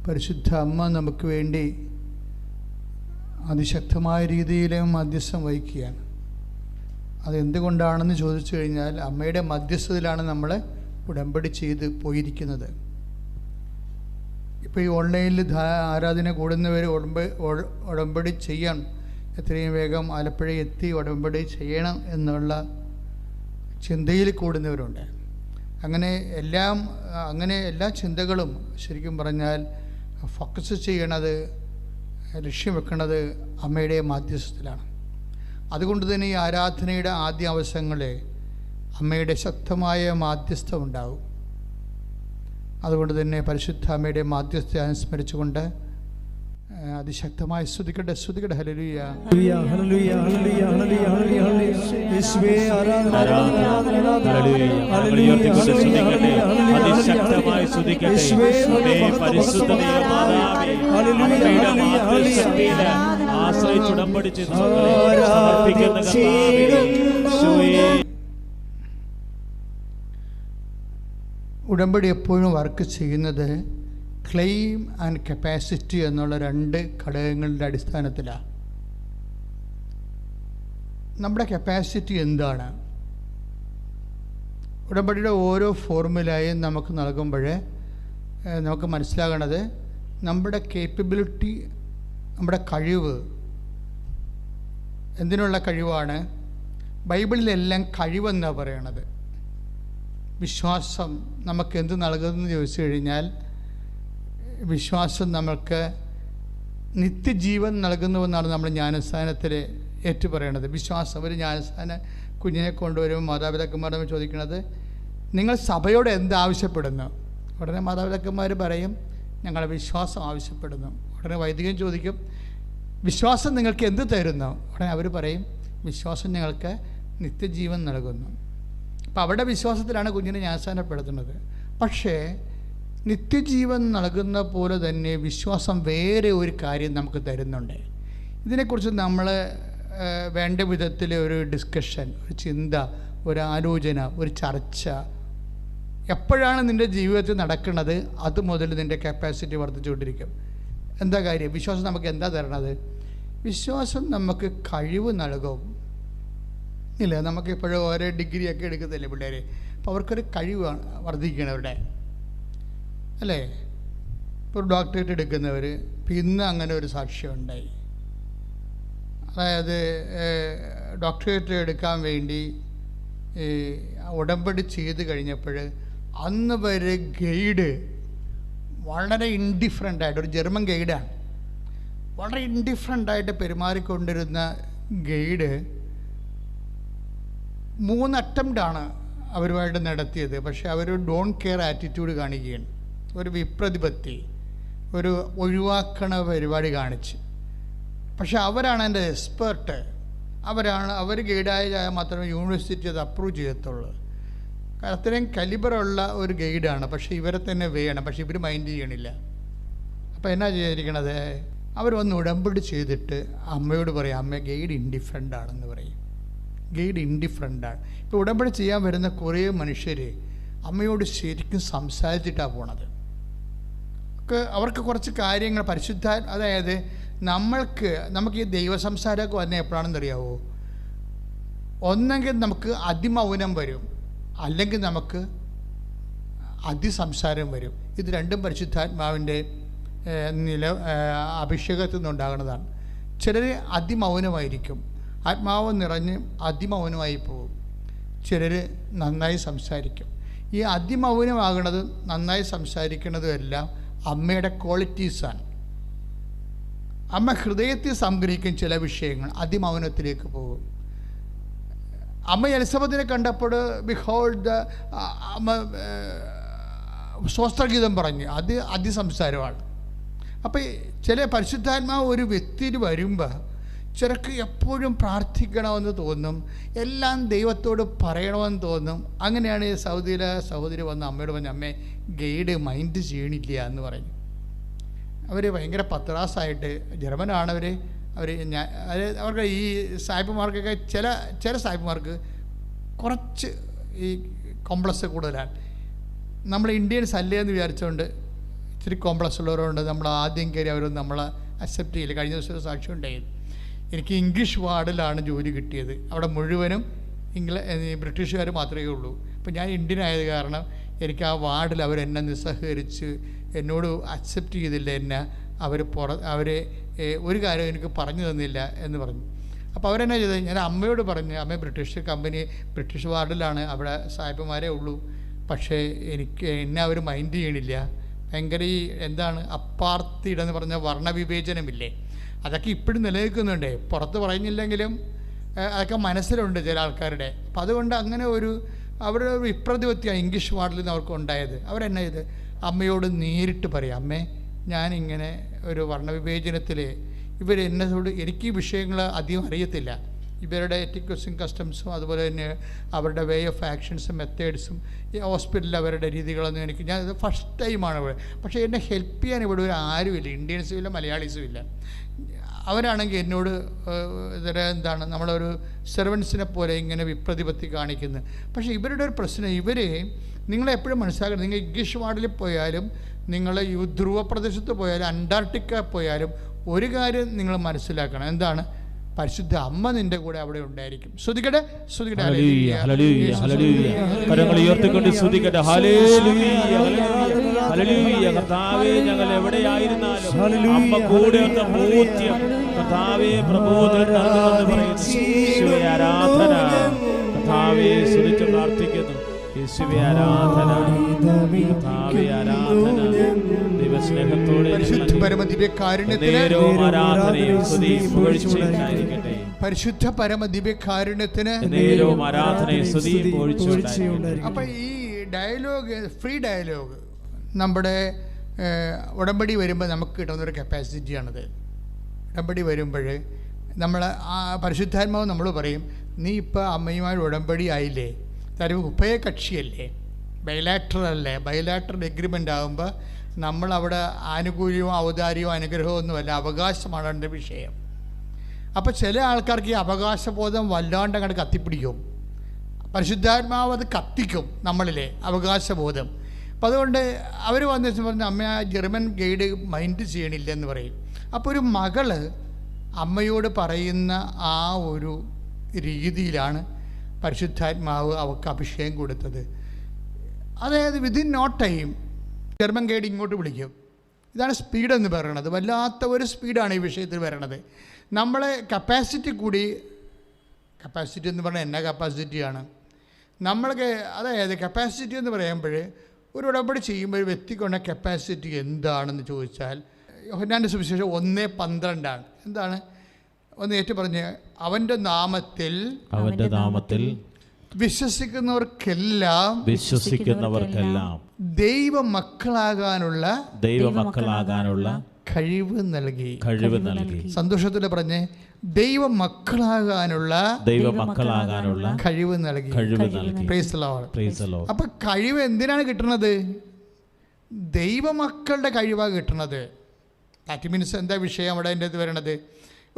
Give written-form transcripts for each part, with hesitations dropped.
പരിശുദ്ധ അമ്മ നമുക്ക് വേണ്ടി അതിശക്തമായ രീതിയിലും മധ്യസ്ഥം വഹിക്കുകയാണ്. അതെന്തുകൊണ്ടാണെന്ന് ചോദിച്ചു കഴിഞ്ഞാൽ അമ്മയുടെ മധ്യസ്ഥതയിലാണ് നമ്മൾ ഉടമ്പടി ചെയ്ത് പോയിരിക്കുന്നത്. ഇപ്പോൾ ഈ ഓൺലൈനിൽ ആരാധന കൂടുന്നവർ ഉടമ്പടി ചെയ്യാൻ എത്രയും വേഗം ആലപ്പുഴ എത്തി ഉടമ്പടി ചെയ്യണം എന്നുള്ള ചിന്തയിൽ കൂടുന്നവരുണ്ട്. അങ്ങനെ എല്ലാ ചിന്തകളും ശരിക്കും പറഞ്ഞാൽ ഫോക്കസ് ചെയ്യണത്, ലക്ഷ്യം വെക്കുന്നത് അമ്മയുടെ മാധ്യസ്ഥത്തിലാണ്. അതുകൊണ്ട് തന്നെ ഈ ആരാധനയുടെ ആദ്യ അവസരങ്ങളിൽ അമ്മയുടെ ശക്തമായ മാധ്യസ്ഥം ഉണ്ടാവും. അതുകൊണ്ട് തന്നെ പരിശുദ്ധ അമ്മയുടെ മാധ്യസ്ഥ അനുസ്മരിച്ചുകൊണ്ട് അതിശക്തമായി സ്തുതിക്കട്ടെ. ഹല്ലേലൂയ ഹല്ലേലൂയ ഹല്ലേലൂയ ഹല്ലേലൂയ യേശുവേ ആരാധന ഹല്ലേലൂയ അതിശക്തമായി സ്തുതിക്കട്ടെ. പരിശുദ്ധ മാതാവേ ഹല്ലേലൂയ ആശ്രയിച്ച് ഉടമ്പടി ചെയ്ത് സമർപ്പിക്കുന്ന കർത്താവേ, ഉടമ്പടി എപ്പോഴും വർക്ക് ചെയ്യുന്നത് ക്ലെയിം ആൻഡ് കപ്പാസിറ്റി എന്നുള്ള 2 ഘടകങ്ങളുടെ അടിസ്ഥാനത്തിലാണ്. നമ്മുടെ കപ്പാസിറ്റി എന്താണ്? ഉടമ്പടിയുടെ ഓരോ ഫോർമുലയും നമുക്ക് നൽകുമ്പോൾ നമുക്ക് മനസ്സിലാകണത് നമ്മുടെ കേപ്പബിലിറ്റി, നമ്മുടെ കഴിവ് എന്തിനുള്ള കഴിവാണ്? ബൈബിളിലെല്ലാം കഴിവെന്നാണ് പറയണത്. വിശ്വാസം നമുക്ക് എന്ത് നൽകുമെന്ന് ചോദിച്ചു കഴിഞ്ഞാൽ, വിശ്വാസം നമുക്ക് നിത്യജീവൻ നൽകുന്നുവെന്നാണ് നമ്മൾ ജ്ഞാനസ്ഥാനത്തിൽ ഏറ്റുപറയണത്. വിശ്വാസം, ഒരു ജ്ഞാനസ്ഥാന കുഞ്ഞിനെ കൊണ്ടുവരുമ്പോൾ മാതാപിതാക്കന്മാരോട് ചോദിക്കുന്നത്, നിങ്ങൾ സഭയോട് എന്താവശ്യപ്പെടുന്നു? ഉടനെ മാതാപിതാക്കന്മാർ പറയും, ഞങ്ങൾ വിശ്വാസം ആവശ്യപ്പെടുന്നു. ഉടനെ വൈദികൻ ചോദിക്കും, വിശ്വാസം നിങ്ങൾക്ക് എന്ത് തരുന്നു? ഉടനെ അവർ പറയും, വിശ്വാസം ഞങ്ങൾക്ക് നിത്യജീവൻ നൽകുന്നു. അപ്പോൾ അവരുടെ വിശ്വാസത്തിലാണ് കുഞ്ഞിനെ ജ്ഞാനസ്ഥാനപ്പെടുത്തുന്നത്. പക്ഷേ നിത്യജീവൻ നൽകുന്ന പോലെ തന്നെ വിശ്വാസം വേറെ ഒരു കാര്യം നമുക്ക് തരുന്നുണ്ട്. ഇതിനെക്കുറിച്ച് നമ്മൾ വേണ്ട വിധത്തിൽ ഒരു ഡിസ്കഷൻ, ഒരു ചിന്ത, ഒരു ആലോചന, ഒരു ചർച്ച എപ്പോഴാണ് നിൻ്റെ ജീവിതത്തിൽ നടക്കുന്നത്, അത് മുതൽ നിൻ്റെ കപ്പാസിറ്റി വർദ്ധിച്ചുകൊണ്ടിരിക്കും. എന്താ കാര്യം? വിശ്വാസം നമുക്ക് എന്താ തരണത്? വിശ്വാസം നമുക്ക് കഴിവ് നൽകും. ഇല്ല, നമുക്കിപ്പോഴും ഓരോ ഡിഗ്രിയൊക്കെ എടുക്കത്തില്ലേ പിള്ളേർ? അപ്പോൾ അവർക്കൊരു കഴിവ് വർദ്ധിക്കണം അവരുടെ, അല്ലേ? ഇപ്പോൾ ഡോക്ടറേറ്റ് എടുക്കുന്നവർ, ഇന്ന് അങ്ങനെ ഒരു സാക്ഷ്യം ഉണ്ടായി. അതായത് ഡോക്ടറേറ്റ് എടുക്കാൻ വേണ്ടി ഉടമ്പടി ചെയ്ത് കഴിഞ്ഞപ്പോൾ അന്ന് വരെ ഗൈഡ് വളരെ ഇൻഡിഫറൻ്റായിട്ട്, ഒരു ജർമ്മൻ ഗൈഡാണ്, വളരെ ഇൻഡിഫറൻ്റായിട്ട് പെരുമാറിക്കൊണ്ടിരുന്ന ഗൈഡ് 3 അറ്റംപ്റ്റാണ് അവരുമായിട്ട് നടത്തിയത്. പക്ഷേ അവർ ഡോണ്ട് കെയർ ആറ്റിറ്റ്യൂഡ് കാണിക്കുകയാണ്, ഒരു വിപ്രതിപത്തി, ഒരു ഒഴിവാക്കണ പരിപാടി കാണിച്ച്. പക്ഷെ അവരാണ് എൻ്റെ എക്സ്പേർട്ട്, അവർ ഗൈഡായ മാത്രമേ യൂണിവേഴ്സിറ്റി അത് അപ്രൂവ് ചെയ്യത്തുള്ളൂ. അത്രയും കലിബറുള്ള ഒരു ഗൈഡാണ്. പക്ഷേ ഇവരെ തന്നെ വേണം, പക്ഷേ ഇവർ മൈൻഡ് ചെയ്യണില്ല. അപ്പോൾ എന്നാ ചെയ്തിരിക്കണത്? അവർ വന്ന് ഉടമ്പടി ചെയ്തിട്ട് അമ്മയോട് പറയും, അമ്മ ഗൈഡ് ഇൻഡിഫറൻ്റ് ആണെന്ന് പറയും. ഗൈഡ് ഇൻഡിഫറൻ്റാണ്. ഇപ്പോൾ ഉടമ്പടി ചെയ്യാൻ വരുന്ന കുറേ മനുഷ്യർ അമ്മയോട് ശരിക്കും സംസാരിച്ചിട്ടാണ് പോണത്. അവർക്ക് കുറച്ച് കാര്യങ്ങൾ പരിശുദ്ധ, അതായത് നമുക്ക് ഈ ദൈവസംസാരമൊക്കെ വന്ന എപ്പോഴാണെന്ന് അറിയാവോ? ഒന്നെങ്കിൽ നമുക്ക് അതിമൗനം വരും, അല്ലെങ്കിൽ നമുക്ക് അതിസംസാരം വരും. ഇത് രണ്ടും പരിശുദ്ധാത്മാവിൻ്റെ അഭിഷേകത്തിൽ നിന്നുണ്ടാകുന്നതാണ്. ചിലർ അതിമൗനമായിരിക്കും, ആത്മാവ് നിറഞ്ഞ് അതിമൗനമായി പോകും. ചിലർ നന്നായി സംസാരിക്കും. ഈ അതിമൗനമാകുന്നതും നന്നായി സംസാരിക്കുന്നതും എല്ലാം അമ്മയുടെ ക്വാളിറ്റീസാണ്. അമ്മ ഹൃദയത്തിൽ സംഗ്രഹിക്കും ചില വിഷയങ്ങൾ, അതിമൗനത്തിലേക്ക് പോകും. അമ്മ എലിസബത്തിനെ കണ്ടപ്പോൾ ബിഹോൾഡ് അമ്മ സ്വസ്ത്രഗീതം പറഞ്ഞു, അത് അതിസംസാരമാണ്. അപ്പോൾ ചില പരിശുദ്ധാത്മാവ് ഒരു വ്യക്തിയിൽ വരുമ്പോൾ ചിലർക്ക് എപ്പോഴും പ്രാർത്ഥിക്കണമെന്ന് തോന്നും, എല്ലാം ദൈവത്തോട് പറയണമെന്ന് തോന്നും. അങ്ങനെയാണ് ഈ സൗദിയിലെ സഹോദരി വന്ന് അമ്മയോട് പറഞ്ഞു, അമ്മേ ഗൈഡ് മൈൻഡ് ചെയ്യണില്ല എന്ന് പറഞ്ഞു. അവർ ഭയങ്കര പത്രാസായിട്ട്, ജർമ്മനാണ് അവർ. അവർക്ക് ഈ സായിപ്പുമാർക്കൊക്കെ ചില സായിപ്പുമാർക്ക് കുറച്ച് ഈ കോംപ്ലക്സ് കൂടുതലാണ്. നമ്മൾ ഇന്ത്യൻസ് അല്ലേ എന്ന് വിചാരിച്ചുകൊണ്ട് ഇത്തിരി കോംപ്ലക്സ് ഉള്ളവരുണ്ട്, നമ്മൾ ആദ്യം കയറി അവരൊന്നും നമ്മളെ അക്സെപ്റ്റ് ചെയ്യില്ല. കഴിഞ്ഞ ദിവസം ഒരു സാക്ഷ്യം ഉണ്ടായിരുന്നു. എനിക്ക് ഇംഗ്ലീഷ് വാർഡിലാണ് ജോലി കിട്ടിയത്. അവിടെ മുഴുവനും ബ്രിട്ടീഷുകാർ മാത്രമേ ഉള്ളൂ. അപ്പോൾ ഞാൻ ഇന്ത്യൻ ആയത് കാരണം എനിക്ക് ആ വാർഡിൽ അവരെന്നെ നിസ്സഹകരിച്ച് എന്നോട് അക്സെപ്റ്റ് ചെയ്തില്ല. എന്നെ അവരെ ഒരു കാര്യം എനിക്ക് പറഞ്ഞു തന്നില്ല എന്ന് പറഞ്ഞു. അപ്പോൾ അവരെന്നാ ചെയ്തത്, ഞാൻ അമ്മയോട് പറഞ്ഞു, അമ്മ ബ്രിട്ടീഷ് വാർഡിലാണ്, അവിടെ സായിപ്പന്മാരേ ഉള്ളൂ, പക്ഷേ എന്നെ അവർ മൈൻഡ് ചെയ്യണില്ല. ഭയങ്കര എന്താണ് അപ്പാർത്തീഡ് എന്ന് പറഞ്ഞ വർണ്ണവിവേചനമില്ലേ, അതൊക്കെ ഇപ്പോഴും നിലനിൽക്കുന്നുണ്ട്. പുറത്ത് പറയുന്നില്ലെങ്കിലും അതൊക്കെ മനസ്സിലുണ്ട് ചില ആൾക്കാരുടെ. അപ്പം അതുകൊണ്ട് അങ്ങനെ അവരുടെ വിപ്രതിപത്തിയാണ് ഇംഗ്ലീഷ് വാർഡിൽ നിന്ന് അവർക്ക് ഉണ്ടായത്. അവരെന്നാ ചെയ്ത് അമ്മയോട് നേരിട്ട് പറയാം, അമ്മേ ഞാനിങ്ങനെ ഒരു വർണ്ണവിവേചനത്തിൽ ഇവരെന്നോട്, എനിക്ക് ഈ വിഷയങ്ങൾ അധികം അറിയത്തില്ല, ഇവരുടെ എറ്റിക്വസും കസ്റ്റംസും അതുപോലെ തന്നെ അവരുടെ വേ ഓഫ് ആക്ഷൻസും മെത്തേഡ്സും ഈ ഹോസ്പിറ്റലിൽ അവരുടെ രീതികളൊന്നും ഞാൻ ഫസ്റ്റ് ടൈമാണ് ഇവിടെ. പക്ഷേ എന്നെ ഹെൽപ്പ് ചെയ്യാൻ ഇവിടെ ആരുമില്ല, ഇന്ത്യൻസും ഇല്ല മലയാളീസും ഇല്ല. അവരാണെങ്കിൽ എന്നോട് എന്താണ് നമ്മളൊരു സെർവൻസിനെ പോലെ ഇങ്ങനെ വിപ്രതിപത്തി കാണിക്കുന്നത്. പക്ഷേ ഇവരുടെ ഒരു പ്രശ്നം, നിങ്ങളെപ്പോഴും മനസ്സിലാക്കണം, നിങ്ങൾ ഇംഗ്ലീഷ് വാർഡിൽ പോയാലും നിങ്ങൾ ധ്രുവ പ്രദേശത്ത് പോയാലും അന്റാർട്ടിക്ക പോയാലും ഒരു കാര്യം നിങ്ങൾ മനസ്സിലാക്കണം, എന്താണ്, പരിശുദ്ധ അമ്മ നിന്റെ കൂടെ അവിടെ ഉണ്ടായിരിക്കും. ശ്രുതിക്കട്ടെ, ശ്രുതിക്കട്ടെ, കരങ്ങൾ ഉയർത്തിക്കൊണ്ട് ശ്രുതിക്കട്ടെ. Hallelujah, hallelujah. കർത്താവേ, ഞങ്ങൾ എവിടെയായിരുന്നാലും അമ്മ കൂടെ എന്ന ബോധ്യം കർത്താവേ പ്രബോധനം നൽകുമെന്ന് പറയുന്നു. യേശുവേ ആരാധന. കർത്താവേ സ്തുതിച്ച് പ്രാർത്ഥിക്കുന്നു. യേശുവേ ആരാധന, കർത്താവേ ആരാധന. ദൈവസ്നേഹത്തോടെ പരിശുദ്ധ പരമദിവ്യകാരുണ്യത്തിന് ആരാധനയും സ്തുതിയും പുകഴ്ചയുണ്ടായിരിക്കട്ടെ. പരിശുദ്ധ പരമദിവ്യകാരുണ്യത്തിന് ആരാധനയും സ്തുതിയും പുകഴ്ചയുണ്ടായിരിക്കട്ടെ. അപ്പം ഈ ഡയലോഗ്, ഫ്രീ ഡയലോഗ് നമ്മുടെ ഉടമ്പടി വരുമ്പോൾ നമുക്ക് കിട്ടുന്നൊരു കപ്പാസിറ്റിയാണത്. ഉടമ്പടി വരുമ്പോൾ നമ്മൾ പരിശുദ്ധാത്മാവ് നമ്മൾ പറയും, നീ ഇപ്പോൾ അമ്മയുമായി ഉടമ്പടി ആയില്ലേ, തരും ഉഭയകക്ഷിയല്ലേ, ബൈലാറ്ററല്ലേ, ബൈലാറ്ററൽ എഗ്രിമെൻ്റ് ആകുമ്പോൾ നമ്മളവിടെ ആനുകൂല്യവും ഔദാര്യവും അനുഗ്രഹവും ഒന്നുമല്ല, അവകാശമാണ് എൻ്റെ വിഷയം. അപ്പോൾ ചില ആൾക്കാർക്ക് ഈ അവകാശബോധം വല്ലാണ്ട് അങ്ങോട്ട് കത്തിപ്പിടിക്കും. പരിശുദ്ധാത്മാവ് അത് കത്തിക്കും നമ്മളിലെ അവകാശബോധം. അപ്പം അതുകൊണ്ട് അവർ വന്നിട്ട് പറഞ്ഞ് അമ്മ ആ ജർമ്മൻ ഗൈഡ് മൈൻഡ് ചെയ്യണില്ലെന്ന് പറയും. അപ്പോൾ ഒരു മകള് അമ്മയോട് പറയുന്ന ആ ഒരു രീതിയിലാണ് പരിശുദ്ധാത്മാവ് അവർക്ക് അഭിഷേകം കൊടുത്തത്. അതായത് within no time German guide ഇങ്ങോട്ട് വിളിക്കും. ഇതാണ് സ്പീഡെന്ന് പറയണത്. വല്ലാത്ത ഒരു സ്പീഡാണ് ഈ വിഷയത്തിൽ വരണത്. നമ്മളെ കപ്പാസിറ്റി കൂടി, കപ്പാസിറ്റി എന്ന് പറഞ്ഞാൽ എന്നാ കപ്പാസിറ്റിയാണ് നമ്മൾക്ക്, അതായത് കപ്പാസിറ്റി എന്ന് പറയുമ്പോൾ ഒരു ഉടമ്പടി ചെയ്യുമ്പോൾ വ്യക്തിക്കൊണ്ട കപ്പാസിറ്റി എന്താണെന്ന് ചോദിച്ചാൽ യോഹന്നാന്റെ സുവിശേഷം 1:12 എന്താണ്? ഒന്ന് ഏറ്റു പറഞ്ഞ്, അവൻ്റെ നാമത്തിൽ വിശ്വസിക്കുന്നവർക്കെല്ലാം ദൈവമക്കളാകാനുള്ള കഴിവ് നൽകി. സന്തോഷത്തോടെ പറഞ്ഞേ, ദൈവമക്കളാകാനുള്ള കഴിവ് നൽകി. Praise the Lord. അപ്പൊ കഴിവ് എന്തിനാണ് കിട്ടുന്നത്? ദൈവമക്കളുടെ കഴിവാണ് കിട്ടുന്നത്. ദാറ്റ് മീൻസ് എന്താ വിഷയം അവിടെ എൻ്റെ ഇത് വരണത്?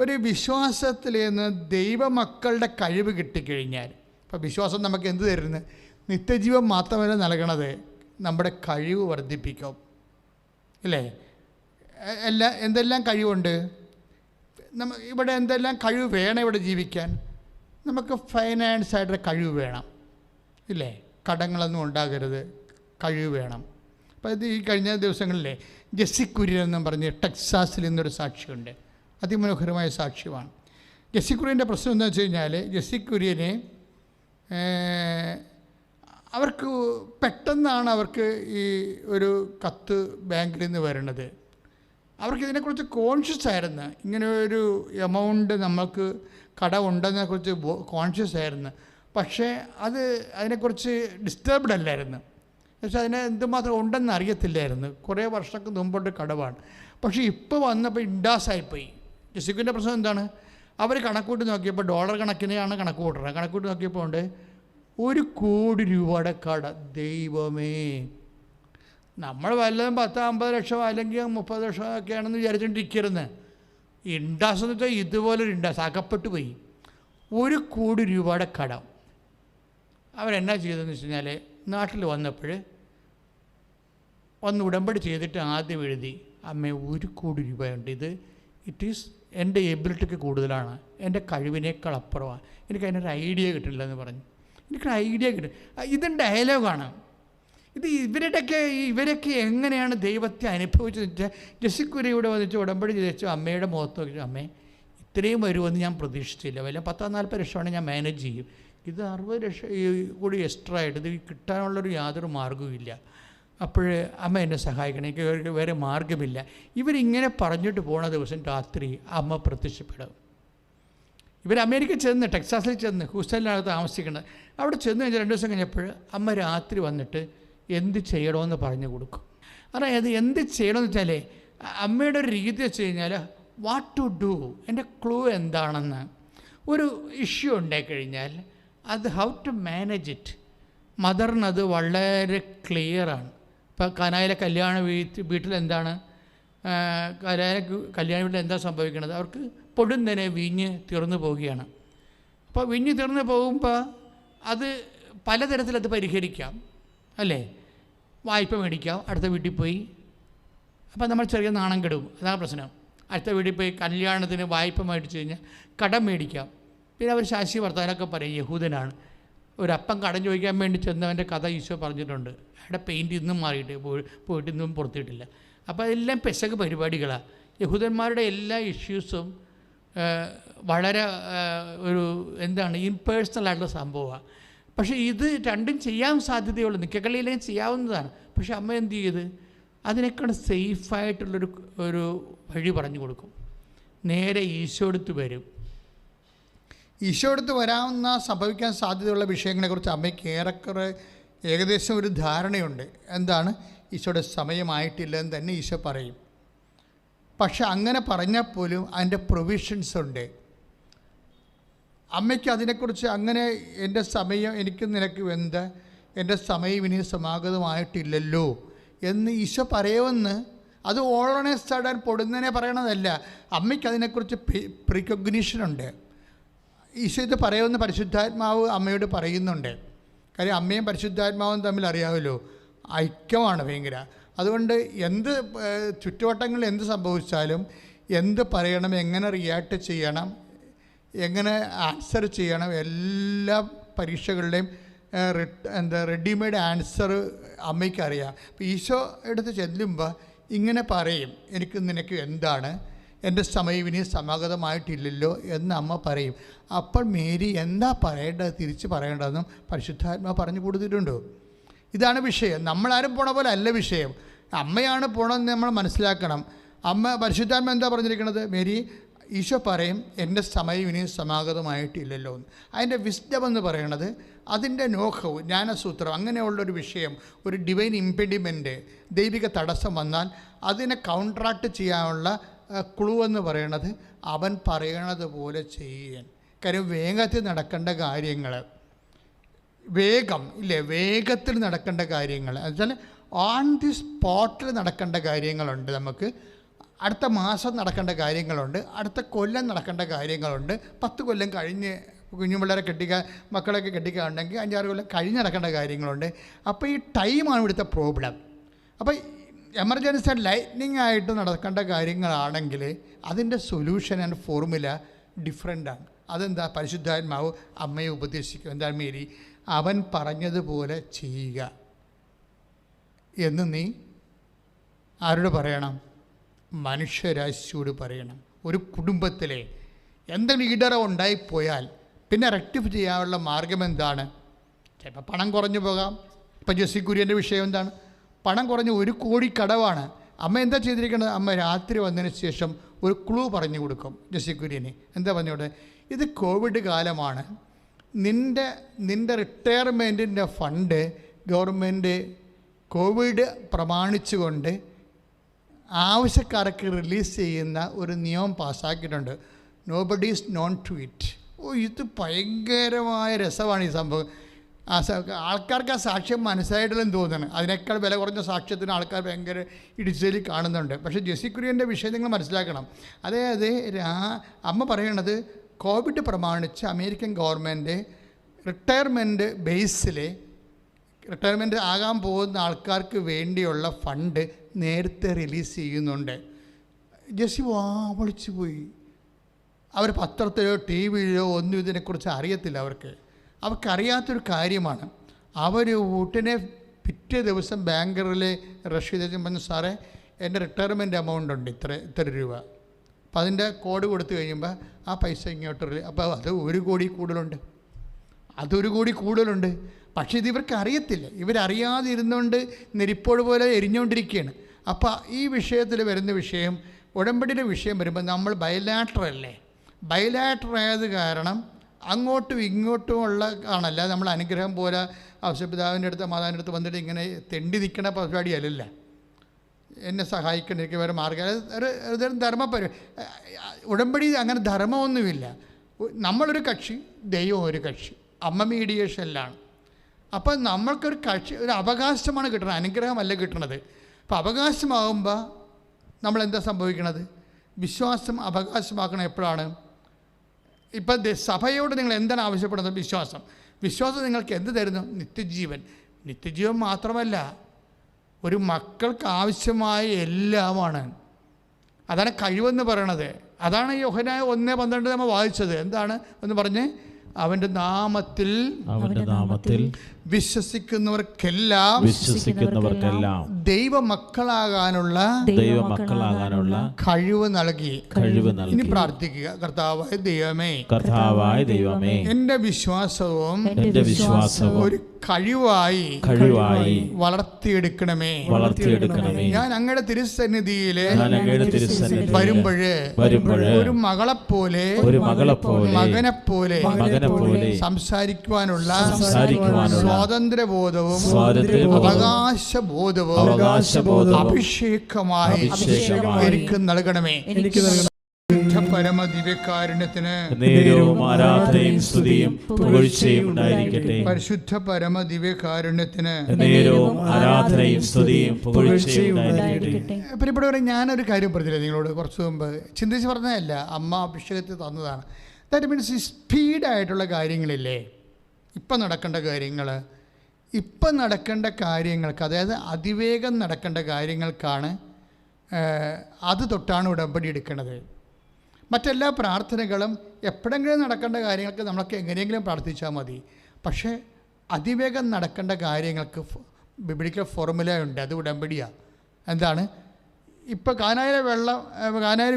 ഒരു വിശ്വാസത്തിൽ നിന്ന് ദൈവമക്കളുടെ കഴിവ് കിട്ടിക്കഴിഞ്ഞാൽ, ഇപ്പോൾ വിശ്വാസം നമുക്ക് എന്ത് തരുന്നത്? നിത്യജീവൻ മാത്രമല്ല നൽകണത്, നമ്മുടെ കഴിവ് വർദ്ധിപ്പിക്കും. ഇല്ലേ? എന്തെല്ലാം കഴിവുണ്ട് ഇവിടെ? എന്തെല്ലാം കഴിവ് വേണം ഇവിടെ ജീവിക്കാൻ? നമുക്ക് ഫൈനാൻസായിട്ടുള്ള കഴിവ് വേണം, ഇല്ലേ? കടങ്ങളൊന്നും ഉണ്ടാകരുത്, കഴിവ് വേണം. അപ്പോൾ ഇത് ഈ കഴിഞ്ഞ ദിവസങ്ങളിലെ ജെസ്സി കുര്യൻ എന്നും പറഞ്ഞ് ടെക്സാസിൽ നിന്നൊരു സാക്ഷിയുണ്ട്. അതിമനോഹരമായ സാക്ഷ്യമാണ്. ജെസ്സി കുര്യൻ്റെ പ്രശ്നം എന്താണെന്ന് വെച്ച് കഴിഞ്ഞാൽ, ജെസ്സി കുര്യനെ അവർക്ക് പെട്ടെന്നാണ് അവർക്ക് ഈ ഒരു കത്ത് ബാങ്കിൽ നിന്ന് വരണത്. അവർക്ക് ഇതിനെക്കുറിച്ച് കോൺഷ്യസ് ആയിരുന്നു, ഇങ്ങനെ ഒരു എമൗണ്ട് നമുക്ക് കടമുണ്ടെന്നതിനെക്കുറിച്ച് കോൺഷ്യസ് ആയിരുന്നു. പക്ഷേ അതിനെക്കുറിച്ച് ഡിസ്റ്റർബ്ഡ് അല്ലായിരുന്നു. പക്ഷേ അതിനെ എന്തുമാത്രം ഉണ്ടെന്ന് അറിയത്തില്ലായിരുന്നു. കുറേ വർഷങ്ങൾക്ക് മുമ്പോട്ട് കടവാണ്. പക്ഷേ ഇപ്പോൾ വന്നപ്പോൾ ഇൻഡാസായിപ്പോയി. ജെസ്സിക്കുവിൻ്റെ പ്രശ്നം എന്താണ്? അവർ കണക്കൂട്ടി നോക്കിയപ്പോൾ ഡോളർ കണക്കിനെയാണ് കണക്ക് കൂട്ടുന്നത്. കണക്കൂട്ടി നോക്കിയപ്പോൾ ഉണ്ട് 1 കോടി രൂപയുടെ കട. ദൈവമേ, നമ്മൾ വല്ലതും 10-50 ലക്ഷം അല്ലെങ്കിൽ 30 ലക്ഷം ഒക്കെയാണെന്ന് വിചാരിച്ചുകൊണ്ടിരിക്കരുന്ന്. ഇൻഡാസ് എന്ന് വെച്ചാൽ ഇതുപോലൊരു ഇൻഡാസ് അകപ്പെട്ടു പോയി. 1 കോടി രൂപയുടെ കടം. അവരെന്നാ ചെയ്തതെന്ന് വെച്ച് കഴിഞ്ഞാൽ, നാട്ടിൽ വന്നപ്പോൾ ഒന്ന് ഉടമ്പടി ചെയ്തിട്ട് ആദ്യം എഴുതി, അമ്മേ 1 കോടി രൂപയുണ്ട്, ഇറ്റ് ഈസ് എൻ്റെ എബിലിറ്റിക്ക് കൂടുതലാണ്, എൻ്റെ കഴിവിനേക്കാൾ അപ്പുറമാണ്, എനിക്ക് അതിനൊരു ഐഡിയ കിട്ടില്ല എന്ന് പറഞ്ഞു. എനിക്കൊരു ഐഡിയ കിട്ടും. ഇത് ഡയലോഗാണ്. ഇത് ഇവരൊക്കെ എങ്ങനെയാണ് ദൈവത്തെ അനുഭവിച്ചതെന്ന് വെച്ചാൽ, ജെസ്സിക്കുര്യയുടെ വന്നിട്ട് ഉടമ്പടി ചെയ്തു അമ്മയുടെ മുഖത്ത് നോക്കിയിട്ട്, അമ്മേ ഇത്രയും വരുമെന്ന് ഞാൻ പ്രതീക്ഷിച്ചില്ല, വല്ല 30-40 ലക്ഷമാണ് ഞാൻ മാനേജ് ചെയ്യും, ഇത് 60 ലക്ഷം കൂടി എക്സ്ട്രാ ആയിട്ട് ഇത് കിട്ടാനുള്ളൊരു യാതൊരു മാർഗ്ഗവും ഇല്ല, അപ്പോൾ അമ്മ എന്നെ സഹായിക്കണം, എനിക്ക് വേറെ മാർഗ്ഗമില്ല. ഇവരിങ്ങനെ പറഞ്ഞിട്ട് പോണ ദിവസം രാത്രി അമ്മ പ്രത്യക്ഷപ്പെടും. ഇവർ അമേരിക്ക ചെന്ന്, ടെക്സാസിൽ ചെന്ന്, ഹൂസ്റ്റണിലാണ് താമസിക്കുന്നത്. അവിടെ ചെന്ന് കഴിഞ്ഞാൽ 2 ദിവസം കഴിഞ്ഞപ്പോൾ അമ്മ രാത്രി വന്നിട്ട് എന്ത് ചെയ്യണമെന്ന് പറഞ്ഞു കൊടുക്കും. അതായത് എന്ത് ചെയ്യണമെന്ന് വെച്ചാൽ അമ്മയുടെ ഒരു രീതി വെച്ച് കഴിഞ്ഞാൽ വാട്ട് ടു ഡു, എൻ്റെ ക്ലൂ എന്താണെന്ന്. ഒരു ഇഷ്യൂ ഉണ്ടായിക്കഴിഞ്ഞാൽ അത് ഹൗ ടു മാനേജ് ഇറ്റ്, മദറിനത് വളരെ ക്ലിയറാണ്. ഇപ്പോൾ കനായിലെ കല്യാണ വീട്ടിൽ എന്താണ്, കല്യാണ വീട്ടിൽ എന്താ സംഭവിക്കുന്നത്, അവർക്ക് പൊടുന്നനെ വീഞ്ഞ് തീർന്നു പോവുകയാണ്. അപ്പോൾ വീഞ്ഞ് തീർന്നു പോകുമ്പോൾ അത് പലതരത്തിലത് പരിഹരിക്കാം, അല്ലേ? വായ്പ മേടിക്കാം, അടുത്ത വീട്ടിൽ പോയി, അപ്പോൾ നമ്മൾ ചെറിയ നാണം കെടും, അതാണ് പ്രശ്നം. അടുത്ത വീട്ടിൽ പോയി കല്യാണത്തിന് വായ്പ മേടിച്ച് കഴിഞ്ഞാൽ കടം മേടിക്കാം. പിന്നെ അവർ ശാശി വർത്താനൊക്കെ പറയും, യഹൂദനാണ്, ഒരപ്പം കടം ചോദിക്കാൻ വേണ്ടി ചെന്നവൻ്റെ കഥ ഈശോ പറഞ്ഞിട്ടുണ്ട്. അയാളുടെ പെയിൻറ്റ് ഇന്നും മാറിയിട്ട് പോയിട്ട് ഇന്നും പുറത്തിയിട്ടില്ല. അപ്പോൾ അതെല്ലാം പെസക് പരിപാടികളാണ്. യഹൂദന്മാരുടെ എല്ലാ ഇഷ്യൂസും വളരെ ഒരു എന്താണ് ഇംപേഴ്സണലായിട്ടുള്ള സംഭവമാണ്. പക്ഷേ ഇത് രണ്ടും ചെയ്യാൻ സാധ്യതയുള്ളൂ, നിക്കക്കള്ളിയിലേയും ചെയ്യാവുന്നതാണ്. പക്ഷേ അമ്മ എന്ത് ചെയ്ത് അതിനേക്കാൾ സേഫായിട്ടുള്ളൊരു വഴി പറഞ്ഞു കൊടുക്കും. നേരെ ഈശോ അടുത്ത് വരും. ഈശോ അടുത്ത് വരാവുന്ന സംഭവിക്കാൻ സാധ്യതയുള്ള വിഷയങ്ങളെക്കുറിച്ച് അമ്മയ്ക്ക് ഏറെക്കുറെ ഏകദേശം ഒരു ധാരണയുണ്ട്. എന്താണ്, ഈശോയുടെ സമയമായിട്ടില്ലെന്ന് തന്നെ ഈശോ പറയും. പക്ഷെ അങ്ങനെ പറഞ്ഞാൽ പോലും അതിൻ്റെ പ്രൊവിഷൻസ് ഉണ്ട്. അമ്മയ്ക്ക് അതിനെക്കുറിച്ച് അങ്ങനെ എൻ്റെ സമയം എനിക്ക് നിനക്ക് എന്ത്, എൻ്റെ സമയം ഇനി സമാഗതമായിട്ടില്ലല്ലോ എന്ന് ഈശോ പറയുമെന്ന് അത് ഓളണെ സഡൻ പൊടുന്നതിനെ പറയണതല്ല. അമ്മയ്ക്ക് അതിനെക്കുറിച്ച് പ്രിക്കഗ്നിഷനുണ്ട്. ഈശോ ഇത് പറയുമെന്ന് പരിശുദ്ധാത്മാവ് അമ്മയോട് പറയുന്നുണ്ട്. കാര്യം അമ്മയും പരിശുദ്ധാത്മാവും തമ്മിൽ അറിയാമല്ലോ, ഐക്യമാണ് ഭയങ്കര. അതുകൊണ്ട് എന്ത് ചുറ്റുവട്ടങ്ങളിൽ എന്ത് സംഭവിച്ചാലും എന്ത് പറയണം, എങ്ങനെ റിയാക്ട് ചെയ്യണം, എങ്ങനെ ആൻസർ ചെയ്യണം, എല്ലാ പരീക്ഷകളുടെയും റെഡിമെയ്ഡ് ആൻസർ അമ്മയ്ക്കറിയാം. അപ്പോൾ ഈശോ എടുത്ത് ചെല്ലുമ്പോൾ ഇങ്ങനെ പറയും, എനിക്ക് നിനക്ക് എന്താണ്, എൻ്റെ സമയം ഇനി സമാഗതമായിട്ടില്ലല്ലോ എന്ന് അമ്മ പറയും. അപ്പോൾ മേരി എന്താ പറയേണ്ടത്, തിരിച്ച് പറയേണ്ടതെന്നും പരിശുദ്ധാത്മാ പറഞ്ഞു കൊടുത്തിട്ടുണ്ടോ. ഇതാണ് വിഷയം. നമ്മളാരും പോണ പോലെ അല്ല വിഷയം, അമ്മയാണ് പോകണമെന്ന് നമ്മൾ മനസ്സിലാക്കണം. അമ്മ പരിശുദ്ധാത്മ എന്താ പറഞ്ഞിരിക്കുന്നത്, മേരി ഈശോ പറയും എൻ്റെ സമയം ഇനി സമാഗതമായിട്ടില്ലല്ലോ എന്ന്. അതിൻ്റെ വിസ്ഡം എന്ന് പറയണത് അതിൻ്റെ നോഹവ് ജ്ഞാനസൂത്രം അങ്ങനെയുള്ളൊരു വിഷയം, ഒരു ഡിവൈൻ ഇംപെഡിമെൻറ്റ്, ദൈവിക തടസ്സം വന്നാൽ അതിനെ കൗൺട്രാക്ട് ചെയ്യാനുള്ള ക്ലൂ എന്ന് പറയണത് അവൻ പറയണത് പോലെ ചെയ്യാൻ. കാര്യം വേഗത്തിൽ നടക്കേണ്ട കാര്യങ്ങൾ, വേഗത്തിൽ നടക്കേണ്ട കാര്യങ്ങൾ എന്നുവെച്ചാൽ ഓൺ ദി സ്പോട്ടിൽ നടക്കേണ്ട കാര്യങ്ങളുണ്ട്. നമുക്ക് അടുത്ത മാസം നടക്കേണ്ട കാര്യങ്ങളുണ്ട്, അടുത്ത കൊല്ലം നടക്കേണ്ട കാര്യങ്ങളുണ്ട്, 10 കൊല്ലം കഴിഞ്ഞ് കുഞ്ഞുപിള്ളേരെ മക്കളൊക്കെ കെട്ടിക്കാനുണ്ടെങ്കിൽ 5-6 കൊല്ലം കഴിഞ്ഞ് നടക്കേണ്ട കാര്യങ്ങളുണ്ട്. അപ്പോൾ ഈ ടൈമാണ് ഇവിടുത്തെ പ്രോബ്ലം. അപ്പോൾ എമർജൻസി ആയിട്ട് ലൈറ്റ്നിങ് ആയിട്ട് നടക്കേണ്ട കാര്യങ്ങളാണെങ്കിൽ അതിൻ്റെ സൊല്യൂഷൻ ആൻഡ് ഫോർമുല ഡിഫറെൻ്റാണ്. അതെന്താ, പരിശുദ്ധാത്മാവ് അമ്മയെ ഉപദേശിക്കും. എന്താ മേരി, അവൻ പറഞ്ഞതുപോലെ ചെയ്യുക എന്ന് നീ ആരോട് പറയണം, മനുഷ്യരാശിയോട് പറയണം. ഒരു കുടുംബത്തിലെ എന്തെങ്കിലും ഇടറ ഉണ്ടായിപ്പോയാൽ പിന്നെ റെക്ടിഫൈ ചെയ്യാനുള്ള മാർഗം എന്താണ്? ചിലപ്പോൾ പണം കുറഞ്ഞു പോകാം. ഇപ്പം ജെസ്സിക്കുര്യൻ്റെ വിഷയം എന്താണ്, പണം കുറഞ്ഞ് 1 കോടി കടവാണ്. അമ്മ എന്താ ചെയ്തിരിക്കുന്നത്, അമ്മ രാത്രി വന്നതിന് ശേഷം ഒരു ക്ലൂ പറഞ്ഞു കൊടുക്കും ജെസ്സിക്കുര്യന്. എന്താ പറഞ്ഞോട്ടെ, ഇത് കോവിഡ് കാലമാണ്, നിൻ്റെ റിട്ടയർമെൻറ്റിൻ്റെ ഫണ്ട് ഗവൺമെൻറ് കോവിഡ് പ്രമാണിച്ചുകൊണ്ട് ആവശ്യക്കാർക്ക് റിലീസ് ചെയ്യുന്ന ഒരു നിയമം പാസ്സാക്കിയിട്ടുണ്ട്. Nobody is known to it. ഇത് ഭയങ്കരമായ രസമാണ് ഈ സംഭവം. ആൾക്കാർക്ക് ആ സാക്ഷ്യം മനസ്സിലായിട്ടില്ലെന്ന് തോന്നുന്നു. അതിനേക്കാൾ വില കുറഞ്ഞ സാക്ഷ്യത്തിന് ആൾക്കാർ ഭയങ്കര ഇടിച്ചേലി കാണുന്നുണ്ട്. പക്ഷേ ജെസ്സിക്കുര്യൻ്റെ വിഷയം നിങ്ങൾ മനസ്സിലാക്കണം. അതായത് അമ്മ പറയണത് കോവിഡ് പ്രമാണിച്ച് അമേരിക്കൻ ഗവൺമെൻറ് റിട്ടയർമെൻറ്റ് ബേസിൽ റിട്ടയർമെൻറ്റ് ആകാൻ പോകുന്ന ആൾക്കാർക്ക് വേണ്ടിയുള്ള ഫണ്ട് നേരത്തെ റിലീസ് ചെയ്യുന്നുണ്ട്. ജെസ്സി വിളിച്ചു പോയി. അവർ പത്രത്തിലോ ടി വിയിലോ ഒന്നും ഇതിനെക്കുറിച്ച് അറിയത്തില്ല. അവർക്കറിയാത്തൊരു കാര്യമാണ്. അവർ ഉടനെ പിറ്റേ ദിവസം ബാങ്കറിൽ റഷീദ് പറഞ്ഞു, സാറേ എൻ്റെ റിട്ടയർമെൻറ്റ് എമൗണ്ട് ഉണ്ട് ഇത്ര രൂപ. അപ്പം അതിൻ്റെ കോഡ് കൊടുത്തു കഴിയുമ്പോൾ ആ പൈസ ഇങ്ങോട്ട് അപ്പോൾ അത് 1 കോടി കൂടുതലുണ്ട്, അതൊരു കോടി കൂടുതലുണ്ട്. പക്ഷേ ഇത് ഇവർക്ക് അറിയത്തില്ല. ഇവരറിയാതെ ഇരുന്നുകൊണ്ട് നെരിപ്പോട് പോലെ എരിഞ്ഞുകൊണ്ടിരിക്കുകയാണ്. അപ്പോൾ ഈ വിഷയത്തിൽ വരുന്ന വിഷയം, ഉടമ്പടിയുടെ വിഷയം വരുമ്പോൾ നമ്മൾ ബയലാറ്ററല്ലേ. ബയലാറ്ററായത് കാരണം അങ്ങോട്ടും ഇങ്ങോട്ടുമുള്ള കാണല്ല. നമ്മൾ അനുഗ്രഹം പോലെ ഔഷപിതാവിൻ്റെ അടുത്ത് മാതാവിൻ്റെ അടുത്ത് വന്നിട്ട് ഇങ്ങനെ തെണ്ടി നിൽക്കണ പരിപാടിയല്ല. എന്നെ സഹായിക്കണം, എനിക്ക് വേറെ മാർഗ്ഗം. അതൊരു ഉടമ്പടി അങ്ങനെ ധർമ്മമൊന്നുമില്ല. നമ്മളൊരു കക്ഷി, ദൈവം ഒരു കക്ഷി, അമ്മ മീഡിയേഷനിലാണ്. അപ്പം നമ്മൾക്കൊരു കക്ഷി, ഒരു അവകാശമാണ് കിട്ടുന്നത്, അനുഗ്രഹമല്ല കിട്ടുന്നത്. അപ്പോൾ അവകാശമാകുമ്പോൾ നമ്മളെന്താ സംഭവിക്കണത്? വിശ്വാസം അവകാശമാക്കണം എപ്പോഴാണ്? ഇപ്പം സഭയോട് നിങ്ങൾ എന്താണ് ആവശ്യപ്പെടുന്നത്? വിശ്വാസം നിങ്ങൾക്ക് എന്ത് തരുന്നു? നിത്യജീവൻ മാത്രമല്ല, ഒരു മക്കൾക്ക് ആവശ്യമായ എല്ലാമാണ്. അതാണ് കഴിവെന്ന് പറയണത്. അതാണ് യോഹന്നാൻ 1:12 നമ്മൾ വായിച്ചത്. എന്താണ് എന്ന് പറഞ്ഞ്? അവൻ്റെ നാമത്തിൽ വിശ്വസിക്കുന്നവർക്കെല്ലാം ദൈവമക്കളാകാനുള്ള കഴിവ് നൽകി. ഇനി പ്രാർത്ഥിക്കുക, കർത്താവായ ദൈവമേ, എൻ്റെ വിശ്വാസവും ഒരു കഴിവായി വളർത്തിയെടുക്കണമേ. ഞാൻ അങ്ങയുടെ തിരുസന്നിധിയിലെ വരുമ്പോഴേ ഒരു മകളെപ്പോലെ മകനെപ്പോലെ സംസാരിക്കുവാനുള്ള സ്വാതന്ത്ര്യബോധവും അവകാശബോധവും അഭിഷേകമായി എനിക്ക് നൽകണമേ. പരമദിവ്യകാരുണ്യത്തിന് ആരാധനയും സ്തുതിയും പുകഴ്ചയും ഉണ്ടായിരിക്കട്ടെ. പരിശുദ്ധ പരമദിവ്യകാരുണ്യത്തിന് ആരാധനയും സ്തുതിയും പുകഴ്ചയും ഉണ്ടായിരിക്കട്ടെ. പ്രിയപ്പെട്ടവരെ, ഞാനൊരു കാര്യം പറഞ്ഞില്ലേ നിങ്ങളോട് കുറച്ച് മുമ്പ്? ചിന്തിച്ച് പറഞ്ഞതല്ല, അമ്മ അഭിഷേകത്തിൽ തന്നതാണ്. ദാറ്റ് മീൻസ് ഈ സ്പീഡായിട്ടുള്ള കാര്യങ്ങളില്ലേ, ഇപ്പം നടക്കേണ്ട കാര്യങ്ങൾക്ക്, അതായത് അതിവേഗം നടക്കേണ്ട കാര്യങ്ങൾക്കാണ്, അത് തൊട്ടാണ് ഉടമ്പടി എടുക്കുന്നത്. മറ്റെല്ലാ പ്രാർത്ഥനകളും എപ്പോഴെങ്കിലും നടക്കേണ്ട കാര്യങ്ങൾക്ക് നമ്മളൊക്കെ എങ്ങനെയെങ്കിലും പ്രാർത്ഥിച്ചാൽ മതി. പക്ഷേ അതിവേഗം നടക്കേണ്ട കാര്യങ്ങൾക്ക് ബിബ്ലിക്കൽ ഫോർമുലയുണ്ട്, അത് ഉടമ്പടിയാണ്. എന്താണ്? ഇപ്പോൾ കാനായിലെ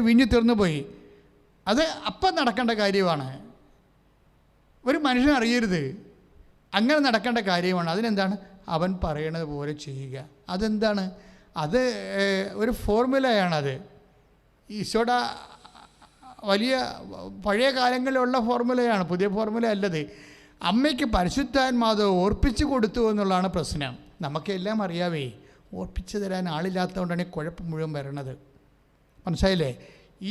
വിഞ്ഞു തീർന്നു പോയി, അത് അപ്പം നടക്കേണ്ട കാര്യമാണ്. ഒരു മനുഷ്യൻ അറിയരുത്, അങ്ങനെ നടക്കേണ്ട കാര്യമാണ്. അതിനെന്താണ്? അവൻ പറയണത് പോലെ ചെയ്യുക. അതെന്താണ്? അത് ഒരു ഫോർമുലയാണത്. ഈശോയുടെ വലിയ പഴയ കാലങ്ങളിലുള്ള ഫോർമുലയാണ്, പുതിയ ഫോർമുല അല്ലത്. അമ്മയ്ക്ക് പരിശുദ്ധാത്മാവ് ഓർപ്പിച്ചു കൊടുത്തു എന്നുള്ളതാണ് പ്രശ്നം. നമുക്കെല്ലാം അറിയാവേ, ഓർപ്പിച്ചു തരാൻ ആളില്ലാത്തതുകൊണ്ടാണ് ഈ കുഴപ്പം മുഴുവൻ വരണത്. മനസ്സിലായില്ലേ?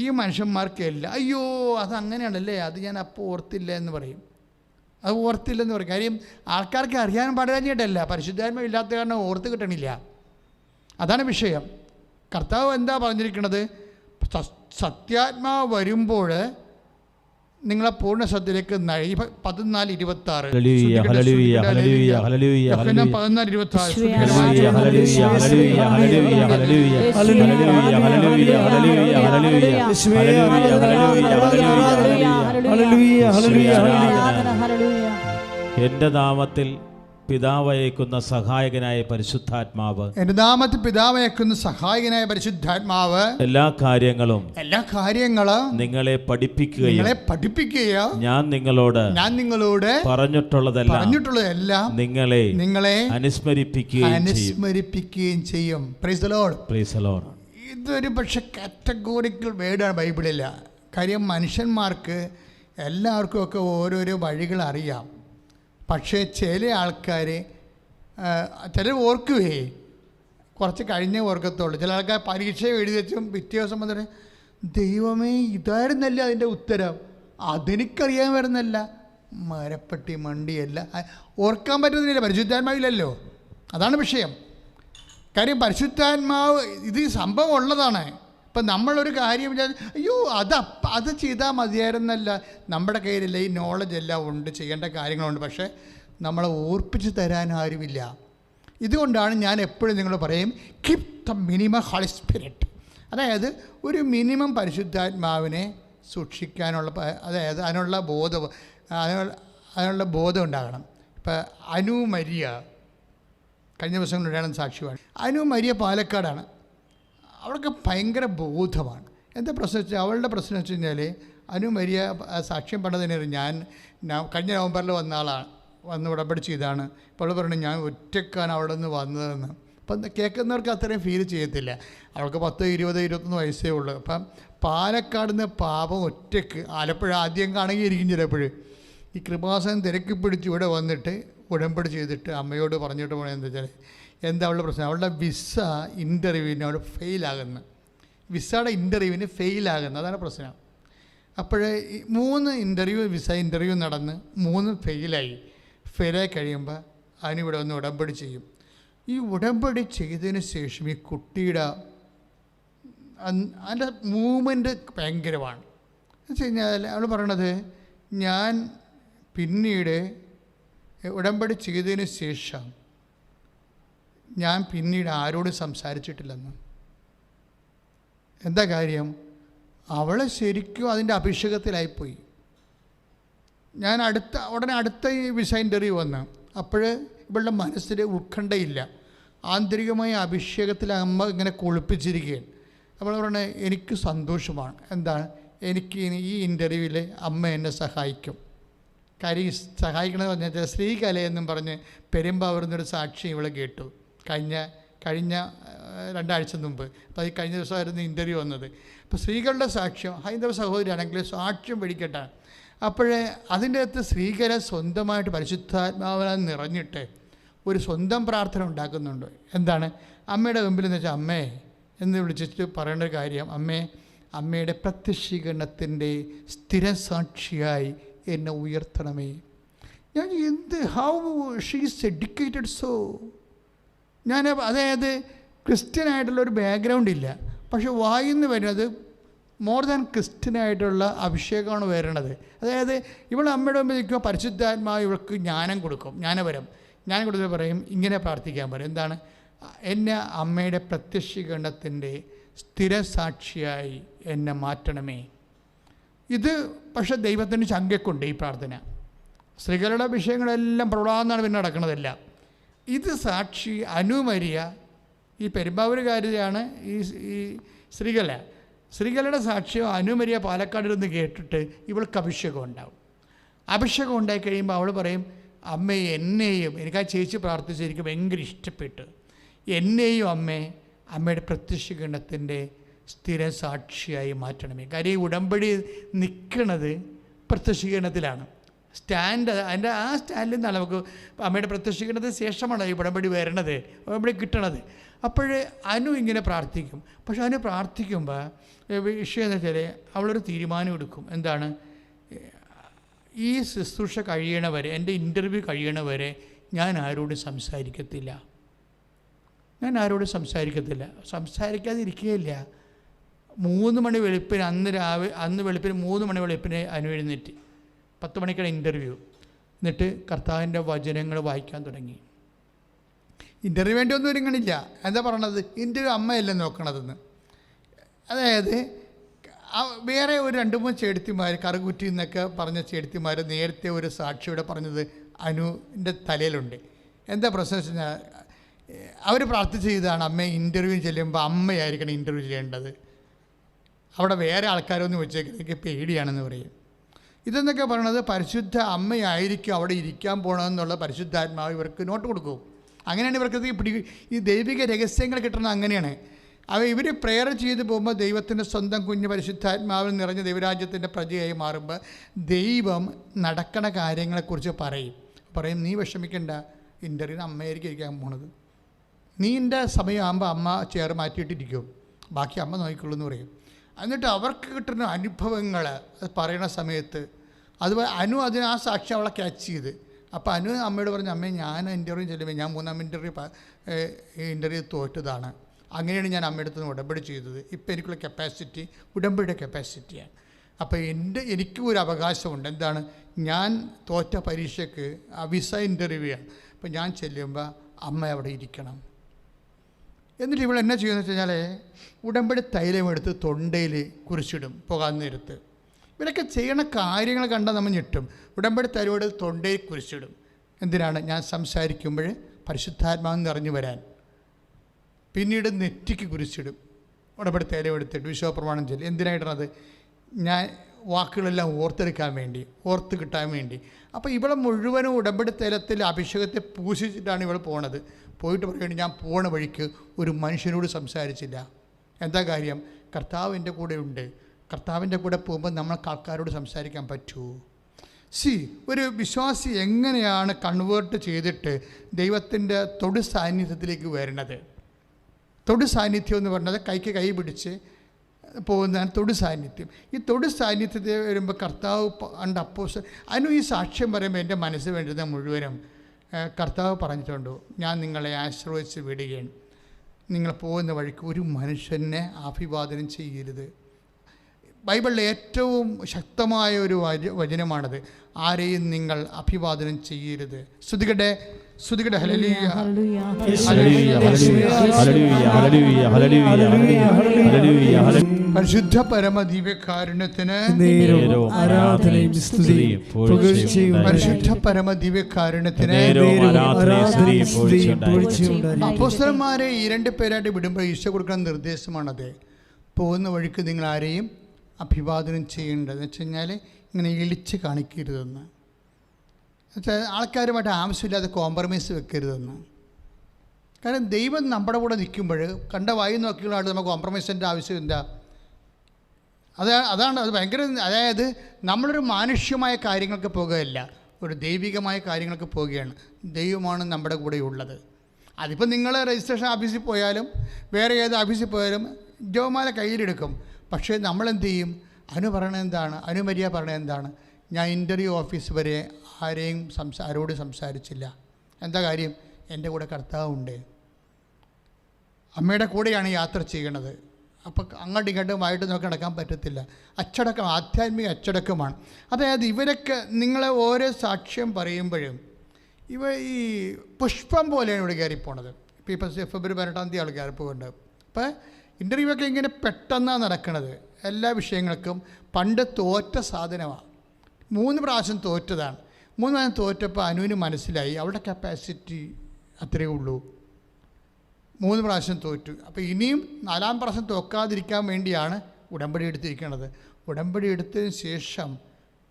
ഈ മനുഷ്യന്മാർക്കെല്ലാം അയ്യോ അതങ്ങനെയാണല്ലേ, അത് ഞാൻ അപ്പോൾ ഓർത്തില്ല എന്ന് പറയും. അത് ഓർത്തില്ലെന്ന് പറയും. കാര്യം ആൾക്കാർക്ക് അറിയാൻ പാടില്ലാഞ്ഞിട്ടല്ല, പരിശുദ്ധാത്മാവ് ഇല്ലാത്ത കാരണം ഓർത്ത് കിട്ടണില്ല. അതാണ് വിഷയം. കർത്താവ് എന്താ പറഞ്ഞിരിക്കുന്നത്? സത്യാത്മാവ് വരുമ്പോൾ നിങ്ങളെ പൂർണ്ണ ശ്രദ്ധയിലേക്ക് 14:26 എന്റെ നാമത്തിൽ പിതാവയക്കുന്ന സഹായകനായ പരിശുദ്ധാത്മാവ്, എന്റെ നാമത്തിൽ പിതാവയക്കുന്ന സഹായകനായ പരിശുദ്ധാത്മാവ് എല്ലാ കാര്യങ്ങളും നിങ്ങളെ പഠിപ്പിക്കുകയും ഞാൻ നിങ്ങളോട് പറഞ്ഞിട്ടുള്ളതെല്ലാം നിങ്ങളെ അനുസ്മരിപ്പിക്കുകയും ചെയ്യും. Praise the Lord. ഇതൊരു പക്ഷെ കാറ്റഗോറിക്കൽ വേർഡാണ് ബൈബിളില്ല. കാര്യം മനുഷ്യന്മാർക്ക് എല്ലാവർക്കും ഒക്കെ ഓരോരോ വഴികൾ അറിയാം. പക്ഷേ ചില ആൾക്കാർ ചിലർ ഓർക്കുവേ, കുറച്ച് കഴിഞ്ഞേ ഓർക്കത്തുള്ളൂ. ചില ആൾക്കാർ പരീക്ഷ എഴുതി വെച്ചും പിറ്റേ ദിവസം വന്നിട്ട് ദൈവമേ ഇതായിരുന്നല്ല അതിൻ്റെ ഉത്തരം, അതെനിക്കറിയാൻ വരുന്നല്ല, മരപ്പെട്ടി മണ്ടിയല്ല, ഓർക്കാൻ പറ്റുന്നില്ല. പരിശുദ്ധാത്മാവില്ലല്ലോ, അതാണ് വിഷയം. കാര്യം പരിശുദ്ധാത്മാവ് ഇത് സംഭവം ഉള്ളതാണ്. ഇപ്പം നമ്മളൊരു കാര്യം അയ്യോ അത് ചെയ്താൽ മതിയായിരുന്നല്ല, നമ്മുടെ കയ്യിലില്ല, ഈ നോളജ് എല്ലാം ഉണ്ട്, ചെയ്യേണ്ട കാര്യങ്ങളുണ്ട്. പക്ഷേ നമ്മളെ ഓർപ്പിച്ച് തരാൻ ആരുമില്ല. ഇതുകൊണ്ടാണ് ഞാൻ എപ്പോഴും നിങ്ങൾ പറയും keep the minimum holy spirit. അതായത് ഒരു മിനിമം പരിശുദ്ധാത്മാവിനെ സൂക്ഷിക്കാനുള്ള, അതായത് അതിനുള്ള ബോധം ഉണ്ടാകണം. ഇപ്പം അനു മരിയ കഴിഞ്ഞ ദിവസങ്ങളിലാണ് സാക്ഷിയാണ്. അനു മരിയ പാലക്കാടാണ്. അവൾക്ക് ഭയങ്കര ബോധമാണ്. എന്താ പ്രശ്നം വെച്ചാൽ, അവളുടെ പ്രശ്നം വെച്ച് കഴിഞ്ഞാൽ അനു മരിയ സാക്ഷ്യം പറഞ്ഞതിന് ഞാൻ കഴിഞ്ഞ നവംബറിൽ വന്ന ആളാണ്, വന്ന് ഉടമ്പടി ചെയ്താണ്. ഇപ്പോൾ അവൾ പറഞ്ഞു ഞാൻ ഒറ്റക്കാണ് അവിടെ നിന്ന് വന്നതെന്ന്. അപ്പം കേൾക്കുന്നവർക്ക് അത്രയും ഫീൽ ചെയ്യത്തില്ല. അവൾക്ക് 10, 20, 21 വയസ്സേ ഉള്ളൂ. അപ്പം പാലക്കാട് നിന്ന് പാപം ഒറ്റയ്ക്ക്, ആലപ്പുഴ ആദ്യം കാണുകയായിരിക്കും ചിലപ്പോൾ, ഈ കൃപാസനം തിരക്കി പിടിച്ച് ഇവിടെ വന്നിട്ട് ഉടമ്പടി ചെയ്തിട്ട് അമ്മയോട് പറഞ്ഞിട്ട് പോകണത് എന്താ വെച്ചാൽ, എന്താ അവളുടെ പ്രശ്നം, അവളുടെ വിസ ഇൻ്റർവ്യൂവിന് അവൾ ഫെയിലാകുന്നു. വിസയുടെ ഇൻ്റർവ്യൂവിന് ഫെയിലാകുന്നു, അതാണ് പ്രശ്നം. അപ്പോഴേ 3 വിസ ഇൻ്റർവ്യൂ നടന്ന് 3 ഫെയിലായി കഴിയുമ്പോൾ അതിനിവിടെ വന്ന് ഉടമ്പടി ചെയ്യും. ഈ ഉടമ്പടി ചെയ്തതിന് ശേഷം ഈ കുട്ടിയുടെ അതിൻ്റെ മൂവ്മെൻറ്റ് ഭയങ്കരമാണ്. എന്ന് വെച്ച് കഴിഞ്ഞാൽ അവൾ പറയണത്, ഞാൻ പിന്നീട് ഉടമ്പടി ചെയ്തതിന് ശേഷം ഞാൻ പിന്നീട് ആരോടും സംസാരിച്ചിട്ടില്ലെന്ന്. എന്താ കാര്യം, അവൾ ശരിക്കും അതിൻ്റെ അഭിഷേകത്തിലായിപ്പോയി. ഞാൻ ഉടനെ അടുത്ത ഈ വിസ ഇൻ്റർവ്യൂ വന്ന്, അപ്പോൾ ഇവളുടെ മനസ്സിൽ ഉത്കണ്ഠയില്ല, ആന്തരികമായ അഭിഷേകത്തിൽ അമ്മ ഇങ്ങനെ കുളിപ്പിച്ചിരിക്കുകയാണ്. അപ്പോൾ പറഞ്ഞത് എനിക്ക് സന്തോഷമാണ്. എന്താണ്, എനിക്ക് ഈ ഇൻ്റർവ്യൂവിൽ അമ്മ എന്നെ സഹായിക്കും. കാര്യം സഹായിക്കണമെന്ന് പറഞ്ഞാൽ ശ്രീകലയെന്നും പറഞ്ഞ് പെരുമ്പാവൂർന്നൊരു സാക്ഷി ഇവളെ കേട്ടു കഴിഞ്ഞ 2 ആഴ്ച മുമ്പ്. അപ്പോൾ അത് കഴിഞ്ഞ ദിവസമായിരുന്നു ഇൻ്റർവ്യൂ വന്നത്. അപ്പോൾ സ്ത്രീകളുടെ സാക്ഷ്യം, ഹൈന്ദവ സഹോദരിയാണെങ്കിൽ സാക്ഷ്യം പിടിക്കട്ടെ. അപ്പോഴേ അതിൻ്റെ അകത്ത് സ്ത്രീകല സ്വന്തമായിട്ട് പരിശുദ്ധാത്മാവിനാൽ നിറഞ്ഞിട്ട് ഒരു സ്വന്തം പ്രാർത്ഥന ഉണ്ടാക്കുന്നുണ്ട്. എന്താണ്, അമ്മയുടെ മുമ്പിൽ എന്ന് വെച്ചാൽ അമ്മേ എന്ന് വിളിച്ചിട്ട് പറയേണ്ട ഒരു കാര്യം, അമ്മയുടെ പ്രത്യക്ഷീകരണത്തിൻ്റെ സ്ഥിരസാക്ഷിയായി എന്നെ ഉയർത്തണമേ. ഞാൻ ഹൗ ഷീസ് എഡ്യൂക്കേറ്റഡ് സോ. ഞാൻ അതായത് ക്രിസ്ത്യനായിട്ടുള്ളൊരു ബാക്ക്ഗ്രൗണ്ട് ഇല്ല, പക്ഷെ വായിന്ന് വരുന്നത് മോർ ദാൻ ക്രിസ്ത്യനായിട്ടുള്ള അഭിഷേകമാണ് വരണത്. അതായത് ഇവൾ അമ്മയുടെ മുമ്പിൽ നിൽക്കുമ്പോൾ പരിശുദ്ധാത്മാവ് ഇവൾക്ക് ജ്ഞാനം കൊടുക്കും, ജ്ഞാനം കൊടുത്ത് പറയും, ഇങ്ങനെ പ്രാർത്ഥിക്കാൻ പറയും. എന്താണ്, എന്നെ അമ്മയുടെ പ്രത്യക്ഷീകരണത്തിൻ്റെ സ്ഥിരസാക്ഷിയായി എന്നെ മാറ്റണമേ. ഇത് പക്ഷേ ദൈവത്തിന് ചങ്കക്കുണ്ട് ഈ പ്രാർത്ഥന. സ്ത്രീകളുടെ വിഷയങ്ങളെല്ലാം പ്രളാന്നാണ് പിന്നെ നടക്കുന്നതല്ല. ഇത് സാക്ഷി അനു മരിയ, ഈ പെരുമ്പാവൂരുകാരിയാണ് ഈ സ്ത്രീകളുടെ സാക്ഷ്യം അനു മരിയ പാലക്കാടിരുന്ന് കേട്ടിട്ട് ഇവൾക്ക് അഭിഷേകം ഉണ്ടാവും. അഭിഷേകം ഉണ്ടായി കഴിയുമ്പോൾ അവൾ പറയും, അമ്മയെ എന്നെയും, എനിക്ക് ആ ചേച്ചി പ്രാർത്ഥിച്ചിരിക്കും ഭയങ്കര ഇഷ്ടപ്പെട്ടു, എന്നെയും അമ്മയുടെ പ്രത്യക്ഷീകരണത്തിൻ്റെ സ്ഥിര സാക്ഷിയായി മാറ്റണമേ. കാര്യം ഈ ഉടമ്പടി നിൽക്കുന്നത് പ്രത്യക്ഷീകരണത്തിലാണ്. അതിൻ്റെ ആ സ്റ്റാൻഡിൽ നിന്നാണ് നമുക്ക് അമ്മയുടെ പ്രത്യക്ഷീകരണത്തിന് ശേഷമാണ് ഈ ഉടമ്പടി വരണത്, ഉടമ്പടി കിട്ടണത്. അപ്പോഴേ അനു ഇങ്ങനെ പ്രാർത്ഥിക്കും. പക്ഷെ അനു പ്രാർത്ഥിക്കുമ്പോൾ വിഷയം എന്ന് വെച്ചാൽ അവളൊരു തീരുമാനം എടുക്കും. എന്താണ്, ഈ ശുശ്രൂഷ കഴിയണവരെ, എൻ്റെ ഇൻ്റർവ്യൂ കഴിയണവരെ ഞാൻ ആരോടും സംസാരിക്കത്തില്ല. സംസാരിക്കാതിരിക്കുകയില്ല. 3 മണി വെളുപ്പിന് അന്ന് വെളുപ്പിന് 3 മണി വെളുപ്പിന് അനു എഴുന്നേറ്റ് 10 മണിക്കാണ് ഇൻ്റർവ്യൂ. എന്നിട്ട് കർത്താവിൻ്റെ വചനങ്ങൾ വായിക്കാൻ തുടങ്ങി. ഇൻ്റർവ്യൂ വേണ്ടി ഒന്നും ഒരുങ്ങണില്ല. എന്താ പറയണത്, ഇൻ്റർവ്യൂ അമ്മയല്ലേ നോക്കണതെന്ന്. അതായത് വേറെ ഒരു 2-3 ചേടത്തിമാർ, കറുകുറ്റി എന്നൊക്കെ പറഞ്ഞ ചേടത്തിമാർ നേരത്തെ ഒരു സാക്ഷിയുടെ പറഞ്ഞത് അനുവിൻ്റെ തലയിലുണ്ട്. എന്താ പ്രശ്നം വെച്ച് കഴിഞ്ഞാൽ, അവർ പ്രാർത്ഥിച്ച് ചെയ്താണ് അമ്മയെ ഇൻ്റർവ്യൂ ചെല്ലുമ്പോൾ അമ്മയായിരിക്കണം ഇൻ്റർവ്യൂ ചെയ്യേണ്ടത്, അവിടെ വേറെ ആൾക്കാരൊന്നും വെച്ചേക്കുന്നത് എനിക്ക് പേടിയാണെന്ന് പറയും. ഇതെന്നൊക്കെ പറയണത് പരിശുദ്ധ അമ്മയായിരിക്കും അവിടെ ഇരിക്കാൻ പോകണമെന്നുള്ള പരിശുദ്ധാത്മാവ് ഇവർക്ക് നോട്ട് കൊടുക്കും. അങ്ങനെയാണ് ഇവർക്ക് ഈ ദൈവിക രഹസ്യങ്ങൾ കിട്ടുന്നത്. അങ്ങനെയാണ് ഇവർ പ്രെയർ ചെയ്ത് പോകുമ്പോൾ ദൈവത്തിൻ്റെ സ്വന്തം കുഞ്ഞ് പരിശുദ്ധാത്മാവിൽ നിറഞ്ഞ ദൈവരാജ്യത്തിൻ്റെ പ്രജയായി മാറുമ്പോൾ ദൈവം നടക്കണ കാര്യങ്ങളെക്കുറിച്ച് പറയും നീ വിഷമിക്കേണ്ട, ഇൻ്റർവ്യൂവിന് അമ്മയായിരിക്കും ഇരിക്കാൻ പോണത്, നീ എൻ്റെ സമയമാകുമ്പോൾ അമ്മ ചെയർ മാറ്റിയിട്ടിരിക്കും, ബാക്കി അമ്മ നോക്കിക്കൊള്ളൂ എന്ന് പറയും. എന്നിട്ട് അവർക്ക് കിട്ടുന്ന അനുഭവങ്ങൾ അത് പറയുന്ന സമയത്ത് അനു അതിന് ആ സാക്ഷ്യം അവളെ ക്യാച്ച് ചെയ്ത്. അപ്പോൾ അനു അമ്മയോട് പറഞ്ഞു, അമ്മേ ഞാൻ ഇൻ്റർവ്യൂ ചെല്ലുമ്പോൾ ഞാൻ 3-ാം ഇൻ്റർവ്യൂ തോറ്റതാണ്, അങ്ങനെയാണ് ഞാൻ അമ്മയുടെ അടുത്ത് ഉടമ്പടി ചെയ്തത്. ഇപ്പോൾ എനിക്കുള്ള കപ്പാസിറ്റി ഉടമ്പടിയുടെ കപ്പാസിറ്റിയാണ്. അപ്പോൾ എനിക്കും ഒരു അവകാശമുണ്ട്. എന്താണ്, ഞാൻ തോറ്റ പരീക്ഷയ്ക്ക് വിസ ഇൻ്റർവ്യൂ ആണ്. അപ്പോൾ ഞാൻ ചെല്ലുമ്പോൾ അമ്മ അവിടെ ഇരിക്കണം. എന്നിട്ട് ഇവൾ എന്നാ ചെയ്യുമെന്ന് വെച്ച് കഴിഞ്ഞാൽ ഉടമ്പടി തൈലം എടുത്ത് തൊണ്ടയിൽ കുരിശിടും പോകാൻ നേരത്ത്. ഇവരൊക്കെ ചെയ്യണ കാര്യങ്ങൾ കണ്ടാൽ നമ്മൾ ഞെട്ടും. ഉടമ്പടി തൈലം എടുത്ത് തൊണ്ടയിൽ കുരിശിടും. എന്തിനാണ്? ഞാൻ സംസാരിക്കുമ്പോൾ പരിശുദ്ധാത്മാവ് നിറഞ്ഞു വരാൻ. പിന്നീട് നെറ്റിക്ക് കുരിശിടും ഉടമ്പടി തൈലം എടുത്തിട്ട് വിശ്വാസപ്രമാണം ചൊല്ലി. എന്തിനായിട്ടാണത്? ഞാൻ വാക്കുകളെല്ലാം ഓർത്തെടുക്കാൻ വേണ്ടി, ഓർത്ത് കിട്ടാൻ വേണ്ടി. അപ്പോൾ ഇവളെ മുഴുവനും ഉടമ്പടി തൈലത്തിൽ അഭിഷേകത്തെ പൂശിച്ചിട്ടാണ് ഇവൾ പോണത്. പോയിട്ട് പറയുകയാണ്, ഞാൻ പോണ വഴിക്ക് ഒരു മനുഷ്യനോട് സംസാരിച്ചില്ല. എന്താ കാര്യം? കർത്താവ് എൻ്റെ കൂടെ ഉണ്ട്. കർത്താവിൻ്റെ കൂടെ പോകുമ്പോൾ നമ്മൾക്ക് ആൾക്കാരോട് സംസാരിക്കാൻ പറ്റുമോ? ഒരു വിശ്വാസി എങ്ങനെയാണ് കൺവേർട്ട് ചെയ്തിട്ട് ദൈവത്തിൻ്റെ തൊടു സാന്നിധ്യത്തിലേക്ക് വരുന്നത്? തൊടു സാന്നിധ്യം എന്ന് പറഞ്ഞത് കൈക്ക് കൈ പിടിച്ച് പോകുന്നതാണ് തൊടു സാന്നിധ്യം. ഈ തൊടു സാന്നിധ്യത്തിൽ വരുമ്പോൾ കർത്താവ് ഉണ്ട് അപ്പോസ്തലൻ. അതിനും ഈ സാക്ഷ്യം പറയുമ്പോൾ എൻ്റെ മനസ്സ് വേണ്ടുന്ന മുഴുവനും കർത്താവ് പറഞ്ഞിട്ടുണ്ട്, ഞാൻ നിങ്ങളെ ആശ്രയിച്ച് വിടുകയാണ്. നിങ്ങൾ പോകുന്ന വഴിക്ക് ഒരു മനുഷ്യനെ അഭിവാദനം ചെയ്യരുത്. ബൈബിളിലെ ഏറ്റവും ശക്തമായ ഒരു വചനമാണത്. ആരെയും നിങ്ങൾ അഭിവാദനം ചെയ്യരുത്. സ്തുതിക്കട്ടെ, സ്തുതിക്കട്ടെ. Hallelujah, hallelujah, hallelujah, hallelujah, hallelujah, hallelujah. പരിശുദ്ധ പരമ ദിവ്യകാരുണ്യത്തിന് ആരാധനയും സ്തുതിയും പുകഴ്ചയും. പരിശുദ്ധ പരമ ദിവ്യകാരുണ്യത്തിന് അപ്പോസ്തലന്മാരെ ഈ 2 പേരായിട്ട് വിടുമ്പോൾ ഈശോ കൊടുക്കുന്ന നിർദ്ദേശമാണത്. പോകുന്ന വഴിക്ക് നിങ്ങൾ ആരെയും അഭിവാദനം ചെയ്യേണ്ടതെന്ന് വെച്ച് കഴിഞ്ഞാൽ ഇങ്ങനെ ഇളിച്ച് കാണിക്കരുതെന്ന് വെച്ചാൽ ആൾക്കാരുമായിട്ട് ആവശ്യമില്ലാതെ കോംപ്രമൈസ് വെക്കരുതെന്ന്. കാരണം ദൈവം നമ്മുടെ കൂടെ നിൽക്കുമ്പോൾ കണ്ട വായി നോക്കിയുള്ളതായിട്ട് നമുക്ക് കോംപ്രമൈസിൻ്റെ ആവശ്യം എന്താ? അതാണ് അത് ഭയങ്കര. അതായത് നമ്മളൊരു മാനുഷ്യമായ കാര്യങ്ങൾക്ക് പോകുകയല്ല, ഒരു ദൈവികമായ കാര്യങ്ങൾക്ക് പോവുകയാണ്. ദൈവമാണ് നമ്മുടെ കൂടെ ഉള്ളത്. അതിപ്പോൾ നിങ്ങൾ രജിസ്ട്രേഷൻ ഓഫീസിൽ പോയാലും വേറെ ഏത് ഓഫീസിൽ പോയാലും ജോമാല കയ്യിലെടുക്കും. പക്ഷേ നമ്മളെന്ത് ചെയ്യും? അനു പറയണത് എന്താണ്? അനുമര്യ പറയണത് എന്താണ്? ഞാൻ ഇൻ്റർവ്യൂ ഓഫീസ് വരെ ആരോട് സംസാരിച്ചില്ല. എന്താ കാര്യം? എൻ്റെ കൂടെ കർത്താവുണ്ട്. അമ്മയുടെ കൂടെയാണ് യാത്ര ചെയ്യണത്. അപ്പോൾ അങ്ങോട്ടും ഇങ്ങോട്ടുമായിട്ട് നമുക്ക് നടക്കാൻ പറ്റത്തില്ല. അച്ചടക്കം, ആധ്യാത്മിക അച്ചടക്കമാണ്. അതായത് ഇവരൊക്കെ നിങ്ങളെ ഓരോ സാക്ഷ്യം പറയുമ്പോഴും ഈ പുഷ്പം പോലെയാണ് ഇവിടെ കയറിപ്പോണത്. ഇപ്പോൾ ഫെബ്രുവരി 18 ആൾ കയറിപ്പോകുന്നുണ്ട്. അപ്പോൾ ഇൻ്റർവ്യൂ ഒക്കെ ഇങ്ങനെ പെട്ടെന്നാണ് നടക്കുന്നത്. എല്ലാ വിഷയങ്ങൾക്കും പണ്ട് തോറ്റ സാധനമാണ്. 3 പ്രാവശ്യം തോറ്റതാണ്. 3 പ്രാവശ്യം തോറ്റപ്പോൾ അനുവിന് മനസ്സിലായി അവളുടെ കപ്പാസിറ്റി അത്രയേ ഉള്ളൂ. 3 പ്രാവശ്യം തോറ്റു. അപ്പോൾ ഇനിയും 4-ാം പ്രാവശ്യം തോക്കാതിരിക്കാൻ വേണ്ടിയാണ് ഉടമ്പടി എടുത്തിരിക്കുന്നത്. ഉടമ്പടി എടുത്തതിന് ശേഷം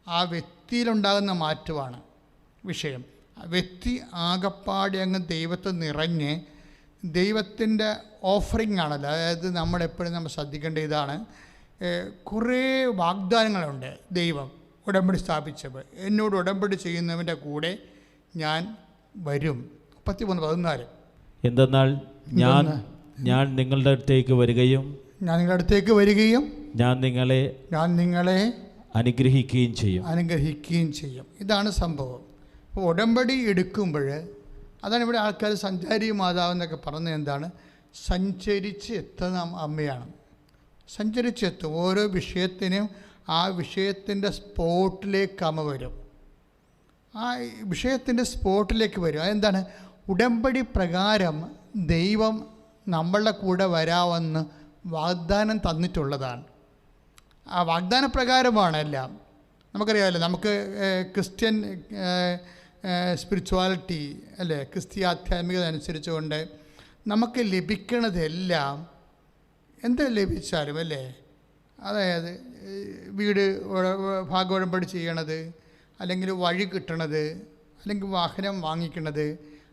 ആ വ്യക്തിയിലുണ്ടാകുന്ന മാറ്റമാണ് വിഷയം. വ്യക്തി ആകപ്പാടെ അങ്ങ് ദൈവത്തെ നിറഞ്ഞ് ദൈവത്തിൻ്റെ ഓഫറിംഗ് ആണല്ലോ. അതായത് നമ്മളെപ്പോഴും നമ്മൾ ശ്രദ്ധിക്കേണ്ട ഇതാണ്, കുറേ വാഗ്ദാനങ്ങളുണ്ട്. ദൈവം ഉടമ്പടി സ്ഥാപിച്ചപ്പോൾ എന്നോട് ഉടമ്പടി ചെയ്യുന്നവൻ്റെ കൂടെ ഞാൻ വരും. 33:14. എന്തെന്നാൽ ഞാൻ നിങ്ങളുടെ അടുത്തേക്ക് വരികയും ഞാൻ നിങ്ങളെ അനുഗ്രഹിക്കുകയും ചെയ്യും. ഇതാണ് സംഭവം. അപ്പോൾ ഉടമ്പടി എടുക്കുമ്പോൾ അതാണ് ഇവിടെ ആൾക്കാർ സഞ്ചാരി മാതാവെന്നൊക്കെ പറഞ്ഞത്. എന്താണ്? സഞ്ചരിച്ച് എത്തുന്ന അമ്മയാണ്. സഞ്ചരിച്ചെത്തും. ഓരോ വിഷയത്തിനും ആ വിഷയത്തിൻ്റെ സ്പോട്ടിലേക്ക് അമ്മ വരും. ആ വിഷയത്തിൻ്റെ സ്പോട്ടിലേക്ക് വരും. അതെന്താണ്? ഉടമ്പടി പ്രകാരം ദൈവം നമ്മളുടെ കൂടെ വരാമെന്ന് വാഗ്ദാനം തന്നിട്ടുള്ളതാണ്. ആ വാഗ്ദാന പ്രകാരമാണ് എല്ലാം. നമുക്കറിയാമല്ലോ, നമുക്ക് ക്രിസ്ത്യൻ സ്പിരിച്വാലിറ്റി അല്ലേ, ക്രിസ്തീയ ആധ്യാത്മികത അനുസരിച്ചുകൊണ്ട് നമുക്ക് ലഭിക്കണതെല്ലാം എന്ത് ലഭിച്ചാലും അല്ലേ, അതായത് വീട് ഭാഗോടമ്പടി ചെയ്യണത്, അല്ലെങ്കിൽ വഴി കിട്ടണത്, അല്ലെങ്കിൽ വാഹനം വാങ്ങിക്കണത്,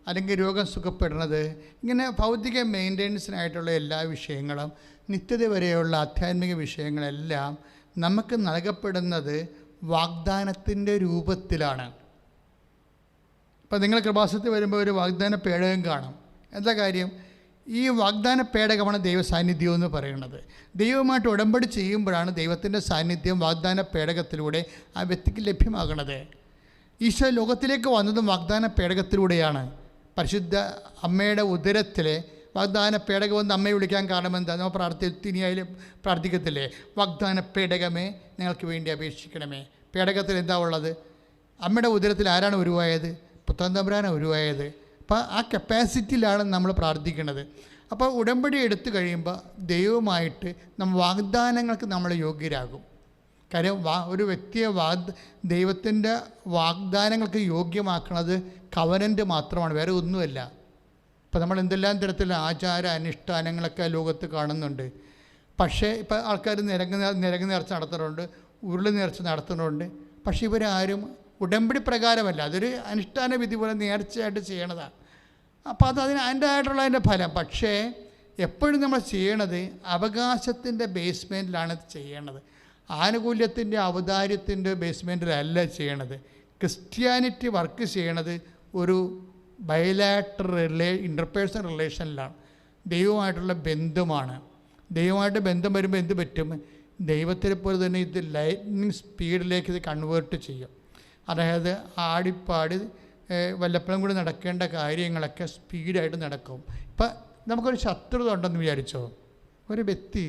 അല്ലെങ്കിൽ രോഗം സുഖപ്പെടുന്നത്, ഇങ്ങനെ ഭൗതിക മെയിൻ്റെനൻസിനായിട്ടുള്ള എല്ലാ വിഷയങ്ങളും നിത്യത വരെയുള്ള ആധ്യാത്മിക വിഷയങ്ങളെല്ലാം നമുക്ക് നൽകപ്പെടുന്നത് വാഗ്ദാനത്തിൻ്റെ രൂപത്തിലാണ്. ഇപ്പം നിങ്ങൾ കൃപാസനത്തിൽ വരുമ്പോൾ ഒരു വാഗ്ദാന പേടകം കാണും. എന്താ കാര്യം? ഈ വാഗ്ദാന പേടകമാണ് ദൈവ സാന്നിധ്യം എന്ന് പറയുന്നത്. ദൈവമായിട്ട് ഉടമ്പടി ചെയ്യുമ്പോഴാണ് ദൈവത്തിൻ്റെ സാന്നിധ്യം വാഗ്ദാന പേടകത്തിലൂടെ ആ വ്യക്തിക്ക് ലഭ്യമാകുന്നത്. ഈശോ ലോകത്തിലേക്ക് വന്നതും വാഗ്ദാന പേടകത്തിലൂടെയാണ്. പരിശുദ്ധ അമ്മയുടെ ഉദരത്തിലെ വാഗ്ദാന പേടകം എന്ന് അമ്മയെ വിളിക്കാൻ കാരണം എന്താ? നമ്മൾ പ്രാർത്ഥിയായാലും പ്രാർത്ഥിക്കത്തില്ലേ, വാഗ്ദാന പേടകമേ ഞങ്ങൾക്ക് വേണ്ടി അപേക്ഷിക്കണമേ. പേടകത്തിൽ എന്താ ഉള്ളത്? അമ്മയുടെ ഉദരത്തിൽ ആരാണ് ഉരുവായത്? പുത്രൻ തമ്പുരാനാണ് ഉരുവായത്. അപ്പോൾ ആ കപ്പാസിറ്റിയിലാണ് നമ്മൾ പ്രാർത്ഥിക്കുന്നത്. അപ്പോൾ ഉടമ്പടി എടുത്തു കഴിയുമ്പോൾ ദൈവമായിട്ട് നമ്മൾ വാഗ്ദാനങ്ങൾക്ക് നമ്മൾ യോഗ്യരാകും. കാര്യം ഒരു വ്യക്തിയെ ദൈവത്തിൻ്റെ വാഗ്ദാനങ്ങൾക്ക് യോഗ്യമാക്കുന്നത് കവനൻ്റ് മാത്രമാണ്, വേറെ ഒന്നുമല്ല. ഇപ്പോൾ നമ്മൾ എന്തെല്ലാം തരത്തിലുള്ള ആചാര അനുഷ്ഠാനങ്ങളൊക്കെ ലോകത്ത് കാണുന്നുണ്ട്. പക്ഷേ ഇപ്പോൾ ആൾക്കാർ നിരങ്ങ് നേർച്ച നടത്തുന്നുണ്ട്, ഉരുളി നേർച്ച നടത്തുന്നുണ്ട്. പക്ഷേ ഇവരാരും ഉടമ്പടി പ്രകാരമല്ല, അതൊരു അനുഷ്ഠാന വിധി പോലെ നേർച്ചയായിട്ട് ചെയ്യണതാണ്. അപ്പോൾ അതിൻ്റെ ഫലം. പക്ഷേ എപ്പോഴും നമ്മൾ ചെയ്യണത് അവകാശത്തിൻ്റെ ബേസ്മെൻറ്റിലാണ് ചെയ്യണത്, ആനുകൂല്യത്തിൻ്റെ ഔദാര്യത്തിൻ്റെ ബേസ്മെൻറ്റിലല്ല ചെയ്യണത്. ക്രിസ്ത്യാനിറ്റി വർക്ക് ചെയ്യണത് ഒരു ബയലാറ്ററൽ ഇൻ്റർപേഴ്സണൽ റിലേഷനിലാണ്, ദൈവമായിട്ടുള്ള ബന്ധമാണ്. ദൈവമായിട്ട് ബന്ധം വരുമ്പോൾ എന്ത് പറ്റും? ദൈവത്തിനെ പോലെ തന്നെ ഇത് ലൈറ്റ്നിങ് സ്പീഡിലേക്ക് ഇത് കൺവേർട്ട് ചെയ്യും. അതായത് ആടിപ്പാടി വല്ലപ്പോഴും കൂടി നടക്കേണ്ട കാര്യങ്ങളൊക്കെ സ്പീഡായിട്ട് നടക്കും. ഇപ്പം നമുക്കൊരു ശത്രുത ഉണ്ടെന്ന് വിചാരിച്ചോ, ഒരു വ്യക്തി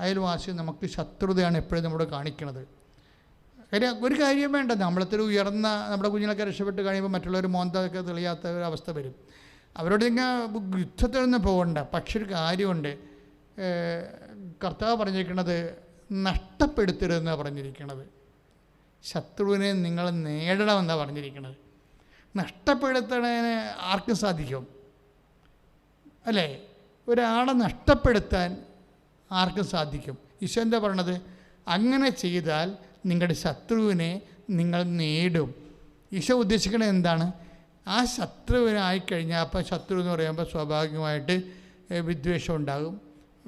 അയൽവാസി നമുക്ക് ശത്രുതയാണ് എപ്പോഴും നമ്മളോട് കാണിക്കുന്നത്. കാര്യം ഒരു കാര്യം വേണ്ട, നമ്മളത്ര ഉയർന്ന നമ്മുടെ കുഞ്ഞുങ്ങളൊക്കെ രക്ഷപ്പെട്ട് കഴിയുമ്പോൾ മറ്റുള്ളവർ മോന്തൊക്കെ തെളിയാത്ത ഒരു അവസ്ഥ വരും. അവരോട് ഇങ്ങനെ യുദ്ധത്തിലൊന്നും പോകണ്ട. പക്ഷെ ഒരു കാര്യമുണ്ട്, കർത്താവ് പറഞ്ഞിരിക്കുന്നത് നഷ്ടപ്പെടുത്തരുതെന്നാണ് പറഞ്ഞിരിക്കുന്നത്. ശത്രുവിനെ നിങ്ങൾ നേടണമെന്നാണ് പറഞ്ഞിരിക്കുന്നത്. നഷ്ടപ്പെടുത്തണതിന് ആർക്കും സാധിക്കും അല്ലേ? ഒരാളെ നഷ്ടപ്പെടുത്താൻ ആർക്കും സാധിക്കും. ഈശോ എന്താ പറയണത്? അങ്ങനെ ചെയ്താൽ നിങ്ങളുടെ ശത്രുവിനെ നിങ്ങൾ നേടും. ഈശോ ഉദ്ദേശിക്കുന്നത് എന്താണ്? ആ ശത്രുവിനായിക്കഴിഞ്ഞാൽ, അപ്പോൾ ശത്രു എന്ന് പറയുമ്പോൾ സ്വാഭാവികമായിട്ട് വിദ്വേഷം ഉണ്ടാകും,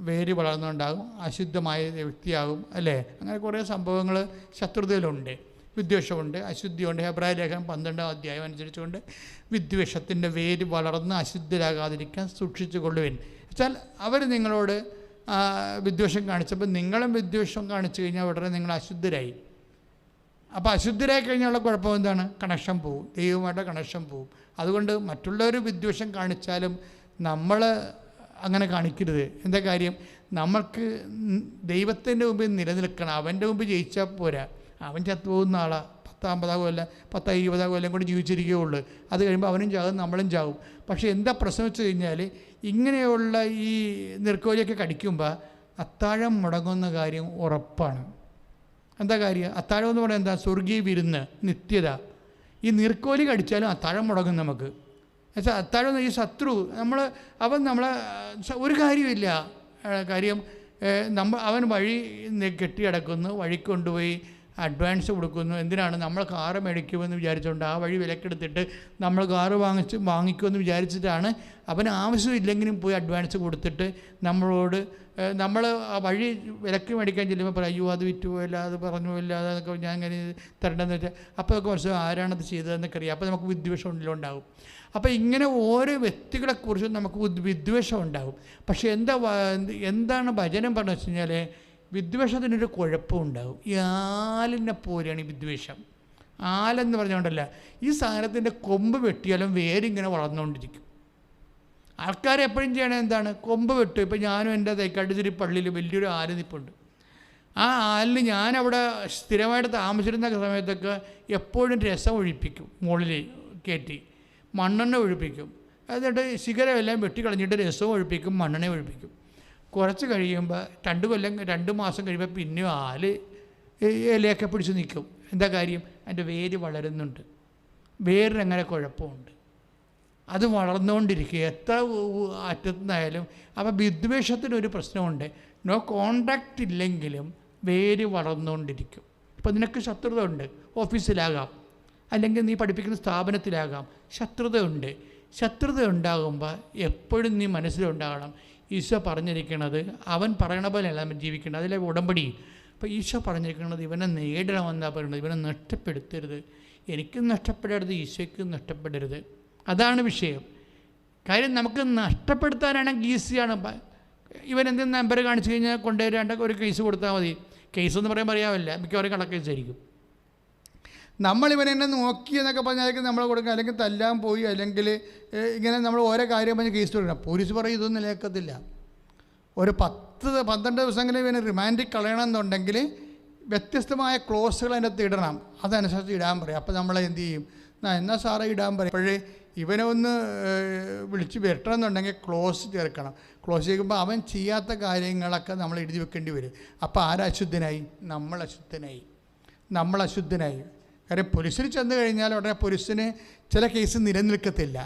വേര് വളർന്നുണ്ടാകും, അശുദ്ധമായ വ്യക്തിയാകും അല്ലേ? അങ്ങനെ കുറേ സംഭവങ്ങൾ ശത്രുതയിലുണ്ട്. വിദ്വേഷമുണ്ട്, അശുദ്ധിയുണ്ട്. ഹെബ്രായ ലേഖനം 12 അധ്യായം അനുസരിച്ചുകൊണ്ട് വിദ്വേഷത്തിൻ്റെ വേര് വളർന്ന് അശുദ്ധരാകാതിരിക്കാൻ സൂക്ഷിച്ചു കൊള്ളുവിൻ. വെച്ചാൽ അവർ നിങ്ങളോട് വിദ്വേഷം കാണിച്ചപ്പോൾ നിങ്ങളും വിദ്വേഷം കാണിച്ചു കഴിഞ്ഞാൽ ഉടനെ നിങ്ങൾ അശുദ്ധരായി. അപ്പോൾ അശുദ്ധരായി കഴിഞ്ഞുള്ള കുഴപ്പം എന്താണ്? കണക്ഷൻ പോവും, ദൈവമായിട്ട് കണക്ഷൻ പോവും. അതുകൊണ്ട് മറ്റുള്ളവർ വിദ്വേഷം കാണിച്ചാലും നമ്മൾ അങ്ങനെ കാണിക്കരുത്. എന്താ കാര്യം? നമ്മൾക്ക് ദൈവത്തിൻ്റെ മുമ്പിൽ നിലനിൽക്കണം. അവൻ്റെ മുമ്പിൽ ജയിച്ചാൽ പോരാ. അവൻ ചത്തുപോകുന്ന ആളാണ്. 10-50 കൊല്ലം 10-20 കൊല്ലം കൊണ്ട് ജീവിച്ചിരിക്കുകയുള്ളൂ. അത് കഴിയുമ്പോൾ അവനും ചാകും, നമ്മളും ചാകും. പക്ഷേ എന്താ പ്രശ്നം വെച്ച് കഴിഞ്ഞാൽ, ഇങ്ങനെയുള്ള ഈ നീർക്കോലിയൊക്കെ കടിക്കുമ്പോൾ അത്താഴം മുടങ്ങുന്ന കാര്യം ഉറപ്പാണ്. എന്താ കാര്യം? അത്താഴം എന്ന് പറയുന്നത് എന്താ? സ്വർഗീയ വിരുന്ന്, നിത്യത. ഈ നീർക്കോലി കടിച്ചാലും അത്താഴം മുടങ്ങും നമുക്ക്. എന്നുവെച്ചാൽ അത്താഴം ഈ ശത്രു അവൻ നമ്മളെ ഒരു കാര്യമില്ല. കാര്യം അവൻ വഴി കെട്ടിയടക്കുന്നു, വഴി കൊണ്ടുപോയി അഡ്വാൻസ് കൊടുക്കുന്നു. എന്തിനാണ്? നമ്മൾ കാറ് മേടിക്കുമെന്ന് വിചാരിച്ചുകൊണ്ട് ആ വഴി വിലക്കെടുത്തിട്ട് നമ്മൾ കാറ് വാങ്ങിക്കുമെന്ന് വിചാരിച്ചിട്ടാണ്. അവന് ആവശ്യമില്ലെങ്കിലും പോയി അഡ്വാൻസ് കൊടുത്തിട്ട് നമ്മൾ ആ വഴി വിലക്ക് മേടിക്കാൻ ചെല്ലുമ്പോൾ പറയും, അയ്യോ അത് വിറ്റുപോയില്ല, അത് പറഞ്ഞു പോയില്ല, അതൊക്കെ ഞാൻ അങ്ങനെ തരേണ്ടതെന്ന് വെച്ചാൽ അപ്പോൾ ഒക്കെ മനസ്സിലാവും ആരാണത് ചെയ്തതെന്നൊക്കെ അറിയാം. അപ്പോൾ നമുക്ക് വിദ്വേഷം ഉണ്ടാകും. അപ്പോൾ ഇങ്ങനെ ഓരോ വ്യക്തികളെക്കുറിച്ചും നമുക്ക് വിദ്വേഷം ഉണ്ടാകും. പക്ഷേ എന്താണ് വചനം പറഞ്ഞു വെച്ച് കഴിഞ്ഞാൽ, വിദ്വേഷത്തിനൊരു കുഴപ്പമുണ്ടാകും. ഈ ആലിനെ പോലെയാണ് ഈ വിദ്വേഷം. ആലെന്ന് പറഞ്ഞുകൊണ്ടല്ല, ഈ സാധനത്തിൻ്റെ കൊമ്പ് വെട്ടിയാലും വേരിങ്ങനെ വളർന്നുകൊണ്ടിരിക്കും. ആൾക്കാർ എപ്പോഴും ചെയ്യണത് എന്താണ്? കൊമ്പ് വെട്ടും. ഇപ്പോൾ ഞാനും എൻ്റെ തൈക്കാട്ടുതിരി പള്ളിയിൽ വലിയൊരു ആല് നിൽപ്പുണ്ട്. ആ ആലിന് ഞാനവിടെ സ്ഥിരമായിട്ട് താമസിച്ചിരുന്ന സമയത്തൊക്കെ എപ്പോഴും രസം ഒഴിപ്പിക്കും, മുകളിൽ കയറ്റി മണ്ണെണ്ണ ഒഴിപ്പിക്കും. എന്നിട്ട് ശിഖരമെല്ലാം വെട്ടിക്കളഞ്ഞിട്ട് രസവും ഒഴിപ്പിക്കും, മണ്ണെണ്ണ ഒഴിപ്പിക്കും. കുറച്ച് കഴിയുമ്പോൾ 2 മാസം കഴിയുമ്പോൾ പിന്നെ ആല് ഇലയൊക്കെ പിടിച്ച് നിൽക്കും. എന്താ കാര്യം? അതിൻ്റെ വേര് വളരുന്നുണ്ട്. വേരിനങ്ങനെ കുഴപ്പമുണ്ട്, അത് വളർന്നുകൊണ്ടിരിക്കുക എത്ര അറ്റത്തുനിന്നായാലും. അപ്പോൾ വിദ്വേഷത്തിനൊരു പ്രശ്നമുണ്ട്. നോ കോണ്ടാക്റ്റ് ഇല്ലെങ്കിലും വേര് വളർന്നുകൊണ്ടിരിക്കും. ഇപ്പോൾ നിനക്ക് ശത്രുത ഉണ്ട്, ഓഫീസിലാകാം, അല്ലെങ്കിൽ നീ പഠിപ്പിക്കുന്ന സ്ഥാപനത്തിലാകാം, ശത്രുതയുണ്ട്. ശത്രുത ഉണ്ടാകുമ്പോൾ എപ്പോഴും നീ മനസ്സിലുണ്ടാകണം, ഈശോ പറഞ്ഞിരിക്കുന്നത് അവൻ പറയണ പോലെയല്ല നമ്മൾ ജീവിക്കേണ്ടത്. അതിലെ ഉടമ്പടി. അപ്പോൾ ഈശോ പറഞ്ഞിരിക്കുന്നത് ഇവനെ നേടണമെന്നാണ് പറയുന്നത്. ഇവനെ നഷ്ടപ്പെടുത്തരുത്. എനിക്കും നഷ്ടപ്പെടരുത്, ഈശോയ്ക്കും നഷ്ടപ്പെടരുത്. അതാണ് വിഷയം. കാര്യം നമുക്ക് നഷ്ടപ്പെടുത്താനാണെങ്കിൽ ഈസിയാണ്. ഇവൻ എന്തെങ്കിലും നമ്പർ കാണിച്ചു കഴിഞ്ഞാൽ കൊണ്ടുവരാണ്ട് ഒരു കേസ് കൊടുത്താൽ മതി. കേസെന്ന് പറയുമ്പോൾ അറിയാമല്ല, മിക്കവാറും കള്ളക്കേസായിരിക്കും. നമ്മളിവനെന്നെ നോക്കി എന്നൊക്കെ പറഞ്ഞാൽ നമ്മൾ കൊടുക്കുക, അല്ലെങ്കിൽ തല്ലാൻ പോയി, അല്ലെങ്കിൽ ഇങ്ങനെ നമ്മൾ ഓരോ കാര്യം പറഞ്ഞ് കേസ് കൊടുക്കണം. പോലീസ് പറയും ഇതൊന്നും നിലക്കത്തില്ല. ഒരു 10-12 ദിവസമെങ്കിലും ഇവന് റിമാൻഡിൽ കളയണമെന്നുണ്ടെങ്കിൽ വ്യത്യസ്തമായ ക്ലോസുകൾ അതിൻ്റെ അകത്ത് ഇടണം. അതനുസരിച്ച് ഇടാൻ പറയും. അപ്പോൾ നമ്മൾ എന്ത് ചെയ്യും? എന്നാൽ സാറേ ഇടാൻ പറയും. അപ്പോഴേ ഇവനെ ഒന്ന് വിളിച്ച് വരട്ടണമെന്നുണ്ടെങ്കിൽ ക്ലോസ് ചേർക്കണം. ക്ലോസ് ചെയ്യുമ്പോൾ അവൻ ചെയ്യാത്ത കാര്യങ്ങളൊക്കെ നമ്മൾ എഴുതി വെക്കേണ്ടി വരും. അപ്പോൾ ആരശുദ്ധനായി? നമ്മൾ അശുദ്ധനായി. കാര്യം പോലീസിൽ ചെന്ന് കഴിഞ്ഞാൽ ഉടനെ പോലീസിന് ചില കേസ് നിലനിൽക്കത്തില്ല.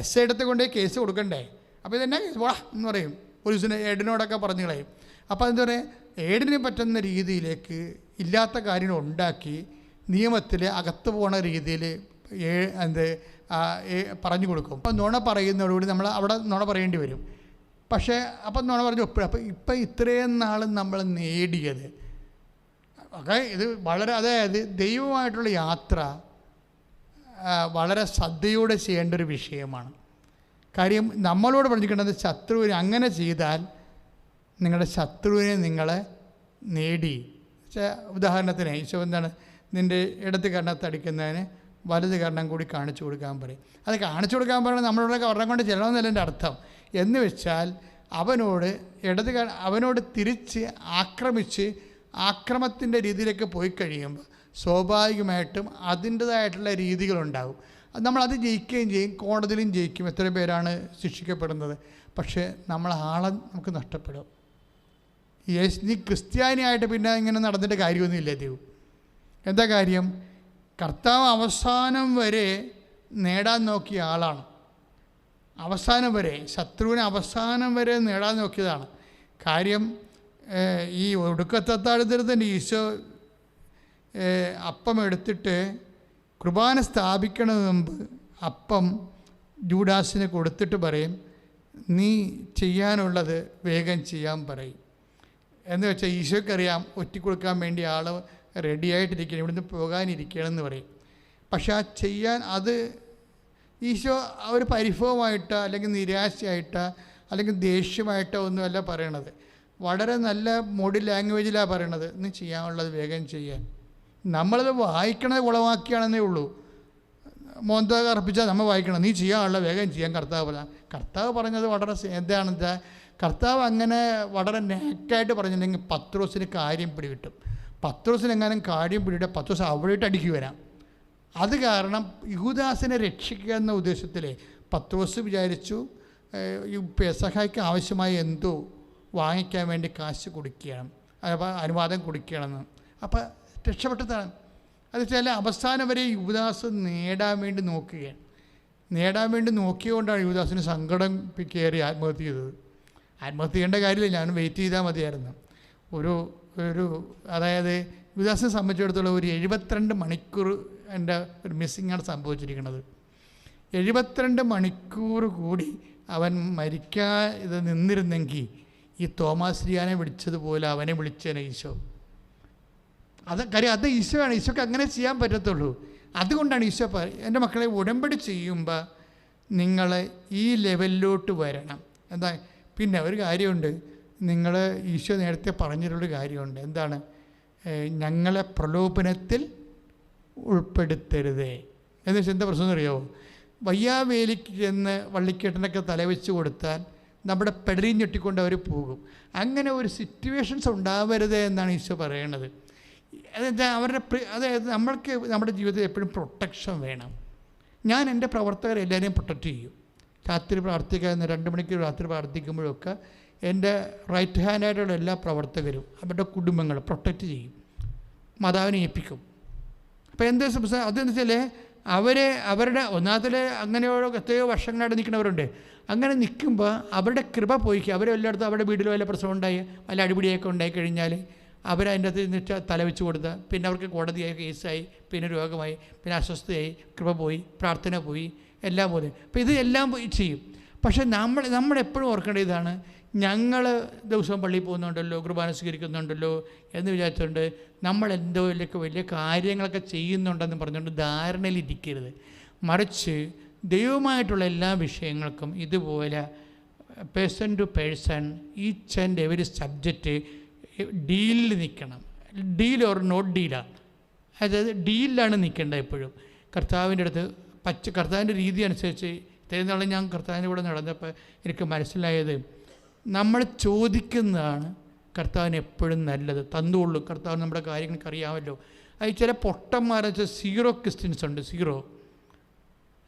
SI എടുത്ത് കൊണ്ടേ കേസ് കൊടുക്കണ്ടേ? അപ്പോൾ ഇതെന്നാ കേസ് വാ എന്ന് പറയും, പോലീസിന് ഏഡിനോടൊക്കെ പറഞ്ഞു കളയും. അപ്പോൾ എന്താ പറയുക, ഏഡിന് പറ്റുന്ന രീതിയിലേക്ക് ഇല്ലാത്ത കാര്യങ്ങൾ ഉണ്ടാക്കി നിയമത്തിൽ അകത്ത് പോണ രീതിയിൽ പറഞ്ഞു കൊടുക്കും. അപ്പോൾ നുണ പറയുന്നതോടുകൂടി നമ്മൾ അവിടെ നുണ പറയേണ്ടി വരും. പക്ഷേ അപ്പം നുണ പറഞ്ഞു ഒപ്പിടും. അപ്പോൾ ഇപ്പം ഇത്രയും നാൾ നമ്മൾ നേടിയത് ഇത് വളരെ, അതായത് ദൈവമായിട്ടുള്ള യാത്ര വളരെ ശ്രദ്ധയോടെ ചെയ്യേണ്ട ഒരു വിഷയമാണ്. കാര്യം നമ്മളോട് പറഞ്ഞിരിക്കുന്നത് ശത്രുവിനെ അങ്ങനെ ചെയ്താൽ നിങ്ങളുടെ ശത്രുവിനെ നിങ്ങളെ നേടി. ഉദാഹരണത്തിന് ഈശോ എന്താണ്, നിൻ്റെ ഇടത് കരണത്ത് അടിക്കുന്നതിന് വലത് കരണം കൂടി കാണിച്ചു കൊടുക്കാൻ പറയും. അത് കാണിച്ചു കൊടുക്കാൻ പറയുന്നത് നമ്മളോടൊക്കെ ഒരെണ്ണം കൊണ്ട് ചെല്ലണമെന്നല്ല എൻ്റെ അർത്ഥം. എന്ന് വെച്ചാൽ അവനോട് തിരിച്ച് ആക്രമിച്ച് ആക്രമത്തിൻ്റെ രീതിയിലേക്ക് പോയി കഴിയുമ്പോൾ സ്വാഭാവികമായിട്ടും അതിൻ്റേതായിട്ടുള്ള രീതികളുണ്ടാകും. നമ്മളത് ജയിക്കുകയും ചെയ്യും, കോടതിയിലും ജയിക്കും. എത്ര പേരാണ് ശിക്ഷിക്കപ്പെടുന്നത്? പക്ഷേ ആളെ നമുക്ക് നഷ്ടപ്പെടും. നീ ക്രിസ്ത്യാനിയായിട്ട് പിന്നെ ഇങ്ങനെ നടന്നിട്ട് കാര്യമൊന്നുമില്ല. ദൈവം എന്താ കാര്യം? കർത്താവ് അവസാനം വരെ നേടാൻ നോക്കിയ ആളാണ്. അവസാനം വരെ ശത്രുവിനെ അവസാനം വരെ നേടാൻ നോക്കിയതാണ്. കാര്യം ഈ ഒടുക്കത്താഴ്ത്തരുതൻ്റെ ഈശോ അപ്പം എടുത്തിട്ട് കുർബാന സ്ഥാപിക്കണതിന് മുമ്പ് അപ്പം ജൂഡാസിന് കൊടുത്തിട്ട് പറയും, നീ ചെയ്യാനുള്ളത് വേഗം ചെയ്യാൻ പറയും. എന്ന് വെച്ചാൽ ഈശോയ്ക്കറിയാം ഒറ്റിക്കൊടുക്കാൻ വേണ്ടി ആൾ റെഡിയായിട്ടിരിക്കണം, ഇവിടുന്ന് പോകാനിരിക്കണമെന്ന് പറയും. പക്ഷെ ആ ചെയ്യാൻ അത് ഈശോ ഒരു പരിഭവമായിട്ടോ അല്ലെങ്കിൽ നിരാശയായിട്ടോ അല്ലെങ്കിൽ ദേഷ്യമായിട്ടോ ഒന്നുമല്ല പറയണത്. വളരെ നല്ല മോഡി ലാംഗ്വേജിലാണ് പറയണത്, നീ ചെയ്യാനുള്ളത് വേഗം ചെയ്യാൻ. നമ്മളത് വായിക്കണത് കുളമാക്കിയാണെന്നേ ഉള്ളൂ. മോന്ത കർപ്പിച്ചാൽ നമ്മൾ വായിക്കണം, നീ ചെയ്യാനുള്ളത് വേഗം ചെയ്യാൻ കർത്താവ് പറഞ്ഞത് വളരെ എന്താണെന്ന് വെച്ചാൽ, കർത്താവ് അങ്ങനെ വളരെ നേക്കായിട്ട് പറഞ്ഞിട്ടുണ്ടെങ്കിൽ പത്രോസിന് കാര്യം പിടികിട്ടും. പത്രോസിന് എങ്ങാനും കാര്യം പിടികിട്ടുക പത്രോസ് അവിടെയിട്ട് അടിക്ക് വരാം. അത് കാരണം യൂദാസിനെ രക്ഷിക്കുക എന്ന ഉദ്ദേശത്തിൽ പത്രോസ് വിചാരിച്ചു ഈ പെസഹയ്ക്ക് ആവശ്യമായ എന്തോ വാങ്ങിക്കാൻ വേണ്ടി കാശ് കൊടുക്കുകയാണ്, അനുവാദം കൊടുക്കുകയാണെന്ന്. അപ്പോൾ രക്ഷപ്പെട്ടതാണ്. അത് വെച്ചാൽ അവസാനം വരെ യൂദാസ് നേടാൻ വേണ്ടി നോക്കുകയാണ്. നേടാൻ വേണ്ടി നോക്കിയതുകൊണ്ടാണ് യൂദാസിന് സങ്കടം കയറി ആത്മഹത്യ ചെയ്തത്. ആത്മഹത്യ ചെയ്യേണ്ട കാര്യമില്ല, ഞാൻ വെയിറ്റ് ചെയ്താൽ മതിയായിരുന്നു. അതായത് യൂദാസിനെ സംബന്ധിച്ചിടത്തോളം ഒരു 72 മണിക്കൂർ എൻ്റെ ഒരു മിസ്സിങ്ങാണ് സംഭവിച്ചിരിക്കുന്നത്. 72 മണിക്കൂർ കൂടി അവൻ മരിക്കാതെ നിന്നിരുന്നെങ്കിൽ ഈ തോമാസ് ലീഹാനെ വിളിച്ചതുപോലെ അവനെ വിളിച്ചേനെ ഈശോ. കാര്യം അത് ഈശോയാണ്. ഈശോക്ക് അങ്ങനെ ചെയ്യാൻ പറ്റത്തുള്ളൂ. അതുകൊണ്ടാണ് ഈശോ എൻ്റെ മക്കളെ ഉടമ്പടി ചെയ്യുമ്പോൾ നിങ്ങൾ ഈ ലെവലിലോട്ട് വരണം. എന്താ പിന്നെ ഒരു കാര്യമുണ്ട്, നിങ്ങൾ ഈശോ നേരത്തെ പറഞ്ഞിട്ടുള്ളൊരു കാര്യമുണ്ട്. എന്താണ്? ഞങ്ങളെ പ്രലോഭനത്തിൽ ഉൾപ്പെടുത്തരുതേ എന്ന് വെച്ചാൽ എന്താ പ്രശ്നം അറിയാമോ? വയ്യാവേലിക്ക് ചെന്ന് വള്ളിക്കെട്ടിനൊക്കെ തലവെച്ച് കൊടുത്താൽ നമ്മുടെ പെടലിയും ഞെട്ടിക്കൊണ്ട് അവർ പോകും. അങ്ങനെ ഒരു സിറ്റുവേഷൻസ് ഉണ്ടാവരുത് എന്നാണ് ഈശോ പറയണത്. അതെന്താ അതായത് നമ്മൾക്ക് നമ്മുടെ ജീവിതത്തിൽ എപ്പോഴും പ്രൊട്ടക്ഷൻ വേണം. ഞാൻ എൻ്റെ പ്രവർത്തകരെ എല്ലാവരെയും പ്രൊട്ടക്റ്റ് ചെയ്യും. രാത്രി പ്രാർത്ഥിക്കുന്ന 2 മണിക്ക് രാത്രി പ്രാർത്ഥിക്കുമ്പോഴൊക്കെ എൻ്റെ റൈറ്റ് ഹാൻഡായിട്ടുള്ള എല്ലാ പ്രവർത്തകരും അവരുടെ കുടുംബങ്ങൾ പ്രൊട്ടക്റ്റ് ചെയ്യും, മാതാവിനെ ഏൽപ്പിക്കും. അപ്പോൾ എന്താ അതെന്ന് വെച്ചാൽ അവരുടെ ഒന്നാമത്തിൽ അങ്ങനെയോ എത്രയോ വർഷങ്ങളായിട്ട് നിൽക്കുന്നവരുണ്ട്. അങ്ങനെ നിൽക്കുമ്പോൾ അവരുടെ കൃപ പോയിക്കുക. അവരെല്ലായിടത്തും അവരുടെ വീട്ടിൽ വല്ല പ്രശ്നം ഉണ്ടായി വല്ല അടിപിടിയൊക്കെ ഉണ്ടായിക്കഴിഞ്ഞാൽ അവരതിൻ്റെ അകത്ത് നിന്നിട്ട് തലവെച്ച് കൊടുത്താൽ പിന്നെ അവർക്ക് കോടതിയായി, കേസായി, പിന്നെ രോഗമായി, പിന്നെ അസ്വസ്ഥയായി, കൃപ പോയി, പ്രാർത്ഥന പോയി, എല്ലാം പോലെ. അപ്പോൾ ഇത് എല്ലാം പോയി ചെയ്യും. പക്ഷേ നമ്മളെപ്പോഴും ഓർക്കേണ്ട ഇതാണ്, ഞങ്ങൾ ദിവസവും പള്ളിയിൽ പോകുന്നുണ്ടല്ലോ, കുർബാന സ്വീകരിക്കുന്നുണ്ടല്ലോ എന്ന് വിചാരിച്ചുകൊണ്ട് നമ്മളെന്തോ വലിയ കാര്യങ്ങളൊക്കെ ചെയ്യുന്നുണ്ടെന്ന് പറഞ്ഞുകൊണ്ട് ധാരണയിലിരിക്കരുത്. മറിച്ച് ദൈവമായിട്ടുള്ള എല്ലാ വിഷയങ്ങൾക്കും ഇതുപോലെ person to person each and every subject ഡീലിൽ നിൽക്കണം. ഡീൽ ഓർ നോട്ട് ഡീലാണ്. അതായത് ഡീലിലാണ് നിൽക്കേണ്ടത് എപ്പോഴും. കർത്താവിൻ്റെ അടുത്ത് കർത്താവിൻ്റെ രീതി അനുസരിച്ച് ഇത്രയും നാളെ ഞാൻ കർത്താവിൻ്റെ കൂടെ നടന്നപ്പോൾ എനിക്ക് മനസ്സിലായത്, നമ്മൾ ചോദിക്കുന്നതാണ് കർത്താവിന് എപ്പോഴും നല്ലത്. തന്നുള്ളൂ. കർത്താവ് നമ്മുടെ കാര്യങ്ങൾക്ക് അറിയാമല്ലോ. അത് ചില പൊട്ടന്മാരെ വെച്ചാൽ 0 ക്രിസ്ത്യൻസ് ഉണ്ട്.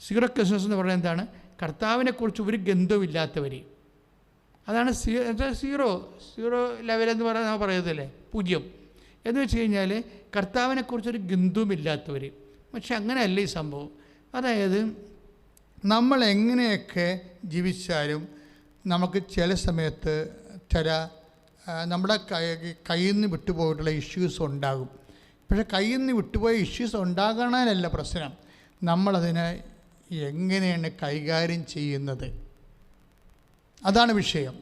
സീറോ ക്രിസ്മസ് എന്ന് പറയുന്നത് എന്താണ്? കർത്താവിനെക്കുറിച്ച് ഒരു ഗന്ധവുമില്ലാത്തവർ. അതാണ് സീറോ ലെവലെന്ന് പറയാൻ നമ്മൾ പറയത്തില്ലേ, 0 എന്ന് വെച്ച് കഴിഞ്ഞാൽ കർത്താവിനെക്കുറിച്ചൊരു ഗന്ധവുമില്ലാത്തവർ. പക്ഷെ അങ്ങനെയല്ല ഈ സംഭവം. അതായത് നമ്മൾ എങ്ങനെയൊക്കെ ജീവിച്ചാലും നമുക്ക് ചില സമയത്ത് നമ്മുടെ കയ്യിൽ നിന്ന് വിട്ടുപോയിട്ടുള്ള ഇഷ്യൂസ് ഉണ്ടാകും. പക്ഷേ കയ്യിൽ നിന്ന് വിട്ടുപോയ ഇഷ്യൂസ് ഉണ്ടാകാനല്ല പ്രശ്നം, നമ്മളതിനെ എങ്ങനെയാണ് കൈകാര്യം ചെയ്യുന്നത്, അതാണ് വിഷയം.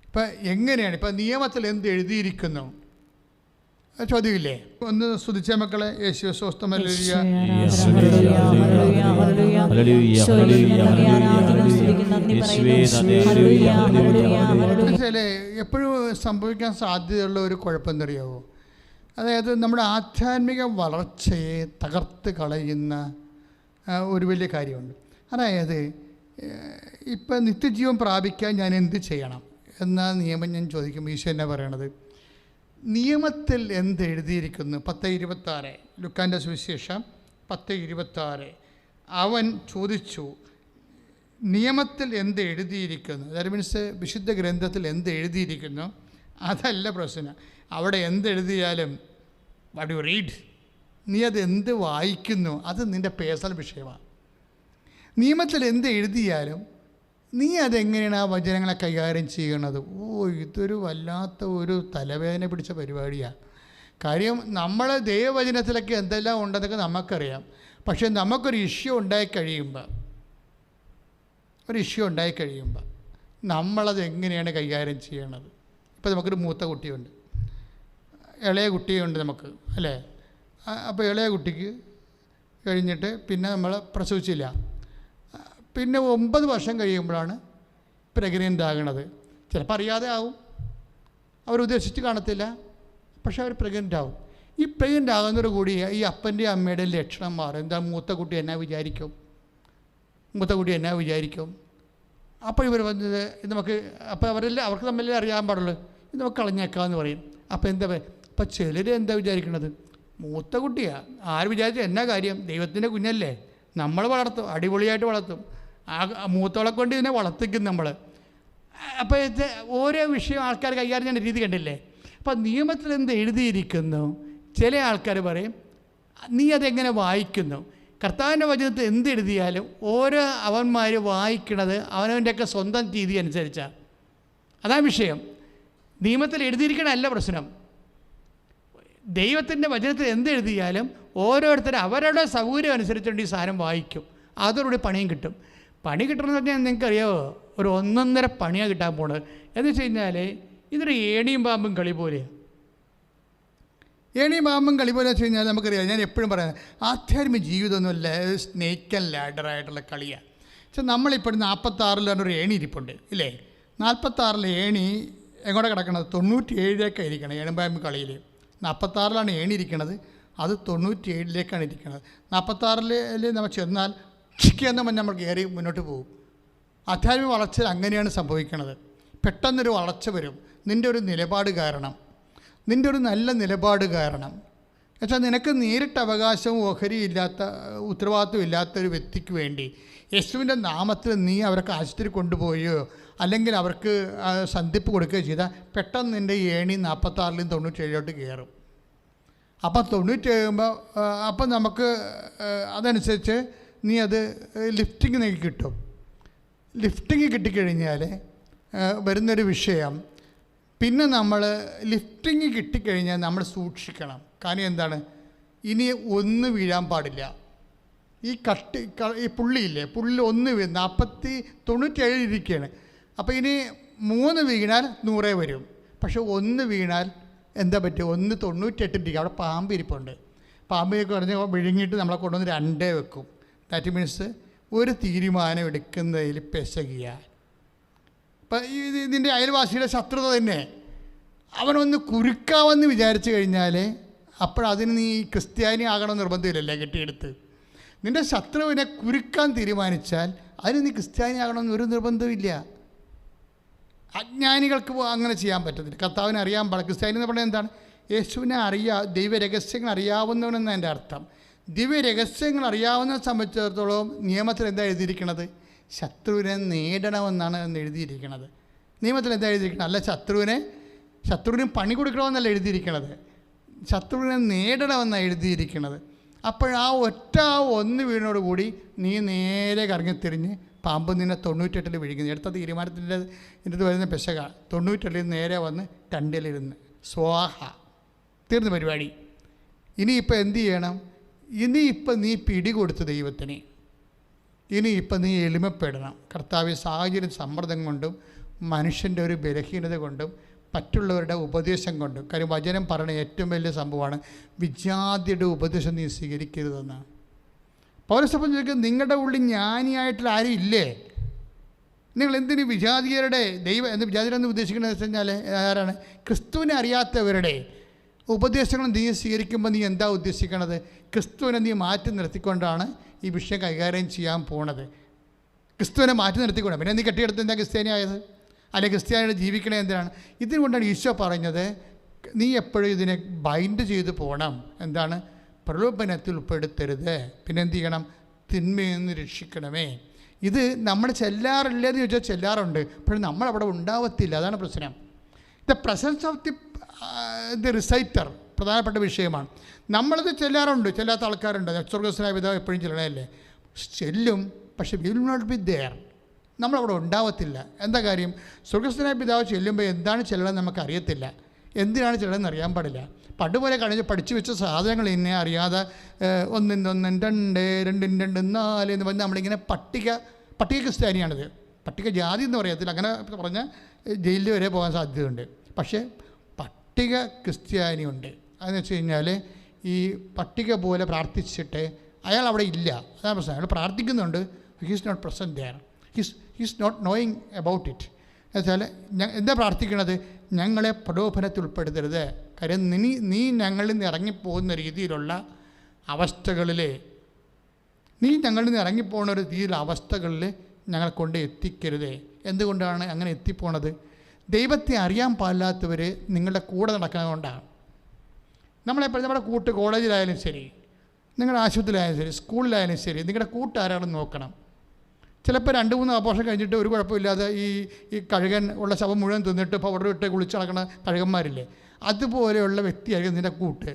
ഇപ്പം എങ്ങനെയാണ്, ഇപ്പം നിയമത്തിൽ എന്ത് എഴുതിയിരിക്കുന്നു ചോദ്യമില്ലേ? ഒന്ന് സ്തുതിച്ച മക്കളെ. യേശുവേ സ്വസ്തം. ഹല്ലേലൂയ. മനസ്സിലേ എപ്പോഴും സംഭവിക്കാൻ സാധ്യതയുള്ള ഒരു കുഴപ്പം എന്തറിയാവോ? അതായത് നമ്മുടെ ആധ്യാത്മിക വളർച്ചയെ തകർത്ത് കളയുന്ന ഒരു വലിയ കാര്യമുണ്ട്. അതായത് ഇപ്പം നിത്യജീവൻ പ്രാപിക്കാൻ ഞാൻ എന്ത് ചെയ്യണം എന്ന നിയമം ഞാൻ ചോദിക്കുമ്പോൾ ഈശോ എന്നാ പറയണത്? നിയമത്തിൽ എന്ത് എഴുതിയിരിക്കുന്നു? 10:26 ലുക്കാൻ്റെ സുവിശേഷം 10:26. അവൻ ചോദിച്ചു, നിയമത്തിൽ എന്ത് എഴുതിയിരിക്കുന്നു? ദാറ്റ് മീൻസ് വിശുദ്ധ ഗ്രന്ഥത്തിൽ എന്ത് എഴുതിയിരിക്കുന്നു അതല്ല പ്രശ്നം. അവിടെ എന്തെഴുതിയാലും വാട്ട് യു റീഡ്, നീ അത് എന്ത് വായിക്കുന്നു അത് നിൻ്റെ പേഴ്സണൽ വിഷയമാണ്. നിയമത്തിൽ എന്ത് എഴുതിയാലും നീ അതെങ്ങനെയാണ് ആ വചനങ്ങളെ കൈകാര്യം ചെയ്യണത്? ഇതൊരു വല്ലാത്ത ഒരു തലവേദന പിടിച്ച പരിപാടിയാണ്. കാര്യം നമ്മൾ ദൈവവചനത്തിലൊക്കെ എന്തെല്ലാം ഉണ്ടെന്നൊക്കെ നമുക്കറിയാം. പക്ഷേ നമുക്കൊരു ഇഷ്യൂ ഉണ്ടായിക്കഴിയുമ്പോൾ നമ്മളത് എങ്ങനെയാണ് കൈകാര്യം ചെയ്യണത്? ഇപ്പോൾ നമുക്കൊരു മൂത്ത കുട്ടിയുണ്ട്, ഇളയ കുട്ടിയുണ്ട് നമുക്ക്, അല്ലേ? അപ്പോൾ ഇളയ കുട്ടിക്ക് കഴിഞ്ഞിട്ട് പിന്നെ നമ്മൾ പ്രസവിച്ചില്ല, പിന്നെ 9 വർഷം കഴിയുമ്പോഴാണ് പ്രഗ്നൻ്റ് ആകണത്. ചിലപ്പോൾ അറിയാതെ ആവും, അവരുദ്ദേശിച്ച് കാണത്തില്ല, പക്ഷെ അവർ പ്രഗ്നൻ്റ് ആവും. ഈ പ്രഗ്നൻ്റ് ആകുന്നതോടുകൂടി ഈ അപ്പൻ്റെ അമ്മയുടെ ലക്ഷണം മാറും. എന്താ, മൂത്ത കുട്ടി എന്നാ വിചാരിക്കും? അപ്പോൾ ഇവർ വന്നത് നമുക്ക്, അപ്പോൾ അവർക്ക് തമ്മിലേ അറിയാൻ പാടുള്ളൂ, ഇത് നമുക്ക് കളഞ്ഞേക്കാമെന്ന് പറയും. അപ്പോൾ അപ്പോൾ ചിലർ എന്താ വിചാരിക്കണത്? മൂത്ത കുട്ടിയാണ്, ആര് വിചാരിച്ചു എന്നാ കാര്യം, ദൈവത്തിൻ്റെ കുഞ്ഞല്ലേ, നമ്മൾ വളർത്തും, അടിപൊളിയായിട്ട് വളർത്തും, ആ മൂത്തോളെ കൊണ്ട് ഇതിനെ വളർത്തിക്കും നമ്മൾ. അപ്പോൾ ഇത് ഓരോ വിഷയം ആൾക്കാർ കൈകാര്യം ചെയ്യുന്ന രീതി കണ്ടില്ലേ? അപ്പോൾ നിയമത്തിൽ എന്ത് എഴുതിയിരിക്കുന്നു? ചില ആൾക്കാർ പറയും, നീ അതെങ്ങനെ വായിക്കുന്നു? കർത്താവിൻ്റെ വചനത്തിൽ എന്ത് എഴുതിയാലും ഓരോ അവന്മാർ വായിക്കണത് അവനവൻ്റെയൊക്കെ സ്വന്തം രീതി അനുസരിച്ചാണ്. അതാണ് വിഷയം. നിയമത്തിൽ എഴുതിയിരിക്കണമല്ല പ്രശ്നം. ദൈവത്തിൻ്റെ വചനത്തിൽ എന്തെഴുതിയാലും ഓരോരുത്തരും അവരുടെ സൗകര്യം അനുസരിച്ചുകൊണ്ട് ഈ സാധനം വായിക്കും. അതോടുകൂടി പണിയും കിട്ടും. പണി കിട്ടണമെന്ന് പറഞ്ഞാൽ നിങ്ങൾക്കറിയാമോ, ഒരു 1.5 പണിയാണ് കിട്ടാൻ പോണത്. എന്ന് വെച്ച് കഴിഞ്ഞാൽ ഇതൊരു ഏണിയും പാമ്പും കളി പോലെയാണ്. ഏണിയും പാമ്പും കളി പോലെ വെച്ച് കഴിഞ്ഞാൽ നമുക്കറിയാം, ഞാൻ എപ്പോഴും പറയാം, ആധ്യാത്മിക ജീവിതമൊന്നുമല്ല സ്നേക്ക് ആൻഡ് ലാഡറായിട്ടുള്ള കളിയാണ്. പക്ഷെ നമ്മളിപ്പോൾ 46 ഒരു ഏണി ഇരിപ്പുണ്ട് ഇല്ലേ? 46 ഏണി എങ്ങോട്ട് കിടക്കണത്? 97 ഇരിക്കണം. ഏണിമ്പാമ്പ് കളിയിൽ 46 ഏണി ഇരിക്കണത്, അത് 97 ഇരിക്കുന്നത്. 46 നമ്മൾ ചെന്നാൽ എന്ന് പറഞ്ഞാൽ നമ്മൾ കയറി മുന്നോട്ട് പോകും. ആധ്യാത്മിക വളർച്ചയിൽ അങ്ങനെയാണ് സംഭവിക്കുന്നത്. പെട്ടെന്നൊരു വളർച്ച വരും നിൻ്റെ ഒരു നിലപാട് കാരണം, നിൻ്റെ ഒരു നല്ല നിലപാട് കാരണം. എന്നുവെച്ചാൽ നിനക്ക് നേരിട്ട് അവകാശവും ഓഹരിയില്ലാത്ത ഉത്തരവാദിത്വം ഇല്ലാത്തൊരു വ്യക്തിക്ക് വേണ്ടി യേശുവിൻ്റെ നാമത്തിൽ നീ അവർക്ക് ആശുപത്രി കൊണ്ടുപോയോ അല്ലെങ്കിൽ അവർക്ക് സന്ധിപ്പ് കൊടുക്കുകയോ ചെയ്താൽ പെട്ടെന്ന് നിൻ്റെ ഏണി 46 97 കയറും. അപ്പം 97 അപ്പം നമുക്ക് അതനുസരിച്ച് നീ അത് ലിഫ്റ്റിങ് നിനക്ക് കിട്ടും. ലിഫ്റ്റിങ് കിട്ടിക്കഴിഞ്ഞാൽ വരുന്നൊരു വിഷയം, പിന്നെ നമ്മൾ ലിഫ്റ്റിങ് കിട്ടിക്കഴിഞ്ഞാൽ നമ്മൾ സൂക്ഷിക്കണം. കാരണം എന്താണ്, ഇനി ഒന്ന് വീഴാൻ പാടില്ല. ഈ ഈ പുള്ളിയില്ലേ, പുള്ളി 97 ഇരിക്കുകയാണ്. അപ്പോൾ ഇനി 3 വീണാൽ 100 വരും. പക്ഷെ 1 വീണാൽ എന്താ പറ്റും, 98 ഇരിക്കും. അവിടെ പാമ്പ് ഇരിപ്പുണ്ട്. പാമ്പിനൊക്കെ പറഞ്ഞ് വിഴുങ്ങിയിട്ട് നമ്മളെ കൊണ്ടുവന്ന് 2 വെക്കും. ദാറ്റ് മീൻസ് ഒരു തീരുമാനം എടുക്കുന്നതിൽ പെശകിയ. ഇപ്പം ഇതിൻ്റെ അയൽവാസിയുടെ ശത്രുത തന്നെ, അവനൊന്ന് കുരുക്കാവെന്ന് വിചാരിച്ചു കഴിഞ്ഞാൽ അപ്പോഴതിന് നീ ക്രിസ്ത്യാനി ആകണമെന്ന് നിർബന്ധമില്ലല്ലേ കെട്ടിയെടുത്ത്. നിൻ്റെ ശത്രുവിനെ കുരുക്കാൻ തീരുമാനിച്ചാൽ അതിന് നീ ക്രിസ്ത്യാനി ആകണമെന്ന് ഒരു നിർബന്ധമില്ല. അജ്ഞാനികൾക്ക് അങ്ങനെ ചെയ്യാൻ പറ്റത്തില്ല. കർത്താവിനെ അറിയാൻ പാടില്ല. ക്രിസ്ത്യാനി എന്ന് പറഞ്ഞാൽ എന്താണ്? യേശുവിനെ ദൈവരഹസ്യങ്ങൾ അറിയാവുന്നവനെന്ന് എൻ്റെ അർത്ഥം. ദിവ്യ രഹസ്യങ്ങൾ അറിയാവുന്ന സംബന്ധിച്ചിടത്തോളം നിയമത്തിൽ എന്താ എഴുതിയിരിക്കുന്നത്? ശത്രുവിനെ നേടണമെന്നാണ് എന്ന് എഴുതിയിരിക്കുന്നത്. നിയമത്തിൽ എന്താ എഴുതിയിരിക്കുന്നത്? അല്ല ശത്രുവിന് പണി കൊടുക്കണമെന്നല്ല എഴുതിയിരിക്കുന്നത്, ശത്രുവിനെ നേടണമെന്നാണ് എഴുതിയിരിക്കുന്നത്. അപ്പോഴാ ഒന്ന് വീണോടുകൂടി നീ നേരെ കറങ്ങിത്തിരിഞ്ഞ് പാമ്പ് നിന്നെ 98 വിഴുങ്ങുന്നു. എടുത്ത തീരുമാനത്തിൻ്റെ ഇതിനകത്ത് വരുന്ന പെശക 98 നേരെ വന്ന് 2 സ്വാഹ, തീർന്ന പരിപാടി. ഇനിയിപ്പോൾ എന്ത് ചെയ്യണം? ഇനിയിപ്പോൾ നീ പിടികൊടുത്ത് ദൈവത്തിന്, ഇനിയിപ്പോൾ നീ എളിമപ്പെടണം. കർത്താവ് സാഹചര്യം സമ്മർദ്ദം കൊണ്ടും മനുഷ്യൻ്റെ ഒരു ബലഹീനത കൊണ്ടും മറ്റുള്ളവരുടെ ഉപദേശം കൊണ്ടും, കാര്യം വചനം പറയുന്ന ഏറ്റവും വലിയ സംഭവമാണ് വിജാതിയുടെ ഉപദേശം നീ സ്വീകരിക്കരുതെന്നാണ്. പൗരസഭ ചോദിക്കും, നിങ്ങളുടെ ഉള്ളിൽ ജ്ഞാനിയായിട്ടുള്ള ആരും ഇല്ലേ? നിങ്ങൾ എന്തിന് വിജാതിയരുടെ വിജാതിരെന്ന് ഉദ്ദേശിക്കുന്നത് വെച്ച് കഴിഞ്ഞാൽ ആരാണ്? ക്രിസ്തുവിനെ അറിയാത്തവരുടെ ഉപദേശങ്ങൾ നീ സ്വീകരിക്കുമ്പോൾ നീ എന്താ ഉദ്ദേശിക്കണത്? ക്രിസ്തുവിനെ നീ മാറ്റി നിർത്തിക്കൊണ്ടാണ് ഈ വിഷയം കൈകാര്യം ചെയ്യാൻ പോണത്. ക്രിസ്തുവിനെ മാറ്റി നിർത്തിക്കൊണ്ട് പിന്നെ നീ കെട്ടിയെടുത്ത് എന്താ ക്രിസ്ത്യാനിയായത്? അല്ലെങ്കിൽ ക്രിസ്ത്യാനിയുടെ ജീവിക്കണേ എന്തിനാണ്? ഇതുകൊണ്ടാണ് ഈശോ പറഞ്ഞത് നീ എപ്പോഴും ഇതിനെ ബൈൻഡ് ചെയ്ത് പോകണം. എന്താണ്? പ്രലോഭനത്തിൽ ഉൾപ്പെടുത്തരുത്. പിന്നെ എന്ത് ചെയ്യണം? തിന്മയിൽ നിന്ന് രക്ഷിക്കണമേ. ഇത് നമ്മൾ ചെല്ലാറില്ലെന്ന് ചോദിച്ചാൽ ചെല്ലാറുണ്ട്, പക്ഷേ നമ്മളവിടെ ഉണ്ടാവത്തില്ല. അതാണ് പ്രശ്നം. ദ പ്രസൻസ് ഓഫ് ദി റിസൈറ്റർ പ്രധാനപ്പെട്ട വിഷയമാണ്. നമ്മളിത് ചെല്ലാറുണ്ട്, ചെല്ലാത്ത ആൾക്കാരുണ്ട്. സ്വർഗസ്വനായ പിതാവ് എപ്പോഴും ചെല്ലണമല്ലേ? ചെല്ലും, പക്ഷേ വിൽ നോട്ട് ബി ദെയർ. നമ്മളവിടെ ഉണ്ടാവത്തില്ല. എന്താ കാര്യം? സ്വർഗസ്വനായ പിതാവ് ചെല്ലുമ്പോൾ എന്താണ് ചെല്ലണം നമുക്കറിയത്തില്ല, എന്തിനാണ് ചെല്ലണമെന്ന് അറിയാൻ പാടില്ല. പണ്ടുപോലെ പഠിച്ചു വെച്ച സാധനങ്ങൾ ഇന്നെ അറിയാതെ 1 × 1 2 2 × 2 4 എന്ന് പറഞ്ഞാൽ നമ്മളിങ്ങനെ പട്ടിക ക്രിസ്ത്യാനിയാണിത്. പട്ടിക ജാതി എന്ന് പറയത്തില്ല, അങ്ങനെ പറഞ്ഞാൽ ജയിലിൽ വരെ പോകാൻ സാധ്യതയുണ്ട്. പക്ഷേ പട്ടിക ക്രിസ്ത്യാനിയുണ്ട്. അതെന്ന് വെച്ച് കഴിഞ്ഞാൽ ഈ പട്ടിക പോലെ പ്രാർത്ഥിച്ചിട്ട് അയാൾ അവിടെ ഇല്ല. അതാണ് പ്രശ്നം. അയാൾ പ്രാർത്ഥിക്കുന്നുണ്ട്, he's not present there, he's not knowing about it. എന്നുവെച്ചാൽ എന്താ പ്രാർത്ഥിക്കണത്? ഞങ്ങളെ പ്രലോഭനത്തിൽ ഉൾപ്പെടുത്തരുത്. കാര്യം നീ ഞങ്ങളിൽ നിന്ന് ഇറങ്ങിപ്പോകുന്ന രീതിയിലുള്ള അവസ്ഥകളിൽ ഒരു രീതിയിലുള്ള അവസ്ഥകളിൽ ഞങ്ങളെ കൊണ്ട് എത്തിക്കരുത്. എന്തുകൊണ്ടാണ് അങ്ങനെ എത്തിപ്പോണത്? ദൈവത്തെ അറിയാൻ പാടില്ലാത്തവർ നിങ്ങളുടെ കൂടെ നടക്കുന്നത് കൊണ്ടാണ്. നമ്മളെപ്പോഴും നമ്മുടെ കോളേജിലായാലും ശരി, നിങ്ങളുടെ ആശുപത്രിയിലായാലും ശരി, സ്കൂളിലായാലും ശരി, നിങ്ങളുടെ കൂട്ടുകാരാണെന്ന് നോക്കണം. ചിലപ്പോൾ 2-3 ആഘോഷം കഴിഞ്ഞിട്ട് ഒരു കുഴപ്പമില്ലാതെ ഈ കഴുകൻ ഉള്ള ശവം മുഴുവൻ തിന്നിട്ട് പൗഡർ ഇട്ട് കുളിച്ച് നടക്കുന്ന കഴുകന്മാരില്ലേ, അതുപോലെയുള്ള വ്യക്തിയായിരിക്കും നിൻ്റെ കൂട്ട്.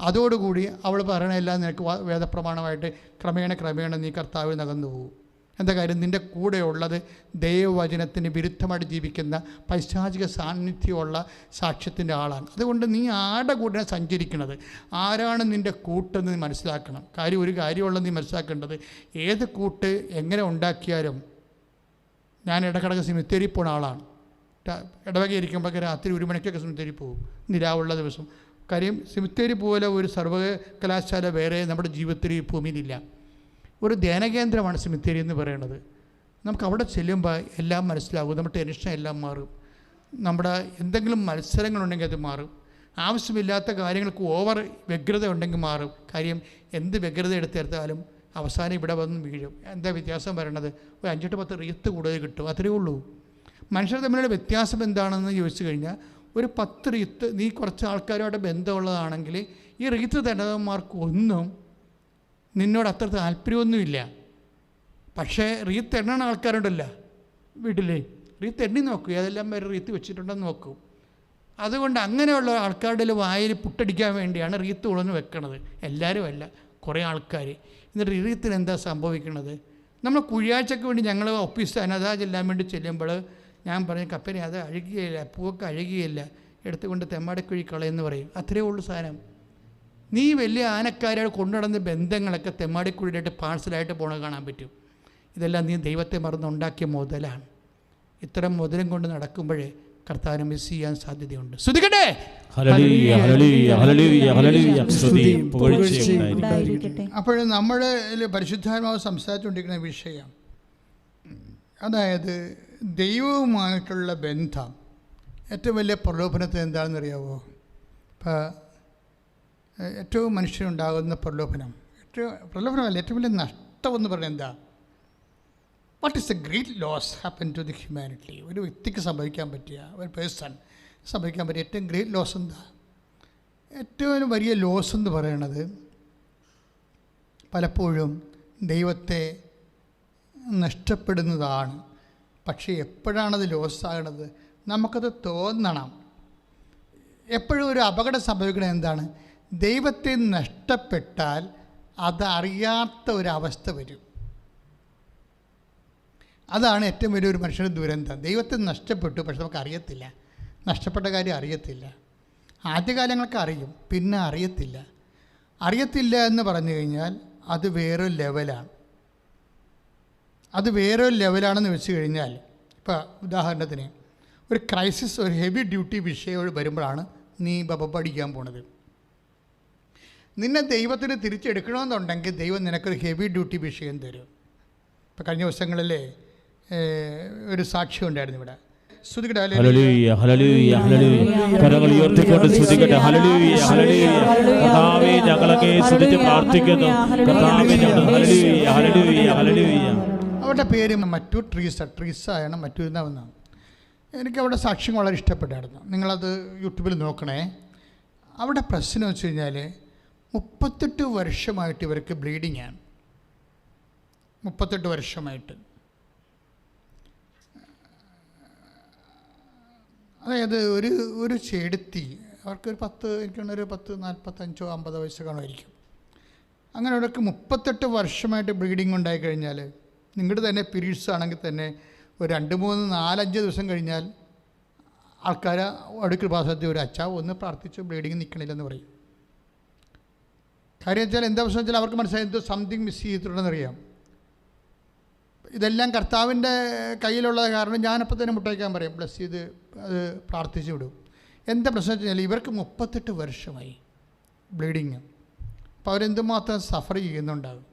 അതോടുകൂടി അവൾ പറയണതെല്ലാം നിനക്ക് വേദപ്രമാണമായിട്ട് ക്രമേണ നീ കർത്താവിൽ നകന്നു പോകും. എന്താ കാര്യം? നിൻ്റെ കൂടെയുള്ളത് ദൈവവചനത്തിന് വിരുദ്ധമായിട്ട് ജീവിക്കുന്ന പൈശാചിക സാന്നിധ്യമുള്ള സാക്ഷ്യത്തിൻ്റെ ആളാണ്. അതുകൊണ്ട് നീ ആരുടെ കൂടെയാണ് സഞ്ചരിക്കുന്നത്, ആരാണ് നിൻ്റെ കൂട്ടെന്ന് നീ മനസ്സിലാക്കണം. ഒരു കാര്യമുള്ളത് നീ മനസ്സിലാക്കേണ്ടത്, ഏത് കൂട്ട് എങ്ങനെ ഉണ്ടാക്കിയാലും. ഞാൻ ഇടക്കിടക്ക് സിമിത്തേരി പോണ ആളാണ്. ഇടവകയിരിക്കുമ്പോഴൊക്കെ രാത്രി 1 മണിക്കൊക്കെ സിമിത്തേരി പോകും, നിലാവുള്ള ദിവസം. കാര്യം സിമിത്തേരി പോലെ ഒരു സർവകലാശാല വേറെ നമ്മുടെ ജീവിതത്തിൽ ഈ ഭൂമിയിലില്ല. ഒരു ധ്യാനകേന്ദ്രമാണ് സിമിത്തേരി എന്ന് പറയുന്നത്. നമുക്ക് അവിടെ ചെല്ലുമ്പോൾ എല്ലാം മനസ്സിലാകും. നമ്മുടെ ടെൻഷൻ എല്ലാം മാറും. നമ്മുടെ എന്തെങ്കിലും മത്സരങ്ങളുണ്ടെങ്കിൽ അത് മാറും. ആവശ്യമില്ലാത്ത കാര്യങ്ങൾക്ക് ഓവർ വ്യഗ്രത ഉണ്ടെങ്കിൽ മാറും. കാര്യം എന്ത് വ്യഗ്രത എടുത്തെടുത്താലും അവസാനം ഇവിടെ വന്ന് വീഴും. എന്താ വ്യത്യാസം വരണത്? ഒരു 5-10 റീത്ത് കൂടുതൽ കിട്ടും, അത്രയേ ഉള്ളൂ. മനുഷ്യർ തമ്മിലുള്ള വ്യത്യാസം എന്താണെന്ന് ചോദിച്ചു കഴിഞ്ഞാൽ, ഒരു 10 റീത്ത് നീ കുറച്ച് ആൾക്കാരുമായിട്ട് ബന്ധമുള്ളതാണെങ്കിൽ ഈ റീത്ത് തന്നവന്മാർക്കൊന്നും നിന്നോട് അത്ര താല്പര്യമൊന്നുമില്ല. പക്ഷേ റീത്ത് എണ്ണണ ആൾക്കാരുണ്ടല്ലോ വീട്ടിലെ, റീത്ത് എണ്ണി നോക്കൂ, ഏതെല്ലാം പേര് റീത്ത് വെച്ചിട്ടുണ്ടെന്ന് നോക്കൂ. അതുകൊണ്ട് അങ്ങനെയുള്ള ആൾക്കാരുടെ വായിൽ പുട്ടടിക്കാൻ വേണ്ടിയാണ് റീത്ത് ഉളന്ന് വെക്കണത്. എല്ലാവരും അല്ല, കുറേ ആൾക്കാർ. എന്നിട്ട് റീത്തിന് എന്താ സംഭവിക്കുന്നത്? നമ്മൾ കുഴിയാഴ്ചക്ക് വേണ്ടി ഞങ്ങൾ ഓഫീസ് അനാഥാ ചെല്ലാൻ വേണ്ടി ചെല്ലുമ്പോൾ ഞാൻ പറയും, കപ്പനെ അത് അഴുകിയില്ല, പൂവൊക്കെ അഴുകിയില്ല, എടുത്തുകൊണ്ട് തെമ്മാടിക്കുഴി കളയെന്ന് പറയും. അത്രയേ ഉള്ളൂ സാധനം. നീ വലിയ ആനക്കാരോട് കൊണ്ടുനടന്ന ബന്ധങ്ങളൊക്കെ തെമ്മാടിക്കുഴിയിലായിട്ട് പാഴ്സലായിട്ട് പോണ കാണാൻ പറ്റും. ഇതെല്ലാം നീ ദൈവത്തെ മറന്നുണ്ടാക്കിയ മുതലാണ്. ഇത്തരം മുതലും കൊണ്ട് നടക്കുമ്പോഴേ കർത്താവിനെ മിസ് ചെയ്യാൻ സാധ്യതയുണ്ട്. ശ്രദ്ധിക്കട്ടെ. അപ്പോൾ നമ്മൾ പരിശുദ്ധാത്മാവ് സംസാരിച്ചുകൊണ്ടിരിക്കുന്ന വിഷയം, അതായത് ദൈവവുമായിട്ടുള്ള ബന്ധം. ഏറ്റവും വലിയ പ്രലോഭനത്തിൽ എന്താണെന്നറിയാവോ? ഇപ്പോൾ ഏറ്റവും മനുഷ്യനുണ്ടാകുന്ന പ്രലോഭനമല്ല, ഏറ്റവും വലിയ നഷ്ടമെന്ന് പറയുന്നത് എന്താ? What is a great loss happen to the humanity? ഒരു വ്യക്തിക്ക് സംഭവിക്കാൻ പറ്റിയ, ഒരു പേഴ്സൺ സംഭവിക്കാൻ പറ്റിയ ഏറ്റവും ഗ്രേറ്റ് ലോസ് എന്താ? ഏറ്റവും വലിയ ലോസ് എന്ന് പറയണത് പലപ്പോഴും ദൈവത്തെ നഷ്ടപ്പെടുന്നതാണ്. പക്ഷേ എപ്പോഴാണത് ലോസാകണത്? നമുക്കത് തോന്നണം. എപ്പോഴും ഒരു അപകടം സംഭവിക്കുന്നത് എന്താണ്? ദൈവത്തെ നഷ്ടപ്പെട്ടാൽ അതറിയാത്ത ഒരവസ്ഥ വരും. അതാണ് ഏറ്റവും വലിയൊരു മനുഷ്യൻ്റെ ദുരന്തം. ദൈവത്തെ നഷ്ടപ്പെട്ടു, പക്ഷെ നമുക്ക് അറിയത്തില്ല. നഷ്ടപ്പെട്ട കാര്യം അറിയത്തില്ല. ആദ്യകാലങ്ങൾക്ക് അറിയും, പിന്നെ അറിയത്തില്ല. അറിയത്തില്ല എന്ന് പറഞ്ഞു കഴിഞ്ഞാൽ അത് വേറൊരു ലെവലാണ്. അത് വേറൊരു ലെവലാണെന്ന് വെച്ച് കഴിഞ്ഞാൽ, ഇപ്പോൾ ഉദാഹരണത്തിന് ഒരു ക്രൈസിസ്, ഒരു ഹെവി ഡ്യൂട്ടി വിഷയം വരുമ്പോഴാണ് നീ പഠിക്കാൻ പോണത്. നിന്നെ ദൈവത്തിന് തിരിച്ചെടുക്കണമെന്നുണ്ടെങ്കിൽ ദൈവം നിനക്കൊരു ഹെവി ഡ്യൂട്ടി വിഷയം തരും. ഇപ്പോൾ കഴിഞ്ഞ ദിവസങ്ങളിലെ ഒരു സാക്ഷ്യം ഉണ്ടായിരുന്നു ഇവിടെ. Hallelujah hallelujah hallelujah. കരങ്ങൾ ഉയർത്തിക്കൊണ്ട് സ്തുതിക്കട്ടെ. Hallelujah hallelujah. കർത്താവേ, ഞങ്ങളങ്ങേ സ്തുതിച്ച് പ്രാർത്ഥിക്കുന്നു. കർത്താവേ, ഞങ്ങൾ ഹല്ലേലൂയ ഹല്ലേലൂയ ഹല്ലേലൂയ. അവരുടെ പേര് ട്രീസയാണ് മറ്റൊരുന്നാവുന്നതാണ്. എനിക്ക് അവിടെ സാക്ഷ്യം വളരെ ഇഷ്ടപ്പെട്ടായിരുന്നു. നിങ്ങളത് യൂട്യൂബിൽ നോക്കണേ. അവിടെ പ്രശ്നം വെച്ച് കഴിഞ്ഞാൽ 38 വർഷമായിട്ട് ഇവർക്ക് ബ്ലീഡിങ്ങാണ്. 38 വർഷമായിട്ട്. അതായത് ഒരു ചെടുത്തി അവർക്കൊരു 45 50 വയസ്സ് കാണുമായിരിക്കും. അങ്ങനെ അവർക്ക് 38 വർഷമായിട്ട് ബ്ലീഡിങ് ഉണ്ടായിക്കഴിഞ്ഞാൽ, നിങ്ങളുടെ തന്നെ പീരീഡ്സ് ആണെങ്കിൽ തന്നെ ഒരു 2 3 4 5 ദിവസം കഴിഞ്ഞാൽ ആൾക്കാർ അടുക്കൽ ഭാഷത്തിൽ ഒരു അച്ഛാ ഒന്ന് പ്രാർത്ഥിച്ച് ബ്ലീഡിങ് നിൽക്കണില്ലെന്ന് പറയും. കാര്യം വെച്ചാൽ എന്താ പ്രശ്നം വെച്ചാൽ അവർക്ക് മനസ്സിലായി എന്തോ സംതിങ് മിസ് ചെയ്തിട്ടുണ്ടെന്നറിയാം. ഇതെല്ലാം കർത്താവിൻ്റെ കയ്യിലുള്ളത് കാരണം ഞാനപ്പോൾ തന്നെ മുട്ടയ്ക്കാൻ പറയും, ബ്ലസ് ചെയ്ത് അത് പ്രാർത്ഥിച്ചു വിടും. എന്താ പ്രശ്നം വെച്ചാൽ ഇവർക്ക് 38 വർഷമായി ബ്ലീഡിങ്. അപ്പോൾ അവരെന്തുമാത്രം സഫർ ചെയ്യുന്നുണ്ടാകും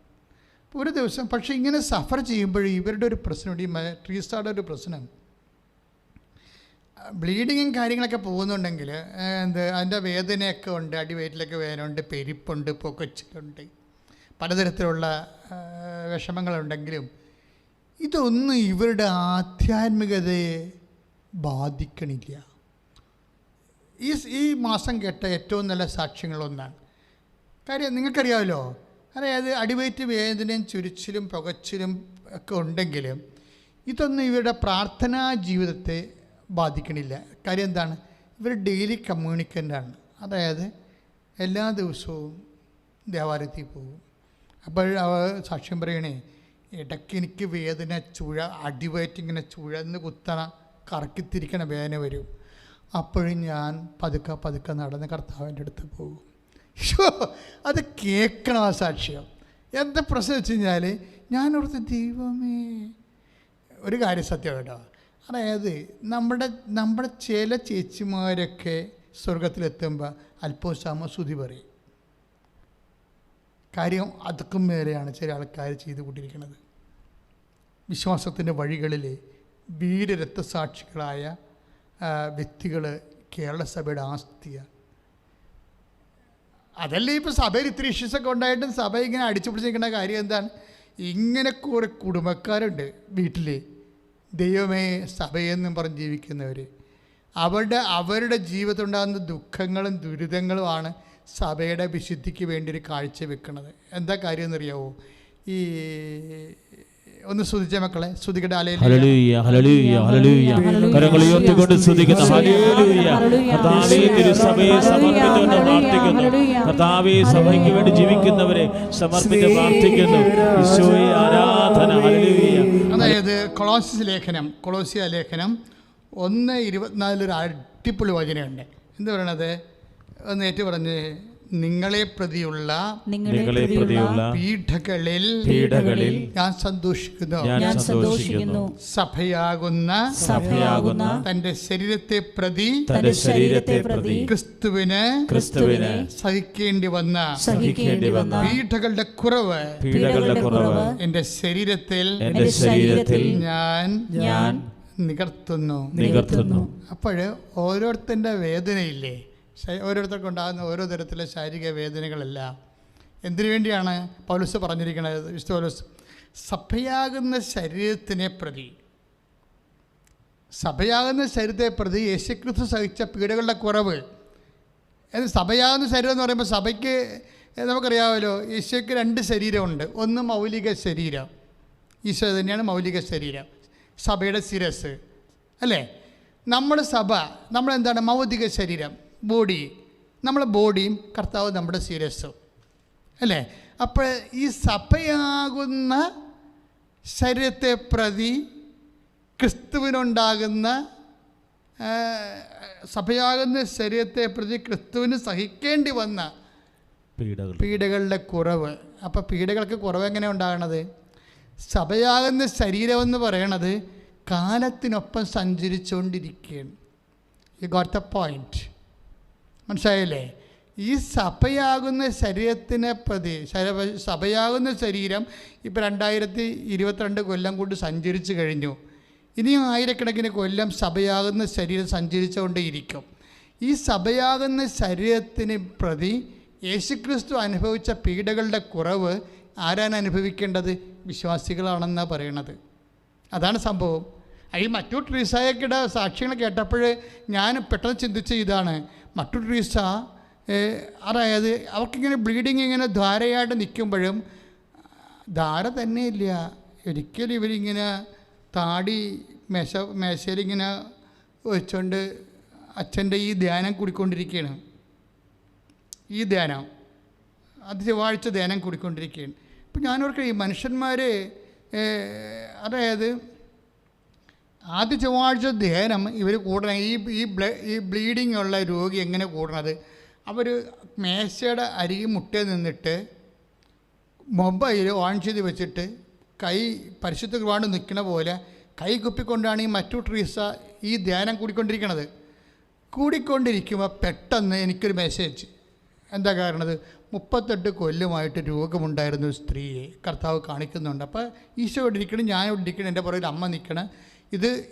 ഒരു ദിവസം. പക്ഷേ ഇങ്ങനെ സഫർ ചെയ്യുമ്പോൾ ഇവരുടെ ഒരു പ്രശ്നമുണ്ട്, ഈ ട്രീസ്റ്റാറുടെ ഒരു പ്രശ്നം. ബ്ലീഡിങ്ങും കാര്യങ്ങളൊക്കെ പോകുന്നുണ്ടെങ്കിൽ അതിൻ്റെ വേദനയൊക്കെ ഉണ്ട്, അടിവയറ്റിലൊക്കെ വേദനയുണ്ട്, പെരിപ്പുണ്ട്, പൊക്കച്ചിലുണ്ട്, പലതരത്തിലുള്ള വിഷമങ്ങളുണ്ടെങ്കിലും ഇതൊന്നും ഇവരുടെ ആധ്യാത്മികതയെ ബാധിക്കണില്ല. ഈ മാസം കേട്ട ഏറ്റവും നല്ല സാക്ഷ്യങ്ങളൊന്നാണ്. കാര്യം നിങ്ങൾക്കറിയാമല്ലോ, അതായത് അടിവയറ്റ് വേദനയും ചുരിച്ചിലും പുകച്ചിലും ഒക്കെ ഉണ്ടെങ്കിലും ഇതൊന്നും ഇവരുടെ പ്രാർത്ഥനാ ജീവിതത്തെ ബാധിക്കണില്ല. കാര്യം എന്താണ്? ഇവർ ഡെയിലി കമ്മ്യൂണിക്കൻ്റാണ്. അതായത് എല്ലാ ദിവസവും ദേവാലയത്തിൽ പോകും. അപ്പോൾ അവർ സാക്ഷ്യം പറയണേ, ഇടയ്ക്ക് എനിക്ക് വേദന അടിവയറ്റിങ്ങനെ ചുഴന്ന് കുത്തണ കറക്കിത്തിരിക്കണ വേദന വരും. അപ്പോഴും ഞാൻ പതുക്കെ നടന്ന് കർത്താവിൻ്റെ അടുത്ത് പോകും. അത് കേൾക്കണം ആ സാക്ഷ്യം. എന്താ പ്രശ്നം വെച്ച് കഴിഞ്ഞാൽ ഞാനോർത്ത് ദൈവമേ, ഒരു കാര്യം സത്യം കേട്ടോ, അതായത് നമ്മുടെ ചില ചേച്ചിമാരൊക്കെ സ്വർഗത്തിലെത്തുമ്പോൾ അല്പോസാമ സ്തുതി പറയും. കാര്യം അതൊക്കെ മേലെയാണ് ചില ആൾക്കാർ ചെയ്തു കൊണ്ടിരിക്കുന്നത്. വിശ്വാസത്തിൻ്റെ വഴികളിൽ വീരരക്തസാക്ഷികളായ വ്യക്തികൾ കേരള സഭയുടെ ആസ്തിയാണ്. അതല്ലേ ഇപ്പോൾ സഭയിൽ ഇത്തിരി ഇഷ്യൂസൊക്കെ ഉണ്ടായിട്ടും സഭ ഇങ്ങനെ അടിച്ചു പിടിച്ചിരിക്കുന്ന കാര്യം എന്താണ്? ഇങ്ങനെ കുറേ കുടുംബക്കാരുണ്ട് വീട്ടിൽ, ദൈവമേ സഭയെന്നും പറഞ്ഞ് ജീവിക്കുന്നവർ. അവരുടെ ജീവിതത്തിലുണ്ടാകുന്ന ദുഃഖങ്ങളും ദുരിതങ്ങളുമാണ് സഭയുടെ വിശുദ്ധിക്ക് വേണ്ടി ഒരു കാഴ്ച വെക്കുന്നത്. എന്താ കാര്യം എന്നറിയാവോ? ഈ ഒന്ന് സ്തുതിച്ച മക്കളെ, സ്തുതിക്കട്ടെ. Hallelujah hallelujah hallelujah. കരങ്ങൾ ഉയർത്തിക്കൊണ്ട് സ്തുതിക്കുന്നു. ഹല്ലേലൂയ. കർത്താവേ, തിരുസഭയെ സമർപ്പിച്ചുകൊണ്ട് പ്രാർത്ഥിക്കുന്നു. കർത്താവേ, സഭയ്ക്ക് വേണ്ടി ജീവിക്കുന്നവരെ സമർപ്പിച്ച് പ്രാർത്ഥിക്കുന്നു. ഈശോയെ ആരാധന. ഹല്ലേലൂയ. അതായത് കൊളോസ്യ ലേഖനം 1:24 ഒരു അടിപൊളി വചനമുണ്ട്. എന്ത് പറയണത്? ഒന്ന് ഏറ്റു പറഞ്ഞ്, നിങ്ങളെ പ്രതിയുള്ള പീഡകളിൽ ഞാൻ സന്തോഷിക്കുന്നു. സഭയാകുന്ന തന്റെ ശരീരത്തെ പ്രതി ക്രിസ്തുവിന് സഹിക്കേണ്ടി വന്ന പീഡകളുടെ കുറവ് എന്റെ ശരീരത്തിൽ ഞാൻ നികർത്തുന്നു. അപ്പോഴ് ഓരോരുത്തരുടെ വേദനയില്ലേ, ഓരോരുത്തർക്കും ഉണ്ടാകുന്ന ഓരോ തരത്തിലെ ശാരീരിക വേദനകളെല്ലാം എന്തിനു വേണ്ടിയാണ് പൗലോസ് പറഞ്ഞിരിക്കുന്നത്? വിശുദ്ധ പൗലോസ് സഭയാകുന്ന ശരീരത്തെ പ്രതി യേശുക്രിസ്തു സഹിച്ച പീഡകളുടെ കുറവ്. സഭയാകുന്ന ശരീരം എന്ന് പറയുമ്പോൾ സഭയ്ക്ക് നമുക്കറിയാമല്ലോ, ഈശോയ്ക്ക് 2 ശരീരമുണ്ട്. ഒന്ന് മൗലിക ശരീരം, ഈശോ തന്നെയാണ് മൗലിക ശരീരം, സഭയുടെ ശിരസ് അല്ലേ. നമ്മുടെ സഭ, നമ്മളെന്താണ് ഭൗതിക ശരീരം, ബോഡി, നമ്മളെ ബോഡിയും കർത്താവ് നമ്മുടെ ശിരസ്സും അല്ലേ. അപ്പോൾ ഈ സഭയാകുന്ന ശരീരത്തെ പ്രതി ക്രിസ്തുവിനുണ്ടാകുന്ന സഭയാകുന്ന ശരീരത്തെ പ്രതി ക്രിസ്തുവിന് സഹിക്കേണ്ടി വന്ന പീഡകളുടെ കുറവ്. അപ്പോൾ പീഡകൾക്ക് കുറവ് എങ്ങനെ ഉണ്ടാകണത്? സഭയാകുന്ന ശരീരമെന്ന് പറയണത് കാലത്തിനൊപ്പം സഞ്ചരിച്ചുകൊണ്ടിരിക്കുകയാണ്. യു ഗോട്ട് ദ പോയിന്റ്, മനസ്സിലായില്ലേ? ഈ സഭയാകുന്ന ശരീരത്തിനെ പ്രതി, സഭയാകുന്ന ശരീരം ഇപ്പോൾ 2022 കൊല്ലം കൊണ്ട് സഞ്ചരിച്ചു കഴിഞ്ഞു. ഇനിയും ആയിരക്കണക്കിന് കൊല്ലം സഭയാകുന്ന ശരീരം സഞ്ചരിച്ചുകൊണ്ടേയിരിക്കും. ഈ സഭയാകുന്ന ശരീരത്തിന് പ്രതി യേശുക്രിസ്തു അനുഭവിച്ച പീഡകളുടെ കുറവ് ആരാണ് അനുഭവിക്കേണ്ടത്? വിശ്വാസികളാണെന്നാണ് പറയണത്. അതാണ് സംഭവം. ഈ മറ്റു ട്രീസായൊക്കെയുടെ സാക്ഷ്യങ്ങൾ കേട്ടപ്പോൾ ഞാൻ പെട്ടെന്ന് ചിന്തിച്ച ഇതാണ്, മറ്റു ട്രീസ അതായത് അവർക്കിങ്ങനെ ബ്ലീഡിങ് ഇങ്ങനെ ധാരയായിട്ട് നിൽക്കുമ്പോഴും ധാര തന്നെയില്ല, ഒരിക്കലും ഇവരിങ്ങനെ താടി മേശയിലിങ്ങനെ വെച്ചുകൊണ്ട് അച്ഛൻ്റെ ഈ ധ്യാനം കൂടിക്കൊണ്ടിരിക്കുകയാണ്. ഈ ധ്യാനം അത് ചൊവ്വാഴ്ച ധ്യാനം കൂടിക്കൊണ്ടിരിക്കുകയാണ്. ഇപ്പം ഞാനോർക്കുക, ഈ മനുഷ്യന്മാർ അതായത് ആദ്യ ചൊവ്വാഴ്ച ധ്യാനം ഇവർ കൂടണം. ഈ ബ്ലീഡിങ് ഉള്ള രോഗി എങ്ങനെ കൂടണത്? അവർ മേശയുടെ അരികെ മുട്ടയിൽ നിന്നിട്ട് മൊബൈൽ ഓൺ ചെയ്ത് വെച്ചിട്ട് കൈ പരിശുദ്ധ കുർബാന നിൽക്കുന്ന പോലെ കൈ കുപ്പിക്കൊണ്ടാണ് ഈ മറ്റു ട്രീസ ഈ ധ്യാനം കൂടിക്കൊണ്ടിരിക്കണത്. കൂടിക്കൊണ്ടിരിക്കുമ്പോൾ പെട്ടെന്ന് എനിക്കൊരു മെസ്സേജ്. എന്താ കാരണത്? 38 കൊല്ലമായിട്ട് രോഗമുണ്ടായിരുന്ന ഒരു സ്ത്രീയെ കർത്താവ് കാണിക്കുന്നുണ്ട്. അപ്പോൾ ഈശോ ഇവിടെ ഇരിക്കണം, ഞാൻ ഇവിടെ ഇരിക്കണം, എൻ്റെ പുറകിൽ അമ്മ നിൽക്കണം.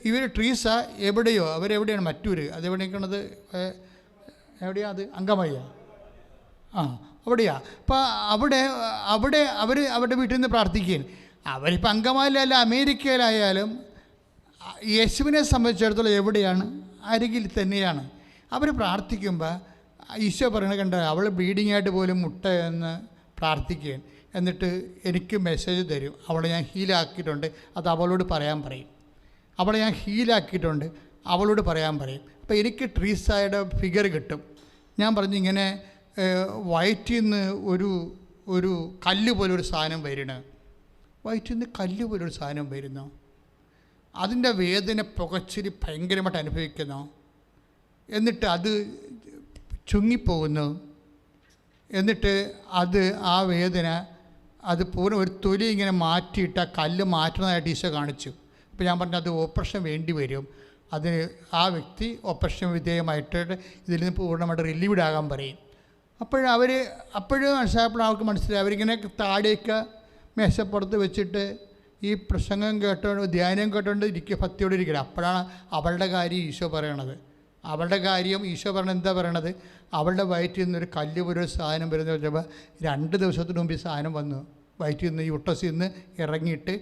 ഇവർ ട്രീസ എവിടെയോ, അവരെവിടെയാണ് മറ്റൂർ, അതെവിടെ നിൽക്കണത്? എവിടെയാ അത്? അങ്കമാലിയ. അവിടെയാ. അപ്പോൾ അവിടെ അവർ അവരുടെ വീട്ടിൽ നിന്ന് പ്രാർത്ഥിക്കുകയും അവരിപ്പോൾ അങ്കമാലിയല്ല അമേരിക്കയിലായാലും യേശുവിനെ സംബന്ധിച്ചിടത്തോളം എവിടെയാണ്? അരികിൽ തന്നെയാണ്. അവർ പ്രാർത്ഥിക്കുമ്പോൾ ഈശോ പറയണത് കണ്ട, അവൾ ബ്ലീഡിങ് ആയിട്ട് പോലും മുട്ട എന്ന് പ്രാർത്ഥിക്കുകയും എന്നിട്ട് എനിക്ക് മെസ്സേജ് തരും, അവളെ ഞാൻ ഹീലാക്കിയിട്ടുണ്ട്, അത് അവളോട് പറയാൻ പറയും. അവളെ ഞാൻ ഹീലാക്കിയിട്ടുണ്ട്, അവളോട് പറയാൻ പറയും. അപ്പോൾ എനിക്ക് ട്രീസായുടെ ഫിഗർ കിട്ടും. ഞാൻ പറഞ്ഞു, ഇങ്ങനെ വയറ്റിൽ നിന്ന് ഒരു കല്ല് പോലൊരു സാധനം വരണ, വയറ്റിൽ നിന്ന് കല്ല് പോലൊരു സാധനം വരുന്നു, അതിൻ്റെ വേദന പുകച്ചിരി ഭയങ്കരമായിട്ട് അനുഭവിക്കുന്നു, എന്നിട്ട് അത് ചുങ്ങിപ്പോകുന്നു, എന്നിട്ട് ആ വേദന അത് പൂർണ്ണ ഒരു തൊലി ഇങ്ങനെ മാറ്റിയിട്ട് ആ കല്ല് മാറ്റുന്നതായിട്ട് ഈശോ കാണിച്ചു. അപ്പോൾ ഞാൻ പറഞ്ഞു, അത് ഓപ്പറേഷൻ വേണ്ടി വരും, അതിന് ആ വ്യക്തി ഓപ്പറേഷൻ വിധേയമായിട്ട് ഇതിൽ നിന്ന് പൂർണ്ണമായിട്ട് റിലീവ്ഡ് ആകാൻ പറയും. അപ്പോഴും മനസ്സിലായപ്പോൾ അവർക്ക് മനസ്സിലായി, അവരിങ്ങനെ താടിയൊക്കെ മേശപ്പുറത്ത് വെച്ചിട്ട് ഈ പ്രസംഗം കേട്ടോണ്ട് ധ്യാനം കേട്ടോണ്ട് ഭക്തിയോടെ ഇരിക്കണം. അപ്പോഴാണ് അവളുടെ കാര്യം ഈശോ പറയണത്. അവളുടെ കാര്യം ഈശോ പറയണത് എന്താ പറയണത്? അവളുടെ വയറ്റിൽ നിന്നൊരു കല്ല് പോലൊരു സാധനം വരുന്ന വെച്ചപ്പോൾ 2 ദിവസത്തിന് മുമ്പ് ഈ സാധനം വന്നു, വയറ്റിൽ നിന്ന് യൂട്ടസിൽ നിന്ന് ഇറങ്ങിയിട്ട്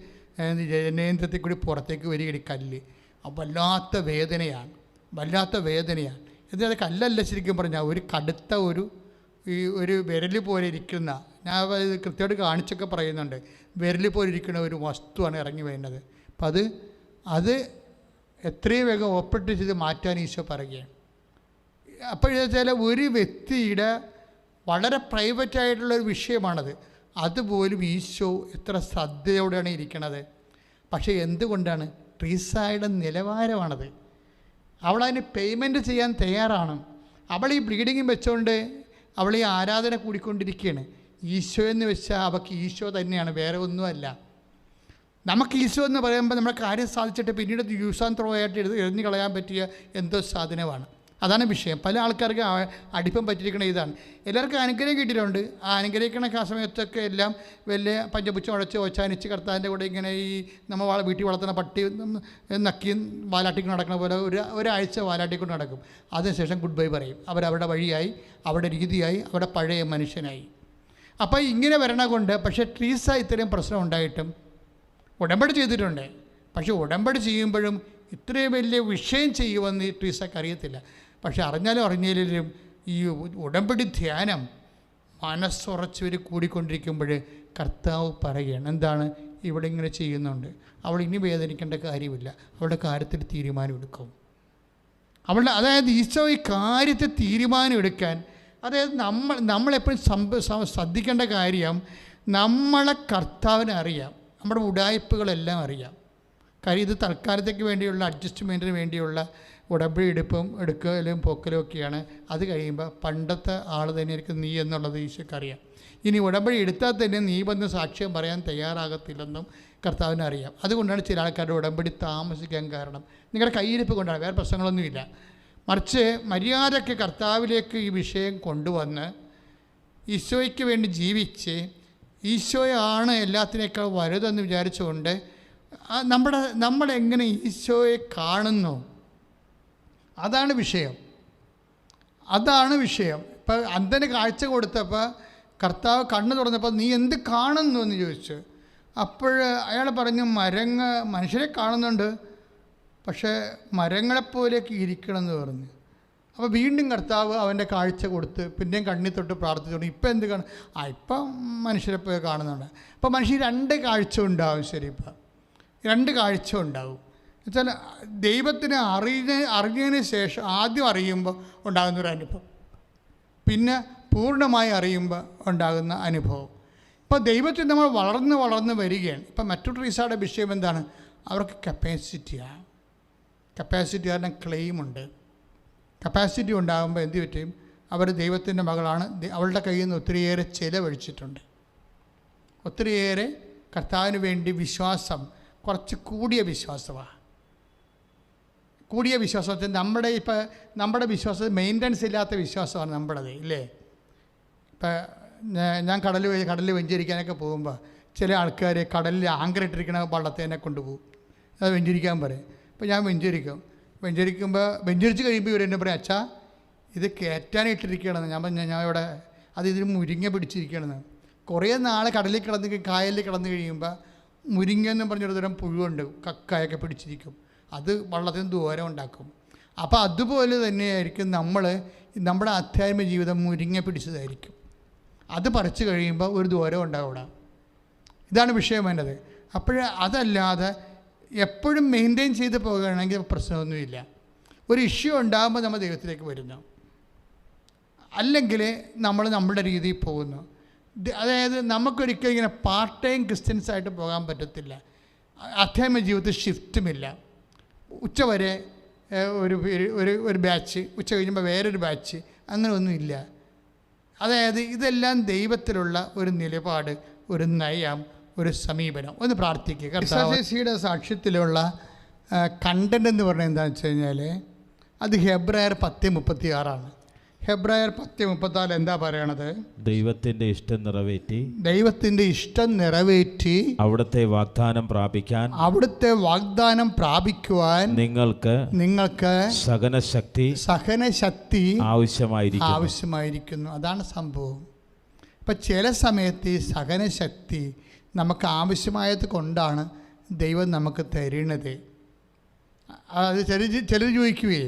ജനേന്ദ്രത്തിൽ കൂടി പുറത്തേക്ക് വരികയാണ് കല്ല്. വല്ലാത്ത വേദനയാണ്, വല്ലാത്ത വേദനയാണ്. എന്നാൽ അത് കല്ലല്ല ശരിക്കും പറഞ്ഞാൽ ഒരു കടുത്ത ഒരു വിരൽ പോലെ ഇരിക്കുന്ന, ഞാൻ കൃത്യമായിട്ട് കാണിച്ചൊക്കെ പറയുന്നുണ്ട്, വിരൽ പോലെ ഇരിക്കുന്ന ഒരു വസ്തുവാണ് ഇറങ്ങി വരുന്നത്. അപ്പം അത് എത്രയും വേഗം ഓപ്പറേറ്റ് ചെയ്ത് മാറ്റാൻ ഈശോ പറയുകയാണ്. അപ്പോഴെന്നുവെച്ചാൽ ഒരു വ്യക്തിയുടെ വളരെ പ്രൈവറ്റായിട്ടുള്ളൊരു വിഷയമാണത്, അതുപോലും ഈശോ എത്ര ശ്രദ്ധയോടെയാണ് ഇരിക്കണത്. പക്ഷേ എന്തുകൊണ്ടാണ്? ട്രീസായുടെ നിലവാരമാണത്. അവളതിന് പേയ്മെൻറ്റ് ചെയ്യാൻ തയ്യാറാണ്. അവൾ ഈ ബ്ലീഡിങ്ങും വെച്ചുകൊണ്ട് അവൾ ഈ ആരാധന കൂടിക്കൊണ്ടിരിക്കുകയാണ്. ഈശോ എന്ന് വെച്ചാൽ അവൾക്ക് ഈശോ തന്നെയാണ്, വേറെ ഒന്നുമല്ല. നമുക്ക് ഈശോ എന്ന് പറയുമ്പോൾ നമ്മുടെ കാര്യം സാധിച്ചിട്ട് പിന്നീട് യൂസ് ആൻഡ് ത്രോ ആയിട്ട് എറിഞ്ഞു കളയാൻ പറ്റിയ എന്തോ സാധനമാണ്. അതാണ് വിഷയം. പല ആൾക്കാർക്ക് അടിപ്പം പറ്റിയിരിക്കണ ഇതാണ്. എല്ലാവർക്കും അനുഗ്രഹം കിട്ടിയിട്ടുണ്ട്. ആ അനുഗ്രഹിക്കണ ആ സമയത്തൊക്കെ എല്ലാം വലിയ പഞ്ചപുച്ഛം ഉടച്ച് ഒച്ചാനിച്ച് കർത്താവിൻ്റെ കൂടെ ഇങ്ങനെ ഈ നമ്മൾ വീട്ടിൽ വളർത്തുന്ന പട്ടി നക്കിയും വാലാട്ടിക്കൊണ്ട് നടക്കുന്ന പോലെ ഒരാഴ്ച വാലാട്ടിക്കൊണ്ട് നടക്കും. അതിനുശേഷം ഗുഡ് ബൈ പറയും. അവരവരുടെ വഴിയായി, അവരുടെ രീതിയായി, അവരുടെ പഴയ മനുഷ്യനായി. അപ്പോൾ ഇങ്ങനെ വരണ കൊണ്ട് പക്ഷേ ട്രീസ ഇത്രയും പ്രശ്നം ഉണ്ടായിട്ടും ഉടമ്പടി ചെയ്തിട്ടുണ്ട്. പക്ഷേ ഉടമ്പടി ചെയ്യുമ്പോഴും ഇത്രയും വലിയ വിഷയം ചെയ്യുമെന്ന് ഈ ട്രീസക്ക് അറിയത്തില്ല. പക്ഷെ അറിഞ്ഞാലും അറിഞ്ഞില്ലെങ്കിലും ഈ ഉടമ്പടി ധ്യാനം മനസ്സുറച്ചവർ കൂടിക്കൊണ്ടിരിക്കുമ്പോൾ കർത്താവ് പറയുകയാണ്, എന്താണ് ഇവിടെ ഇങ്ങനെ ചെയ്യുന്നുണ്ട്, അവൾ ഇനി വേദനിക്കേണ്ട കാര്യമില്ല, അവളുടെ കാര്യത്തിൽ തീരുമാനമെടുക്കും. അതായത് ഈശോ ഈ കാര്യത്തിൽ തീരുമാനമെടുക്കാൻ, അതായത് നമ്മളെപ്പോഴും ശ്രദ്ധിക്കേണ്ട കാര്യം, നമ്മളെ കർത്താവിനെ അറിയാം, നമ്മുടെ ഉടായ്പകളെല്ലാം അറിയാം. കാര്യം ഇത് തൽക്കാലത്തേക്ക് വേണ്ടിയുള്ള അഡ്ജസ്റ്റ്മെൻറ്റിന് വേണ്ടിയുള്ള ഉടമ്പടി എടുക്കലും പൊക്കലും ഒക്കെയാണ്. അത് കഴിയുമ്പോൾ പണ്ടത്തെ ആൾ തന്നെയായിരിക്കും നീ എന്നുള്ളത് ഈശോയ്ക്കറിയാം. ഇനി ഉടമ്പടി എടുത്താൽ തന്നെ നീ വന്ന് സാക്ഷ്യം പറയാൻ തയ്യാറാകത്തില്ലെന്നും കർത്താവിന് അറിയാം. അതുകൊണ്ടാണ് ചില ആൾക്കാരുടെ ഉടമ്പടി താമസിക്കാൻ കാരണം. നിങ്ങളുടെ കയ്യിരിപ്പ് കൊണ്ടാണ്, വേറെ പ്രശ്നങ്ങളൊന്നുമില്ല. മറിച്ച് മര്യാദയ്ക്ക് കർത്താവിലേക്ക് ഈ വിഷയം കൊണ്ടുവന്ന് ഈശോയ്ക്ക് വേണ്ടി ജീവിച്ച് ഈശോയാണ് എല്ലാത്തിനേക്കാൾ വലുതെന്ന് വിചാരിച്ചുകൊണ്ട് നമ്മളെങ്ങനെ ഈശോയെ കാണുന്നു, അതാണ് വിഷയം. ഇപ്പം അന്ധന് കാഴ്ച കൊടുത്തപ്പോൾ കർത്താവ് കണ്ണ് തുറന്നപ്പോൾ നീ എന്ത് കാണുന്നു എന്ന് ചോദിച്ചു. അപ്പോൾ അയാൾ പറഞ്ഞു, മനുഷ്യരെ കാണുന്നുണ്ട്, പക്ഷേ മരങ്ങളെപ്പോലെയൊക്കെ ഇരിക്കണമെന്ന് പറഞ്ഞു. അപ്പോൾ വീണ്ടും കർത്താവ് അവൻ്റെ കാഴ്ച കൊടുത്ത് പിന്നെയും കണ്ണി തൊട്ട് പ്രാർത്ഥിച്ചുകൊണ്ട് ഇപ്പം എന്ത് കാണും? ഇപ്പം മനുഷ്യരെപ്പോലെ കാണുന്നുണ്ട്. അപ്പോൾ മനുഷ്യർ 2 കാഴ്ച ഉണ്ടാവും. ശരി, ഇപ്പം 2 കാഴ്ച ഉണ്ടാവും. എന്നുവെച്ചാൽ ദൈവത്തിനെ അറിഞ്ഞതിന് ശേഷം ആദ്യം അറിയുമ്പോൾ ഉണ്ടാകുന്നൊരു അനുഭവം, പിന്നെ പൂർണ്ണമായി അറിയുമ്പോൾ ഉണ്ടാകുന്ന അനുഭവം. ഇപ്പോൾ ദൈവത്തിൽ നമ്മൾ വളർന്ന് വരികയാണ്. ഇപ്പം മറ്റു ട്രീസായുടെ വിഷയം എന്താണ്? അവർക്ക് കപ്പാസിറ്റിയാണ്. കപ്പാസിറ്റി കാരണം ക്ലെയിമുണ്ട്. കപ്പാസിറ്റി ഉണ്ടാകുമ്പോൾ എന്ത് പറ്റും? അവർ ദൈവത്തിൻ്റെ മകളാണ്. അവളുടെ കയ്യിൽ നിന്ന് ഒത്തിരിയേറെ ചിലവഴിച്ചിട്ടുണ്ട്. ഒത്തിരിയേറെ കർത്താവിന് വേണ്ടി വിശ്വാസം, കുറച്ച് കൂടിയ വിശ്വാസമാണ്. വെച്ചാൽ നമ്മുടെ വിശ്വാസം മെയിൻ്റനൻസ് ഇല്ലാത്ത വിശ്വാസമാണ് നമ്മുടേത്, ഇല്ലേ? ഇപ്പം ഞാൻ കടലിൽ വെഞ്ചരിക്കാനൊക്കെ പോകുമ്പോൾ ചില ആൾക്കാർ കടലിൽ ആങ്കറിട്ടിരിക്കണ വള്ളത്തേനെ കൊണ്ടുപോകും. അത് വെഞ്ചരിക്കാൻ പറയും. അപ്പോൾ ഞാൻ വെഞ്ചരിച്ച് കഴിയുമ്പോൾ ഇവർ എന്നെ പറയും, അച്ഛാ ഇത് കയറ്റാനിട്ടിരിക്കുകയാണെന്ന്. ഞാൻ ഇവിടെ ഇതിന് മുരിങ്ങ പിടിച്ചിരിക്കുകയാണെന്ന്. കുറേ നാൾ കായലിൽ കിടന്ന് കഴിയുമ്പോൾ മുരിങ്ങയെന്ന് പറഞ്ഞൊരു തരം പുഴുവുണ്ട്, കക്കായൊക്കെ പിടിച്ചിരിക്കും. അത് വള്ളത്തിന് ദൂരം ഉണ്ടാക്കും. അപ്പോൾ അതുപോലെ തന്നെയായിരിക്കും നമ്മുടെ ആധ്യാത്മിക ജീവിതം മുരിങ്ങ പിടിച്ചതായിരിക്കും. അത് പറിച്ചു കഴിയുമ്പോൾ ഒരു ദൂരം ഉണ്ടാവും അവിടെ. ഇതാണ് വിഷയം വേണ്ടത്. അതല്ലാതെ എപ്പോഴും മെയിൻറ്റെയിൻ ചെയ്ത് പോകുകയാണെങ്കിൽ പ്രശ്നമൊന്നുമില്ല. ഒരു ഇഷ്യൂ ഉണ്ടാകുമ്പോൾ നമ്മൾ ദൈവത്തിലേക്ക് വരുന്നു, അല്ലെങ്കിൽ നമ്മൾ നമ്മുടെ രീതിയിൽ പോകുന്നു. അതായത് നമുക്കൊരിക്കലും ഇങ്ങനെ പാർട്ട് ടൈം ക്രിസ്ത്യൻസായിട്ട് പോകാൻ പറ്റത്തില്ല. ആധ്യാത്മിക ജീവിതത്തിൽ ഷിഫ്റ്റുമില്ല. ഉച്ചവരെ ഒരു ബാച്ച്, ഉച്ച കഴിയുമ്പോൾ വേറൊരു ബാച്ച്, അങ്ങനെ ഒന്നുമില്ല. അതായത് ഇതെല്ലാം ദൈവത്തിലുള്ള ഒരു നിലപാട്, ഒരു നയം, ഒരു സമീപനം. ഒന്ന് പ്രാർത്ഥിക്കുക. കർത്താവേശിയുടെ സാക്ഷ്യത്തിലുള്ള കണ്ടന്റ് എന്ന് പറഞ്ഞാൽ എന്താണെന്ന് വെച്ച് കഴിഞ്ഞാൽ അത് ഹെബ്രായർ 10:36 ഹെബ്രായർ 10:34 എന്താ പറയണത്? ദൈവത്തിന്റെ ഇഷ്ടം നിറവേറ്റി അവിടുത്തെ വാഗ്ദാനം പ്രാപിക്കുവാൻ നിങ്ങൾക്ക് സഹനശക്തി ആവശ്യമായിരിക്കുന്നു. അതാണ് സംഭവം. ഇപ്പം ചില സമയത്ത് ഈ സഹനശക്തി നമുക്ക് ആവശ്യമായത് കൊണ്ടാണ് ദൈവം നമുക്ക് തരുന്നത്. അത് ചിലർ ചോദിക്കുകയെ,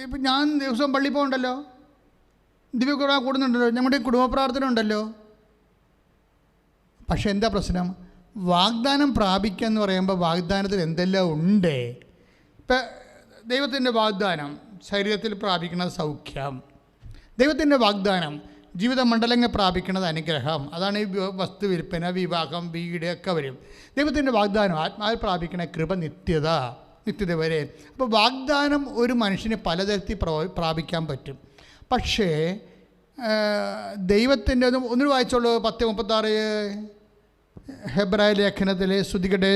ഇപ്പം ഞാൻ ദിവസവും പള്ളിയിൽ പോകുന്നുണ്ടല്ലോ, ദിവ്യകുറ കൂടുന്നുണ്ടല്ലോ, നമ്മുടെ കുടുംബ പ്രാർത്ഥന ഉണ്ടല്ലോ. പക്ഷെ എന്താ പ്രശ്നം? വാഗ്ദാനം പ്രാപിക്കുക എന്ന് പറയുമ്പോൾ വാഗ്ദാനത്തിൽ എന്തെല്ലാം ഉണ്ട്? ഇപ്പം ദൈവത്തിൻ്റെ വാഗ്ദാനം ശരീരത്തിൽ പ്രാപിക്കുന്നത് സൗഖ്യം, ദൈവത്തിൻ്റെ വാഗ്ദാനം ജീവിത മണ്ഡലങ്ങൾ പ്രാപിക്കുന്നത് അനുഗ്രഹം, അതാണ് ഈ വസ്തു വിൽപ്പന, വിവാഹം, വീട് ഒക്കെ വരും. ദൈവത്തിൻ്റെ വാഗ്ദാനം ആത്മാവിൽ പ്രാപിക്കുന്ന കൃപ, നിത്യത വരെ. അപ്പോൾ വാഗ്ദാനം ഒരു മനുഷ്യന് പലതരത്തിൽ പ്രാപിക്കാൻ പറ്റും. പക്ഷേ ദൈവത്തിൻ്റെ ഒന്നൊരു വായിച്ചോളൂ. 10:36 ഹെബ്രായ ലേഖനത്തിലെ സ്തുതിക്കട്ടെ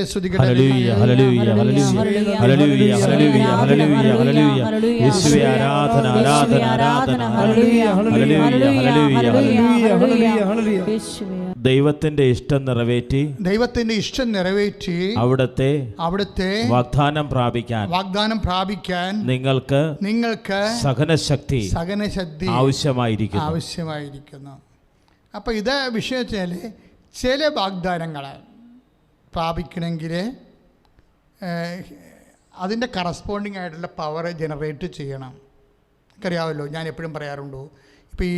ദൈവത്തിന്റെ ഇഷ്ടം നിറവേറ്റി അവിടുത്തെ വാഗ്ദാനം പ്രാപിക്കാൻ നിങ്ങൾക്ക് സഹനശക്തി ആവശ്യമായിരിക്കുന്നു. അപ്പോൾ ഇത് വിഷയം വെച്ചാൽ ചില വാഗ്ദാനങ്ങൾ പ്രാപിക്കണമെങ്കിൽ അതിൻ്റെ കറസ്പോണ്ടിങ് ആയിട്ടുള്ള പവർ ജനറേറ്റ് ചെയ്യണം. എനിക്കറിയാമല്ലോ, ഞാൻ എപ്പോഴും പറയാറുണ്ടോ, ഇപ്പോൾ ഈ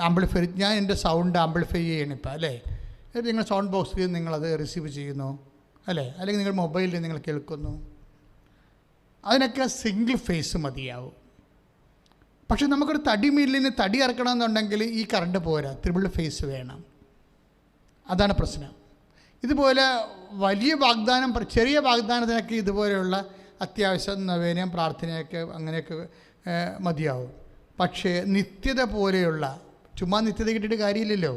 ആംപ്ലിഫൈ, ഞാൻ എൻ്റെ സൗണ്ട് ആംപ്ലിഫൈ ചെയ്യണം ഇപ്പോൾ, അല്ലേ? നിങ്ങൾ സൗണ്ട് ബോക്സിൽ നിങ്ങളത് റിസീവ് ചെയ്യുന്നു, അല്ലേ? അല്ലെങ്കിൽ നിങ്ങൾ മൊബൈലിൽ നിങ്ങൾ കേൾക്കുന്നു. അതിനൊക്കെ സിംഗിൾ ഫേസ് മതിയാവും. പക്ഷെ നമുക്കൊരു തടി മില്ലിന് തടി ഇറക്കണമെന്നുണ്ടെങ്കിൽ ഈ കറണ്ട് പോരാ, ത്രിബിൾ ഫേസ് വേണം. അതാണ് പ്രശ്നം. ഇതുപോലെ വലിയ വാഗ്ദാനം, ചെറിയ വാഗ്ദാനത്തിനൊക്കെ ഇതുപോലെയുള്ള അത്യാവശ്യം നവേനയും പ്രാർത്ഥനയൊക്കെ അങ്ങനെയൊക്കെ മതിയാവും. പക്ഷേ നിത്യത പോലെയുള്ള, ചുമ്മാ നിത്യത കിട്ടിയിട്ട് കാര്യമില്ലല്ലോ.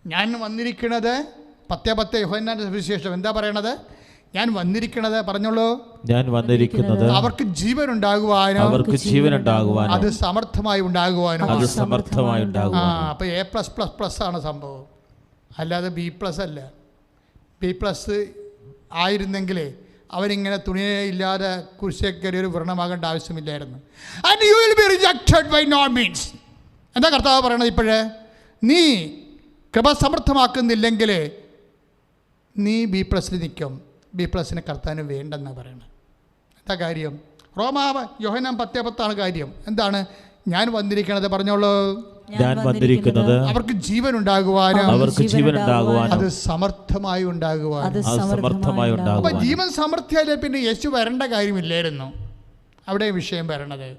ഞാൻ വന്നിരിക്കുന്നത് 10:10 യോഹന്നാന്റെ സുവിശേഷം എന്താ പറയണത്? ഞാൻ വന്നിരിക്കുന്നത്, പറഞ്ഞോളൂ, ഞാൻ വന്നിരിക്കുന്നത് അവർക്ക് ജീവൻ ഉണ്ടാകുവാനും അത് സമർത്ഥമായി ഉണ്ടാകുവാനും. അപ്പോൾ A+++ ആണ് സംഭവം, അല്ലാതെ B+ അല്ല. B+ ആയിരുന്നെങ്കിലേ അവരിങ്ങനെ തുണിയെ ഇല്ലാതെ കുരിശേക്കറി ഒരു വ്രണമാകേണ്ട ആവശ്യമില്ലായിരുന്നു. And you will be rejected by no means. എന്താ കർത്താവ് പറയണത്? ഇപ്പോഴേ നീ കൃപ സമർത്ഥമാക്കുന്നില്ലെങ്കിൽ നീ B+ നിൽക്കും. B+ കർത്താവിന് വേണ്ടെന്നാണ് പറയണത്. എന്താ കാര്യം? യോഹന്നാൻ 10:10 കാര്യം എന്താണ്? ഞാൻ വന്നിരിക്കണത്, പറഞ്ഞോളൂ, ഞാൻ വന്നിരിക്കുന്നത് അവർക്ക് ജീവൻ ഉണ്ടാകുവാനും അത് സമർത്ഥമായി ഉണ്ടാകുവാനും. അപ്പൊ ജീവൻ സമൃദ്ധിയായാലേ പിന്നെ യേശു വരേണ്ട കാര്യമില്ലായിരുന്നു. അവിടെ വിഷയം വരണത്.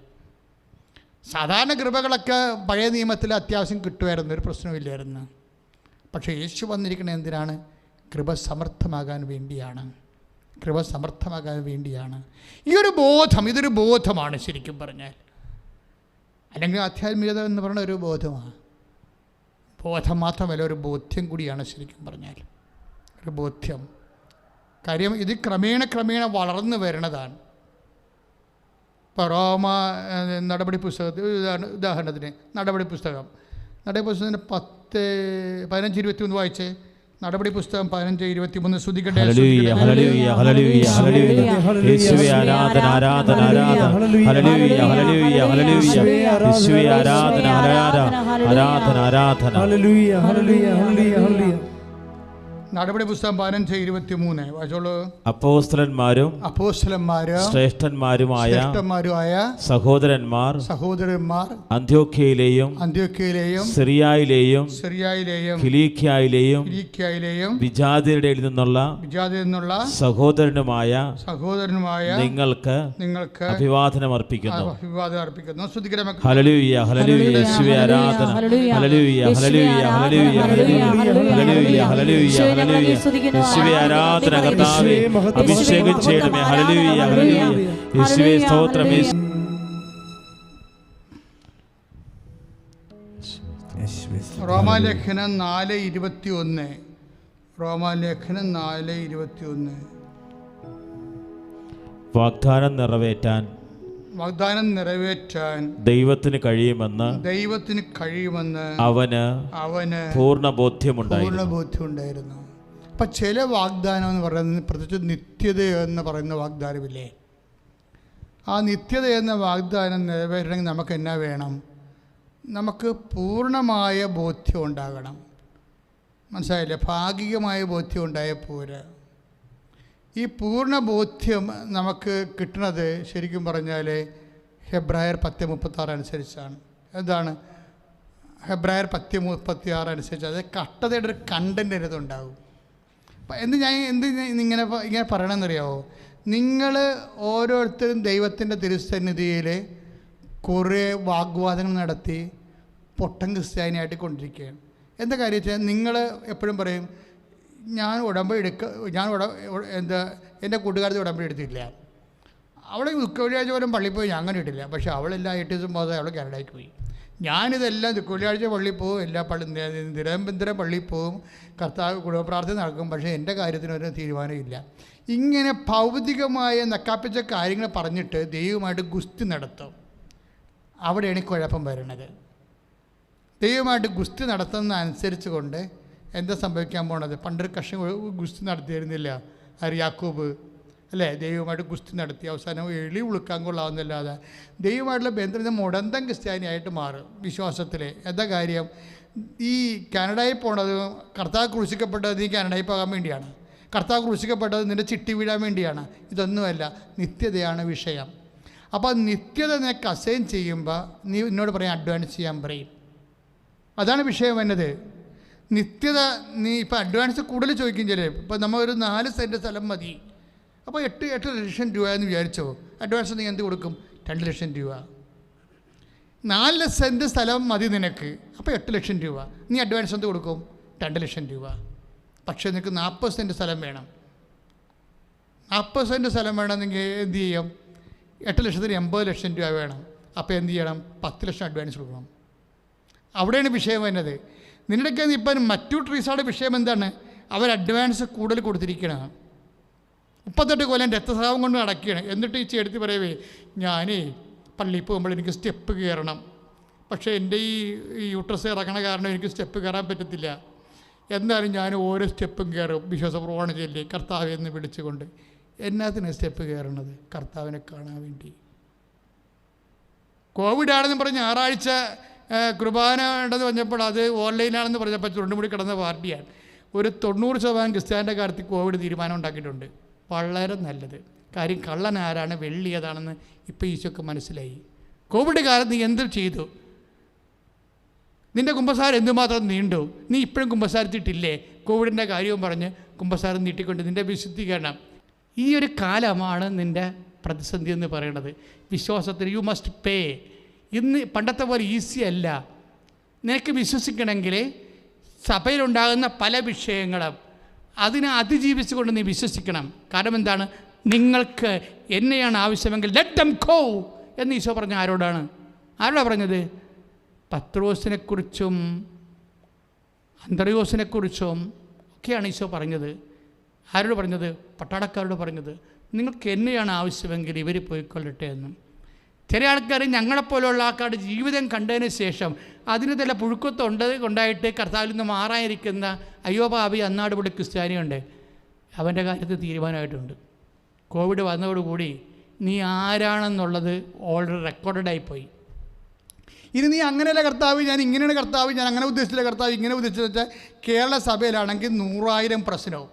സാധാരണ കൃപകളൊക്കെ പഴയ നിയമത്തിൽ അത്യാവശ്യം കിട്ടുമായിരുന്നു, ഒരു പ്രശ്നമില്ലായിരുന്നു. പക്ഷേ യേശു വന്നിരിക്കുന്നത് എന്തിനാണ്? കൃപ സമർത്ഥമാകാൻ വേണ്ടിയാണ്. കൃപ സമർത്ഥമാകാൻ വേണ്ടിയാണ്. ഈ ഒരു ബോധം, ഇതൊരു ബോധമാണ് ശരിക്കും പറഞ്ഞാൽ. അല്ലെങ്കിൽ ആധ്യാത്മികത എന്ന് പറയുന്ന ഒരു ബോധമാണ്. ബോധം മാത്രമല്ല, ഒരു ബോധ്യം കൂടിയാണ് ശരിക്കും പറഞ്ഞാൽ. ഒരു ബോധ്യം. കാര്യം ഇത് ക്രമേണ വളർന്നു വരുന്നതാണ്. ഇപ്പോൾ റോമ നടപടി പുസ്തകത്തിൽ ഉദാഹരണത്തിന് നടപടി പുസ്തകത്തിന് 15:21 വായിച്ചേ. നടപടി പുസ്തകം 15:23 ശ്രദ്ധിക്കട്ടെ. നടപടി പുസ്തകം 15:23 വായിച്ചോളൂ. അപ്പോസ്തലന്മാരും ശ്രേഷ്ഠന്മാരുമായ സഹോദരന്മാർ അന്ത്യോക്യയിലെയും സിറിയയിലെയും കിലിക്കിയയിലെയും വിജാതിയരുടെ നിന്നുള്ള സഹോദരനുമായ നിങ്ങൾക്ക് അഭിവാദനം അർപ്പിക്കുന്നു. ഹല്ലേലൂയ, ഹല്ലേലൂയ, യേശുവേ ആരാധന. Hallelujah, hallelujah, hallelujah, hallelujah, hallelujah, യേശുവേ ആരാധന. കർത്താവേ അഭിഷേകം ചെയ്യണമേ. ഹല്ലേലൂയ, ഹല്ലേലൂയ, യേശുവേ സ്തോത്രം. റോമാലേഖനം 4:21 വാഗ്ദാനം നിറവേറ്റാൻ ദൈവത്തിന് കഴിയുമെന്ന് അവന് പൂർണ്ണ ബോധ്യമുണ്ടായിരുന്നു. അപ്പം ചില വാഗ്ദാനം എന്ന് പറയുന്നത്, പ്രത്യേകിച്ച് നിത്യത എന്ന് പറയുന്ന വാഗ്ദാനമില്ലേ, ആ നിത്യത എന്ന വാഗ്ദാനം നിറവേറ്റണമെങ്കിൽ നമുക്ക് എന്നാ വേണം? നമുക്ക് പൂർണ്ണമായ ബോധ്യം ഉണ്ടാകണം. മനസ്സിലായില്ലേ? ഭാഗികമായ ബോധ്യം ഉണ്ടായാൽ പോരാ. ഈ പൂർണ്ണ ബോധ്യം നമുക്ക് കിട്ടുന്നത് ശരിക്കും പറഞ്ഞാൽ ഹെബ്രായർ 10:36 അനുസരിച്ചാണ്. എന്താണ് ഹെബ്രായർ 10:36 അനുസരിച്ച്? അത് കട്ടതയുടെ ഒരു കണ്ടൻ്റ് അതിനകത്തുണ്ടാകും. ഇങ്ങനെ പറയണമെന്നറിയാമോ? നിങ്ങൾ ഓരോരുത്തരും ദൈവത്തിൻ്റെ തിരുസന്നിധിയിൽ കുറേ വാഗ്വാദങ്ങൾ നടത്തി പൊട്ടൻ ക്രിസ്ത്യാനിയായിട്ട് കൊണ്ടിരിക്കുകയാണ്. എന്താ കാര്യം വെച്ചാൽ നിങ്ങൾ എപ്പോഴും പറയും, എൻ്റെ കൂട്ടുകാരത്തെ ഉടമ്പടി എടുത്തില്ല, അവളെ ദുഃഖവെള്ളിയാഴ്ച പോലും പള്ളിയിൽ പോയി ഞാൻ അങ്ങനെ ഇട്ടില്ല, പക്ഷേ അവളെല്ലാം 8 ദിവസം പോകാതെ അവൾ കാനഡയ്ക്ക് പോയി. ഞാനിതെല്ലാം ദുഃഖവെള്ളിയാഴ്ച പള്ളിയിൽ പോകും, എല്ലാ നിരന്തരം പള്ളിയിൽ പോകും, കർത്താവ് കുടുംബപ്രാർത്ഥന നടക്കും, പക്ഷേ എൻ്റെ കാര്യത്തിനൊരു തീരുമാനമില്ല. ഇങ്ങനെ ഭൗതികമായ നക്കാപ്പിച്ച കാര്യങ്ങൾ പറഞ്ഞിട്ട് ദൈവമായിട്ട് ഗുസ്തി നടത്തും. അവിടെയാണ് കുഴപ്പം വരുന്നത്. ദൈവമായിട്ട് ഗുസ്തി നടത്തുന്ന അനുസരിച്ച് കൊണ്ട് എന്താ സംഭവിക്കാൻ പോണത്? പണ്ടൊരു കഷ്ണം ഗുസ്തി നടത്തിയിരുന്നില്ല യാക്കോബ്, അല്ലേ? ദൈവമായിട്ട് ഗുസ്തി നടത്തി അവസാനം എളി ഉളുക്കാൻ കൊള്ളാവുന്നല്ലാതെ ദൈവമായിട്ടുള്ള ബന്ധം മുടന്തം ക്രിസ്ത്യാനിയായിട്ട് മാറും വിശ്വാസത്തിൽ. എന്താ കാര്യം? ഈ കാനഡയിൽ പോണത്, കർത്താവ് ക്രൂശിക്കപ്പെട്ടത് നീ കാനഡയിൽ പോകാൻ വേണ്ടിയാണ്, കർത്താവ് ക്രൂശിക്കപ്പെട്ടത് നിൻ്റെ ചിട്ടി വീഴാൻ വേണ്ടിയാണ്. ഇതൊന്നുമല്ല, നിത്യതയാണ് വിഷയം. അപ്പോൾ നിത്യത നിനക്ക് അസൈൻ ചെയ്യുമ്പോൾ നീ എന്നോട് പറയാൻ അഡ്വാൻസ് ചെയ്യാൻ പറയും. അതാണ് വിഷയം വന്നത്. നിത്യത നീ ഇപ്പോൾ അഡ്വാൻസ് കൂടുതൽ ചോദിക്കും ചില. ഇപ്പോൾ നമ്മൾ ഒരു 4 സെൻറ്റ് സ്ഥലം മതി, അപ്പോൾ 8 ലക്ഷം രൂപ എന്ന് വിചാരിച്ചോ. അഡ്വാൻസ് നീ എന്ത് കൊടുക്കും? 2 ലക്ഷം രൂപ. 4 സെൻറ്റ് സ്ഥലം മതി നിനക്ക്, അപ്പോൾ 8 ലക്ഷം രൂപ. നീ അഡ്വാൻസ് എന്ത് കൊടുക്കും? 2 ലക്ഷം രൂപ. പക്ഷേ നിനക്ക് 40 സെൻറ്റ് സ്ഥലം വേണം. 40 സെൻറ്റ് സ്ഥലം വേണമെങ്കിൽ എന്ത് ചെയ്യും? 8 ലക്ഷത്തിന് 80 ലക്ഷം രൂപ വേണം. അപ്പോൾ എന്ത് ചെയ്യണം? 10 ലക്ഷം അഡ്വാൻസ് കൊടുക്കണം. അവിടെയാണ് വിഷയം വരുന്നത്. നിങ്ങളുടെയൊക്കെ ഇപ്പം മറ്റു ട്രീസാടെ വിഷയം എന്താണ്? അവർ അഡ്വാൻസ് കൂടുതൽ കൊടുത്തിരിക്കണം. 38 കൊല്ലം രക്തസ്രാവം കൊണ്ട് നടക്കുകയാണ്. എന്നിട്ട് ഈ ചേട്ടത്തി പറയവേ, ഞാനേ പള്ളിയിൽ പോകുമ്പോൾ എനിക്ക് സ്റ്റെപ്പ് കയറണം, പക്ഷേ എൻ്റെ ഈ യൂട്രസ് ഇറങ്ങണ കാരണം എനിക്ക് സ്റ്റെപ്പ് കയറാൻ പറ്റത്തില്ല. എന്നാലും ഞാൻ ഓരോ സ്റ്റെപ്പും കയറും വിശ്വാസപ്രമാണം ചൊല്ലി കർത്താവെ എന്ന് വിളിച്ചുകൊണ്ട്. എന്നാത്തിനാണ് സ്റ്റെപ്പ് കയറണത്? കർത്താവിനെ കാണാൻ വേണ്ടി. കോവിഡാണെന്ന് പറഞ്ഞ് ഞായറാഴ്ച കുർബാന ഉണ്ടെന്ന് പറഞ്ഞപ്പോൾ അത് ഓൺലൈനാണെന്ന് പറഞ്ഞപ്പോൾ ചുരുണ്ടുമുടി കിടന്ന പാർട്ടിയാണ്. ഒരു 90% ക്രിസ്ത്യാനിൻ്റെ കാര്യത്തിൽ കോവിഡ് തീരുമാനം ഉണ്ടാക്കിയിട്ടുണ്ട്. വളരെ നല്ലത്. കാര്യം കള്ളൻ ആരാണ്, വെള്ളി ഏതാണെന്ന് ഇപ്പോൾ ഈശോക്ക് മനസ്സിലായി. കോവിഡ് കാലത്ത് നീ എന്ത് ചെയ്തു? നിൻ്റെ കുമ്പസാരം എന്തുമാത്രം നീണ്ടു? നീ ഇപ്പോഴും കുമ്പസാരിച്ചിട്ടില്ലേ? കോവിഡിൻ്റെ കാര്യവും പറഞ്ഞ് കുമ്പസാരം നീട്ടിക്കൊണ്ട് നിൻ്റെ വിശുദ്ധീകരണം. ഈ ഒരു കാലമാണ് നിൻ്റെ പ്രതിസന്ധി എന്ന് പറയുന്നത്. വിശ്വാസത്തിന് യു മസ്റ്റ് പേ. ഇന്ന് പണ്ടത്തെ പോലെ ഈസി അല്ല. നിനക്ക് വിശ്വസിക്കണമെങ്കിൽ സഭയിലുണ്ടാകുന്ന പല വിഷയങ്ങളും അതിനെ അതിജീവിച്ചുകൊണ്ട് നീ വിശ്വസിക്കണം. കാരണം എന്താണ്? നിങ്ങൾക്ക് എന്നെയാണ് ആവശ്യമെങ്കിൽ ലെറ്റ് ദം ഗോ എന്ന് ഈശോ പറഞ്ഞ ആരോടാണ് പറഞ്ഞത്? പത്രോസിനെക്കുറിച്ചും അന്ത്രയോസിനെക്കുറിച്ചും ഒക്കെയാണ് ഈശോ പറഞ്ഞത്. ആരോട് പറഞ്ഞത്? പട്ടാളക്കാരോട് പറഞ്ഞത്. നിങ്ങൾക്ക് എന്നെയാണ് ആവശ്യമെങ്കിൽ ഇവർ പോയിക്കൊള്ളട്ടെ എന്നും. ചില ആൾക്കാർ ഞങ്ങളെപ്പോലുള്ള ആൾക്കാരുടെ ജീവിതം കണ്ടതിന് ശേഷം അതിന് ചില ഉണ്ടായിട്ട് കർത്താവിൽ നിന്ന് മാറാനിരിക്കുന്ന അയ്യോ പാപി അന്നാടുപൊടി ക്രിസ്ത്യാനിയുണ്ട്. അവൻ്റെ കാര്യത്തിൽ തീരുമാനമായിട്ടുണ്ട്. കോവിഡ് വന്നതോടുകൂടി നീ ആരാണെന്നുള്ളത് ഓൾറെഡി റെക്കോർഡായിപ്പോയി. ഇനി നീ അങ്ങനെയല്ല കർത്താവ്, ഞാൻ ഇങ്ങനെയാണ് കർത്താവ്, ഞാൻ അങ്ങനെ ഉദ്ദേശിച്ചില്ല കർത്താവ്, ഇങ്ങനെ ഉദ്ദേശിച്ചെന്ന് വെച്ചാൽ കേരള സഭയിലാണെങ്കിൽ 100,000 പ്രശ്നവും.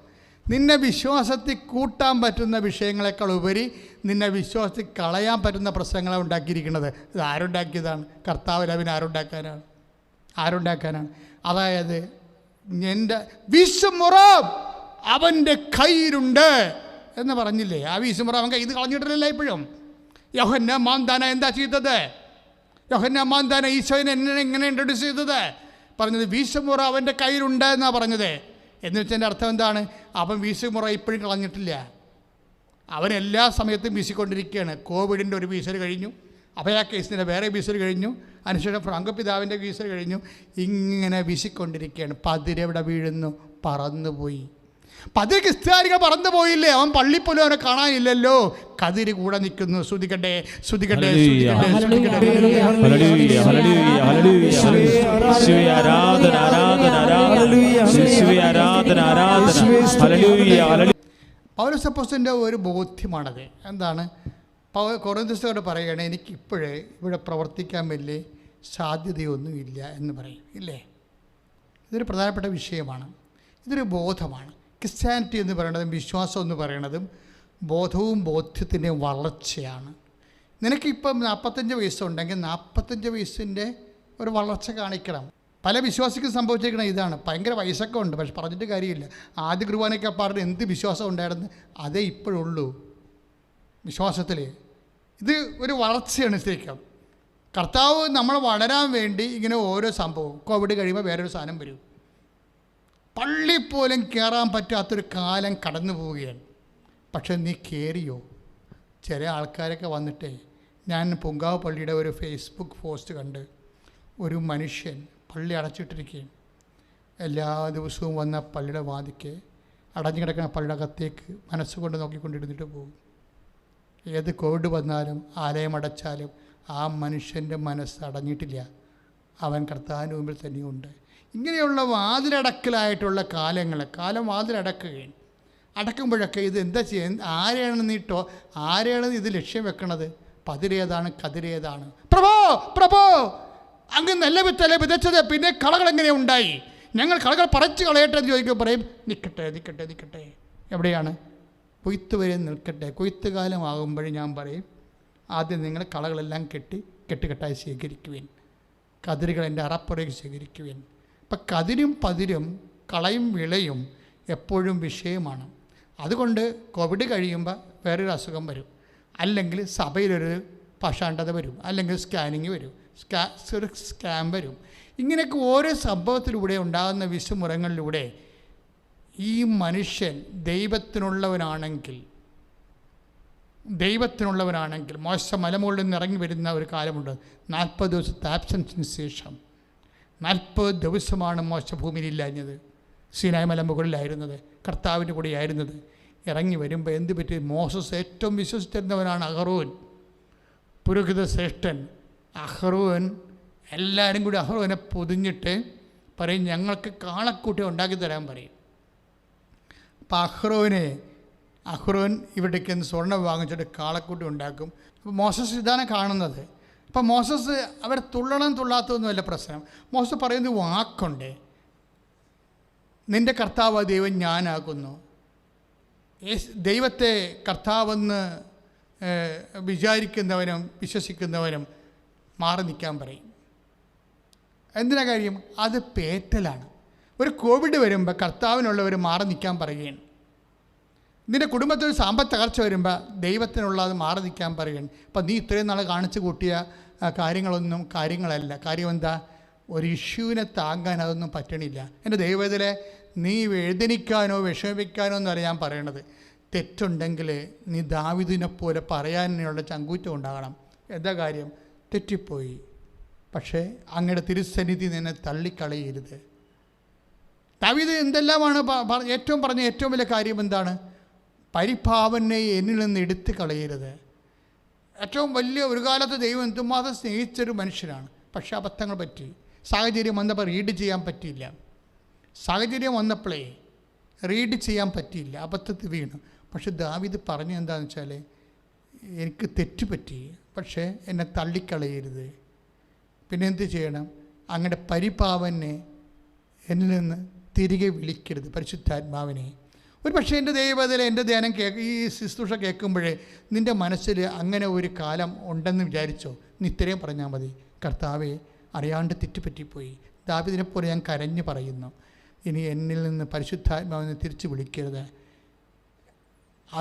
നിന്നെ വിശ്വാസത്തിൽ കൂട്ടാൻ പറ്റുന്ന വിഷയങ്ങളെക്കാൾ ഉപരി നിന്നെ വിശ്വാസത്തിൽ കളയാൻ പറ്റുന്ന പ്രശ്നങ്ങളാണ് ഉണ്ടാക്കിയിരിക്കുന്നത്. ഇത് ആരുണ്ടാക്കിയതാണ്? കർത്താവിൽ അവൻ ആരുണ്ടാക്കാനാണ്? അതായത് എൻ്റെ വിശുമുറം അവൻ്റെ കയ്യിലുണ്ട് എന്ന് പറഞ്ഞില്ലേ? ആ വിശുമുറം അവൻ കയ്യിൽ കളഞ്ഞിട്ടില്ല. ഇപ്പോഴും യോഹന്നാൻ മാന്താന എന്താ ചെയ്തത്? യോഹന്നാൻ മാന്താന ഈശോനെ എങ്ങനെ ഇൻട്രൊഡ്യൂസ് ചെയ്തത്? പറഞ്ഞത് വിശുമുറ അവൻ്റെ കയ്യിലുണ്ട് എന്നാണ് പറഞ്ഞത്. എന്ന് വെച്ചതിൻ്റെ അർത്ഥം എന്താണ്? അവൻ വീശുമുറ ഇപ്പോഴും കളഞ്ഞിട്ടില്ല. അവൻ എല്ലാ സമയത്തും വീശിക്കൊണ്ടിരിക്കുകയാണ്. കോവിഡിൻ്റെ ഒരു വീശൽ കഴിഞ്ഞു, അഭയ കേസിൻ്റെ വേറെ വീശൽ കഴിഞ്ഞു, അതിനുശേഷം ഫ്രാങ്കോ പിതാവിൻ്റെ വീശൽ കഴിഞ്ഞു. ഇങ്ങനെ വീശിക്കൊണ്ടിരിക്കുകയാണ്. പതിരെവിടെ വീഴുന്നു? പറന്നുപോയി. പതിര് ക്രിസ്ത്യാനികൾ പറന്നു പോയില്ലേ? അവൻ പള്ളിപ്പോലും അവനെ കാണാനില്ലല്ലോ. കതിര് കൂടെ നിൽക്കുന്നു. ശ്രുതിക്കട്ടെ. പൗലോസ് അപ്പോസ്തലൻ്റെ ഒരു ബോധ്യമാണത്. എന്താണ്? കൊറിന്ത്യരോട് പറയുകയാണ്, എനിക്കിപ്പോഴേ ഇവിടെ പ്രവർത്തിക്കാൻ വലിയ സാധ്യതയൊന്നുമില്ല എന്ന് പറയും ഇല്ലേ? ഇതൊരു പ്രധാനപ്പെട്ട വിഷയമാണ്. ഇതൊരു ബോധമാണ്. ക്രിസ്ത്യാനിറ്റി എന്ന് പറയുന്നതും വിശ്വാസം എന്ന് പറയുന്നതും ബോധവും ബോധ്യത്തിൻ്റെയും വളർച്ചയാണ്. നിനക്കിപ്പം 45 വയസ്സുണ്ടെങ്കിൽ 45 വയസ്സിൻ്റെ ഒരു വളർച്ച കാണിക്കണം. പല വിശ്വാസിക്കും സംഭവിച്ചിരിക്കണം ഇതാണ്. ഭയങ്കര വയസ്സൊക്കെ ഉണ്ട്, പക്ഷെ പറഞ്ഞിട്ട് കാര്യമില്ല. ആദ്യ കുർബാനയ്ക്ക് പാടുന്ന എന്ത് വിശ്വാസം ഉണ്ടായിരുന്നു അതേ ഇപ്പോഴുള്ളൂ വിശ്വാസത്തിൽ. ഇത് ഒരു വളർച്ചയാണ് ശരിക്കും. കർത്താവ് നമ്മൾ വളരാൻ വേണ്ടി ഇങ്ങനെ ഓരോ സംഭവം. കോവിഡ് കഴിയുമ്പോൾ വേറൊരു സാധനം വരും. പള്ളി പോലും കയറാൻ പറ്റാത്തൊരു കാലം കടന്നു പോവുകയാണ്. പക്ഷെ നീ കയറിയോ? ചില ആൾക്കാരൊക്കെ വന്നിട്ടേ, ഞാൻ പൊങ്കാവ് പള്ളിയുടെ ഒരു ഫേസ്ബുക്ക് പോസ്റ്റ് കണ്ട്, ഒരു മനുഷ്യൻ പള്ളി അടച്ചിട്ടിരിക്കുകയും എല്ലാ ദിവസവും വന്ന പള്ളിയുടെ വാതിക്ക് അടഞ്ഞു കിടക്കുന്ന പള്ളിയുടെ അകത്തേക്ക് മനസ്സുകൊണ്ട് നോക്കിക്കൊണ്ടിരുന്നിട്ട് പോകും. ഏത് കോവിഡ് വന്നാലും ആലയം അടച്ചാലും ആ മനുഷ്യൻ്റെ മനസ്സ് അടഞ്ഞിട്ടില്ല. അവൻ കർത്താവിൻ്റെ മുമ്പിൽ തന്നെയുണ്ട്. ഇങ്ങനെയുള്ള വാതിലടക്കലായിട്ടുള്ള കാലം വാതിലടക്കുകയും അടക്കുമ്പോഴൊക്കെ ഇത് എന്താ ചെയ്യുക? ആരെയാണ് ഇത് ലക്ഷ്യം വെക്കണത്? പതിരേതാണ്, കതിരേതാണ്? പ്രഭോ അങ്ങ് നല്ല വിത്തല്ലേ വിതച്ചത്, പിന്നെ കളകൾ എങ്ങനെ ഉണ്ടായി? ഞങ്ങൾ കളകൾ പറിച്ച് കളയട്ടെ എന്ന് ചോദിക്കുമ്പോൾ പറയും, നിൽക്കട്ടെ. എവിടെയാണ്? കൊയ്ത്ത് വരെ നിൽക്കട്ടെ. കൊയ്ത്ത് കാലമാകുമ്പോഴേ ഞാൻ പറയും, ആദ്യം നിങ്ങൾ കളകളെല്ലാം കെട്ടുകെട്ടായി ശേഖരിക്കുവിൻ, കതിരുകൾ എൻ്റെ അറപ്പുറയിൽ ശേഖരിക്കുവിൻ. ഇപ്പം കതിരും പതിരും കളയും വിളയും എപ്പോഴും വിഷയമാണ്. അതുകൊണ്ട് കോവിഡ് കഴിയുമ്പോൾ വേറൊരു അസുഖം വരും, അല്ലെങ്കിൽ സഭയിലൊരു പാഷാണ്ഡത വരും, അല്ലെങ്കിൽ സ്കാനിങ് വരും, ഒരു സ്കാം വരും. ഇങ്ങനെയൊക്കെ ഓരോ സംഭവത്തിലൂടെ ഉണ്ടാകുന്ന വിഷമുറങ്ങളിലൂടെ ഈ മനുഷ്യൻ ദൈവത്തിനുള്ളവനാണെങ്കിൽ മോശ മലമുകളിൽ നിന്ന് ഇറങ്ങി വരുന്ന ഒരു കാലമുണ്ട്. 40 ദിവസത്തെ ആബ്സെൻസിന് ശേഷം 40 ദിവസമാണ് മോശ ഭൂമിയിലില്ലാഞ്ഞത്. സീനായ് മലമുകളിലായിരുന്നത്, കർത്താവിൻ്റെ കൂടെയായിരുന്നത്. ഇറങ്ങി വരുമ്പോൾ എന്ത് പറ്റി? മോശസ് ഏറ്റവും വിശ്വസിച്ചിരുന്നവനാണ് അഹറോൻ, പുരോഹിത ശ്രേഷ്ഠൻ അഹറോൻ. എല്ലാവരും കൂടി അഹറോനെ പൊതിഞ്ഞിട്ട് പറയും, ഞങ്ങൾക്ക് കാളക്കൂട്ടി ഉണ്ടാക്കി തരാൻ പറയും. അപ്പം അഹ്റോൻ ഇവിടേക്ക് സ്വർണ്ണം വാങ്ങിച്ചിട്ട് കാളക്കൂട്ടി ഉണ്ടാക്കും. അപ്പോൾ മോസസ് ഇതാണ് കാണുന്നത്. അപ്പം മോസസ് അവർ തുള്ളാത്തതൊന്നുമല്ല പ്രശ്നം. മോസസ് പറയുന്നത് വാക്കുണ്ട്, നിൻ്റെ കർത്താവ് ദൈവം ഞാനാകുന്നു. ദൈവത്തെ കർത്താവെന്ന് വിചാരിക്കുന്നവനും വിശ്വസിക്കുന്നവനും മാറി നിൽക്കാൻ പറയും. എന്തിനാ കാര്യം? അത് പേറ്റലാണ്. ഒരു കോവിഡ് വരുമ്പോൾ കർത്താവിനുള്ളവർ മാറി നിൽക്കാൻ പറയുകയാണ്. നിൻ്റെ കുടുംബത്തിൽ സാമ്പത്തിക തകർച്ച വരുമ്പോൾ ദൈവത്തിനുള്ളത് മാറി നിൽക്കാൻ പറയുകയാണ്. അപ്പം നീ ഇത്രയും നാൾ കാണിച്ചു കൂട്ടിയ കാര്യങ്ങളല്ല. കാര്യം എന്താ? ഒരു ഇഷ്യൂവിനെ താങ്ങാൻ അതൊന്നും പറ്റണില്ല. എൻ്റെ ദൈവത്തിലെ നീ വേദനിക്കാനോ വിഷമിക്കാനോ എന്നല്ല ഞാൻ പറയണത്. തെറ്റുണ്ടെങ്കിൽ നീ ദാവീദിനെ പോലെ പറയാനുള്ള ചങ്കൂറ്റം ഉണ്ടാകണം. എന്താ കാര്യം? തെറ്റിപ്പോയി, പക്ഷേ അങ്ങയുടെ തിരുസന്നിധി നിന്നെ തള്ളിക്കളയരുത്. ദാവീദ് എന്തെല്ലാമാണ് പറഞ്ഞ ഏറ്റവും വലിയ കാര്യം എന്താണ്? പരിഭാവനെ എന്നിൽ നിന്ന് എടുത്ത് കളയരുത്. ഏറ്റവും വലിയ ഒരു കാലത്ത് ദൈവം എന്തുമാത്രം സ്നേഹിച്ചൊരു മനുഷ്യനാണ്. പക്ഷേ അബദ്ധങ്ങൾ പറ്റി. സാഹചര്യം വന്നപ്പോൾ റീഡ് ചെയ്യാൻ പറ്റിയില്ല. സാഹചര്യം വന്നപ്പോഴേ റീഡ് ചെയ്യാൻ പറ്റിയില്ല, അബദ്ധത്തിൽ വീണു. പക്ഷെ ദാവീദ് പറഞ്ഞു എന്താണെന്ന് വെച്ചാൽ, എനിക്ക് തെറ്റുപറ്റി, പക്ഷേ എന്നെ തള്ളിക്കളയരുത്. പിന്നെ എന്ത് ചെയ്യണം? അങ്ങയുടെ പരിപാവനെ എന്നിൽ നിന്ന് തിരികെ വിളിക്കരുത്, പരിശുദ്ധാത്മാവിനെ. ഒരു പക്ഷേ എൻ്റെ ദൈവത്തിലെ എൻ്റെ ധ്യാനം ഈ ശുശ്രൂഷ കേൾക്കുമ്പോഴേ നിൻ്റെ മനസ്സിൽ അങ്ങനെ ഒരു കാലം ഉണ്ടെന്ന് വിചാരിച്ചോ, നീ ഇത്രയും പറഞ്ഞാൽ മതി, കർത്താവെ അറിയാണ്ട് തെറ്റുപറ്റിപ്പോയി. ദാവീദിനെപ്പോലെ ഞാൻ കരഞ്ഞു പറയുന്നു, ഇനി എന്നിൽ നിന്ന് പരിശുദ്ധാത്മാവിനെ തിരിച്ചു വിളിക്കരുത്.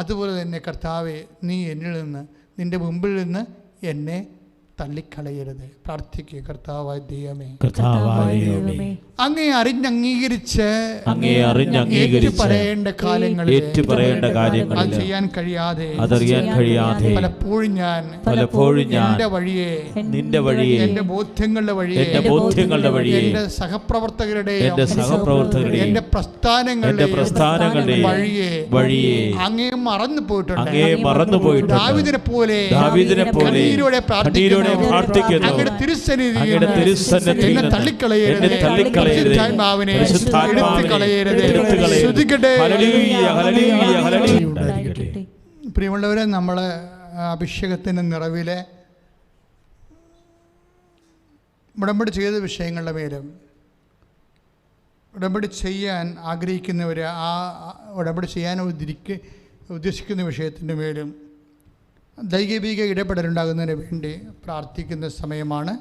അതുപോലെ തന്നെ കർത്താവെ, നീ എന്നിൽ നിന്ന്, നിൻ്റെ മുമ്പിൽ നിന്ന് എന്നെ തള്ളിക്കളയരുത്. പ്രാർത്ഥിക്കുക. കർത്താവായ ദൈവമേ, അങ്ങേ അറിഞ്ഞംഗീകരിച്ച് പറയേണ്ട കാലങ്ങളിൽ അത് ചെയ്യാൻ കഴിയാതെ പലപ്പോഴും ഞാൻ നിന്റെ വഴിയെ എന്റെ ബോധ്യങ്ങളുടെ വഴിയെ എന്റെ സഹപ്രവർത്തകരുടെയും എന്റെ പ്രസ്ഥാനങ്ങളുടെ വഴിയെ അങ്ങേ മറന്നു പോയിട്ടുണ്ട്. ദാവീദിനെ പോലെ കണ്ണീരോടെ പ്രാർത്ഥിക്കുന്നു. അങ്ങയുടെ തിരുസന്നിധി എന്നെ തള്ളിക്കളയരുത്, പരിശുദ്ധാത്മാവിനെ എടുത്ത് കളയരുത്. ശ്രദ്ധിക്കട്ടെ. പ്രിയമുള്ളവരെ, നമ്മളെ അഭിഷേകത്തിൻ്റെ നിറവിലെ ഉടമ്പടി ചെയ്ത വിഷയങ്ങളുടെ മേലും ഉടമ്പടി ചെയ്യാൻ ആഗ്രഹിക്കുന്നവർ ആ ഉടമ്പടി ചെയ്യാൻ ഉദ്ദേശിക്കുന്ന വിഷയത്തിൻ്റെ മേലും ദൈവിക ഇടപെടലുണ്ടാകുന്നതിന് വേണ്ടി പ്രാർത്ഥിക്കുന്ന സമയമാണ്.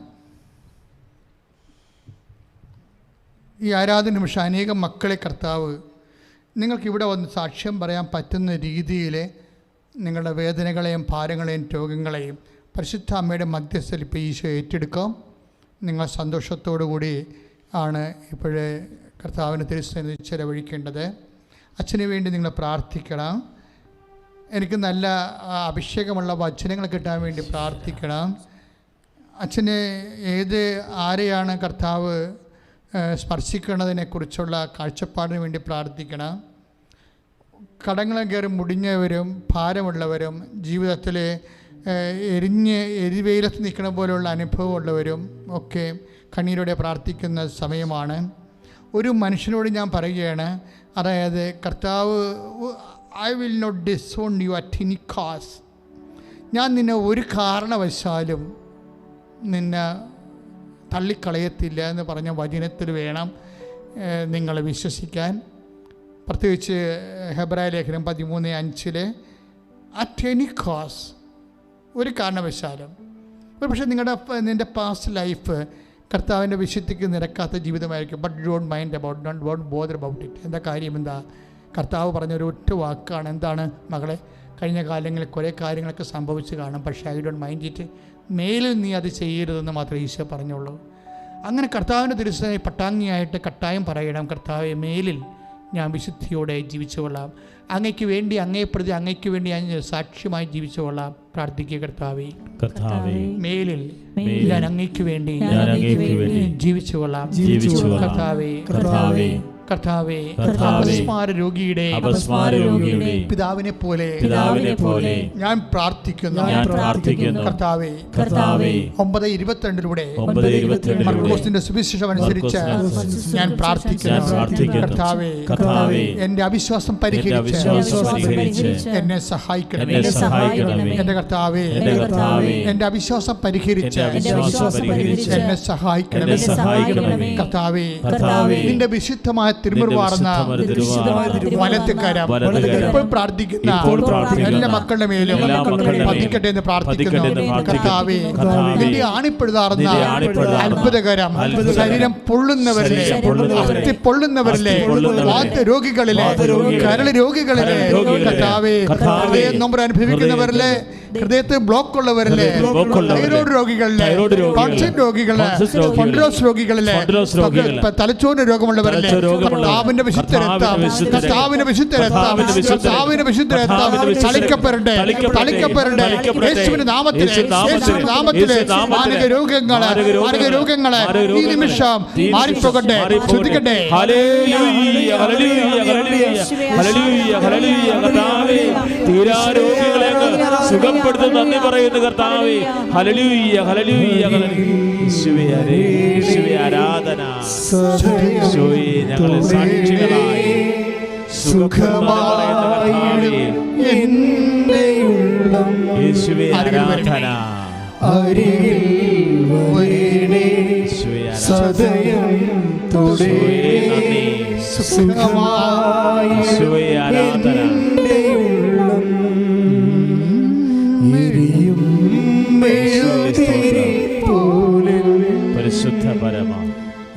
ഈ ആരാധന നിമിഷം അനേകം മക്കളെ കർത്താവ് നിങ്ങൾക്കിവിടെ വന്ന് സാക്ഷ്യം പറയാൻ പറ്റുന്ന രീതിയിൽ നിങ്ങളുടെ വേദനകളെയും ഭാരങ്ങളെയും രോഗങ്ങളെയും പരിശുദ്ധ അമ്മയുടെ മധ്യസ്ഥയിൽ ഇപ്പോൾ ഈശോ ഏറ്റെടുക്കാം. നിങ്ങൾ സന്തോഷത്തോടു കൂടി ആണ് ഇപ്പോഴേ കർത്താവിന് തിരുസന്നിധി ചെലവഴിക്കേണ്ടത്. അച്ഛന് വേണ്ടി നിങ്ങൾ പ്രാർത്ഥിക്കണം. എനിക്ക് നല്ല അഭിഷേകമുള്ള വചനങ്ങൾ കിട്ടാൻ വേണ്ടി പ്രാർത്ഥിക്കണം. അച്ഛന് ആരെയാണ് കർത്താവ് സ്പർശിക്കുന്നതിനെക്കുറിച്ചുള്ള കാഴ്ചപ്പാടിന് വേണ്ടി പ്രാർത്ഥിക്കണം. കടങ്ങളെ കയറി മുടിഞ്ഞവരും ഭാരമുള്ളവരും ജീവിതത്തിൽ എരിവെയിലത്ത് നിൽക്കുന്ന പോലെയുള്ള അനുഭവമുള്ളവരും ഒക്കെ കണ്ണീരോടെ പ്രാർത്ഥിക്കുന്ന സമയമാണ്. ഒരു മനുഷ്യനോട് ഞാൻ പറയുകയാണ്, അതായത് കർത്താവ് I will not disown you at any cost. ഞാൻ നിന്നെ ഒരു കാരണവശാലും നിന്നെ തള്ളിക്കളയത്തില്ല എന്ന് പറഞ്ഞ വചനത്തിൽ വേണം നിങ്ങൾ വിശ്വസിക്കാൻ. പ്രത്യേകിച്ച് ഹെബ്രായ ലേഖനം 13:5 അറ്റ് എനി കോസ്റ്റ് ഒരു കാരണവശാലും. ഒരു പക്ഷേ നിന്റെ പാസ്റ്റ് ലൈഫ് കർത്താവിൻ്റെ വിശുദ്ധിക്ക് നിരക്കാത്ത ജീവിതമായിരിക്കും. But don't mind about, don't bother about it. എന്താ കാര്യം? എന്താ? കർത്താവ് പറഞ്ഞൊരു ഒറ്റ വാക്കാണ്. എന്താണ്? മകളെ, കഴിഞ്ഞ കാലങ്ങളിൽ കുറേ കാര്യങ്ങളൊക്കെ സംഭവിച്ച് കാണും, പക്ഷേ ഐ ഡോണ്ട് മൈൻഡ് ഇറ്റ്. മേലിൽ നീ അത് ചെയ്യരുതെന്ന് മാത്രമേ ഈശോ പറഞ്ഞുള്ളൂ. അങ്ങനെ കർത്താവിൻ്റെ തിരുസഭയെ പട്ടാങ്ങിയായിട്ട് കട്ടായം പറയണം, കർത്താവെ, മേലിൽ ഞാൻ വിശുദ്ധിയോടെ ജീവിച്ചു കൊള്ളാം. അങ്ങയ്ക്ക് വേണ്ടി, അങ്ങയെ പ്രതി അങ്ങയ്ക്ക് വേണ്ടി ഞാൻ സാക്ഷ്യമായി ജീവിച്ചു കൊള്ളാം. പ്രാർത്ഥിക്കുക, കർത്താവേ, മേലിൽ ഞാൻ അങ്ങയ്ക്ക് വേണ്ടി ജീവിച്ചു കൊള്ളാം. കർത്താവേ, കർത്താവേ, അപസ്മാര രോഗിയുടെ പിതാവിനെ പോലെ ഞാൻ പ്രാർത്ഥിക്കുന്നു. കർത്താവേ, 9:22 മർക്കോസിന്റെ സുവിശേഷം അനുസരിച്ച് ഞാൻ പ്രാർത്ഥിക്കുന്നു. കർത്താവേ, എന്റെ അവിശ്വാസം പരിഹരിച്ച് എന്നെ സഹായിക്കണം. എന്റെ കർത്താവേ, എന്റെ അവിശ്വാസം പരിഹരിച്ച് എന്നെ സഹായിക്കണം. കർത്താവേ, നിന്റെ വിശുദ്ധമായ തിരുമുറുവാർന്ന വലത്തുകരം ഇപ്പോൾ പ്രാർത്ഥിക്കുന്ന എല്ലാ മക്കളുടെ മേലും പതിക്കട്ടെ എന്ന് പ്രാർത്ഥിക്കുന്നു. കർത്താവേ, നിന്റെ ആണിപ്പെടുതാർന്ന അത്ഭുതകരം ശരീരം പൊള്ളുന്നവരിലെ, അസ്ഥി പൊള്ളുന്നവരിലെ, രോഗികളിലെ, കരൾ രോഗികളിലെ, കർത്താവേ, ഹൃദയ നൊമ്പരം അനുഭവിക്കുന്നവരിലെ, ഹൃദയത്തിൽ ബ്ലോക്ക് ഉള്ളവരിലെ, തൈറോയ്ഡ് രോഗികളിലെ, ടോൺസിൽ രോഗികളിലെ, സ്പോണ്ടിലോസിസ് രോഗികളിലെ, തലച്ചോറിന് രോഗമുള്ളവരിലെ, കർത്താവിന്റെ വിശുദ്ധ രക്തം, കർത്താവിന്റെ വിശുദ്ധ രക്തം, കർത്താവിന്റെ വിശുദ്ധ രക്തം തളിക്കപ്പെടട്ടെ, തളിക്കപ്പെടട്ടെ. യേശുവിന്റെ നാമത്തിലെ മാരക രോഗങ്ങളെ ഈ നിമിഷം മാറിപ്പോകട്ടെ. ശ്രദ്ധിക്കട്ടെ. സുഖപ്പെടുത്തും നന്ദി പറയുന്നു കർത്താവേ. ഹല്ലേലൂയ, ഹല്ലേലൂയ, യേശുവേ ആരാധന. യേശുവേ, ഞങ്ങൾ സാക്ഷികളായി സുഖമായി എന്റെ ഉള്ളം യേശുവേ ആരാധന. അരികിൽ വരണേ സദയം തൊടേ സുഖമായി യേശുവേ ആരാധന. എന്റെ ഉള്ളം എരിയും മെഴുതിരി പോലെ പരിശുദ്ധ പരമ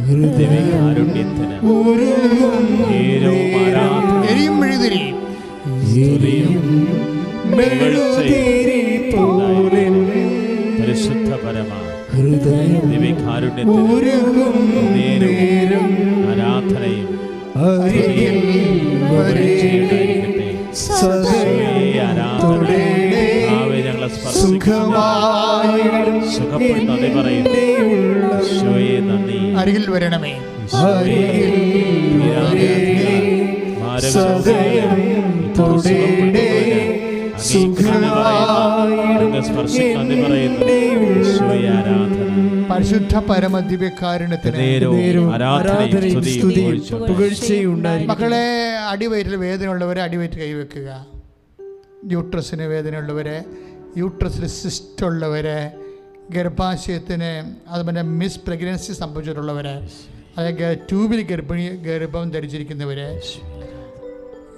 ഹൃദയകാരുണ്യത്തിന് നേരവും ആരാധന എരിയും മെഴുതിരി മെഴുതിരി പോലെ പരിശുദ്ധ പരമ ഹൃദയം ദിവ്യകാരുണ്യത്തിന് നേരവും ആരാധനയും ഉണ്ടായിരിക്കട്ടെ. ഞങ്ങളെ സുഖപ്പെടുന്ന നന്ദി പറയുന്നു. ഈശോയെ നന്ദി. അരികിൽ വരണമേ. പരിശുദ്ധ പരമദിവ്യകാരുണ്യത്തിന് മക്കളെ, അടിവയറ്റിൽ വേദനയുള്ളവരെ അടിവയറ്റ് കൈവെക്കുക. യൂട്രസിന് വേദനയുള്ളവരെ, യൂട്രസിൽ സിസ്റ്റ് ഉള്ളവരെ, ഗർഭാശയത്തിന് അതുപോലെ മിസ് പ്രഗ്നൻസി സംഭവിച്ചിട്ടുള്ളവരെ, അല്ലെങ്കിൽ ട്യൂബിൽ ഗർഭം ധരിച്ചിരിക്കുന്നവരെ,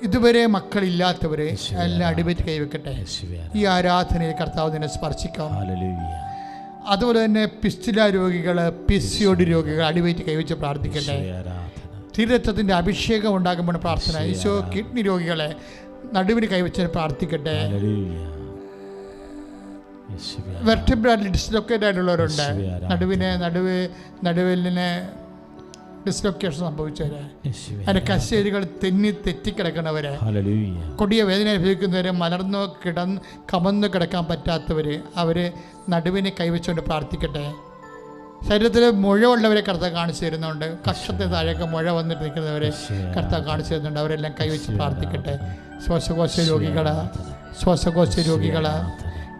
ഇതുവരെ മക്കളില്ലാത്തവരെ എല്ലാം അടിവയറ്റ് കൈവെക്കട്ടെ. ഈ ആരാധനയിൽ കർത്താവ് നിന്നെ സ്പർശിക്കാം. അതുപോലെ തന്നെ പിസ്റ്റുല രോഗികൾ, PCOD രോഗികൾ അടിവയറ്റ് കൈവച്ച് പ്രാർത്ഥിക്കട്ടെ. തിരുരക്തത്തിൻ്റെ അഭിഷേകം ഉണ്ടാകുമ്പോൾ പ്രാർത്ഥന. ഈശോ, കിഡ്നി രോഗികളെ നടുവിന് കൈവച്ച് പ്രാർത്ഥിക്കട്ടെ. വെർട്ടിബ്രൽ ഡിസ്ലൊക്കേറ്റ് ആയിട്ടുള്ളവരുണ്ട്. നടുവിലിന് ഡിസ്ലൊക്കേഷൻ സംഭവിച്ചവര്, അതിൻ്റെ കശേരികൾ തെറ്റിക്കിടക്കുന്നവര്, കൊടിയ വേദന അനുഭവിക്കുന്നവര്, കമന്നു കിടക്കാൻ പറ്റാത്തവര്, അവര് നടുവിനെ കൈവച്ചുകൊണ്ട് പ്രാർത്ഥിക്കട്ടെ. ശരീരത്തിൽ മുഴവുള്ളവരെ കർത്താവ് കാണിച്ചു തരുന്നുണ്ട്. കക്ഷത്തിന് താഴേക്ക് മുഴ വന്നിട്ട് നിൽക്കുന്നവരെ കർത്താവ് കാണിച്ചു തരുന്നുണ്ട്. അവരെല്ലാം കൈവച്ച് പ്രാർത്ഥിക്കട്ടെ. ശ്വാസകോശ രോഗികള്,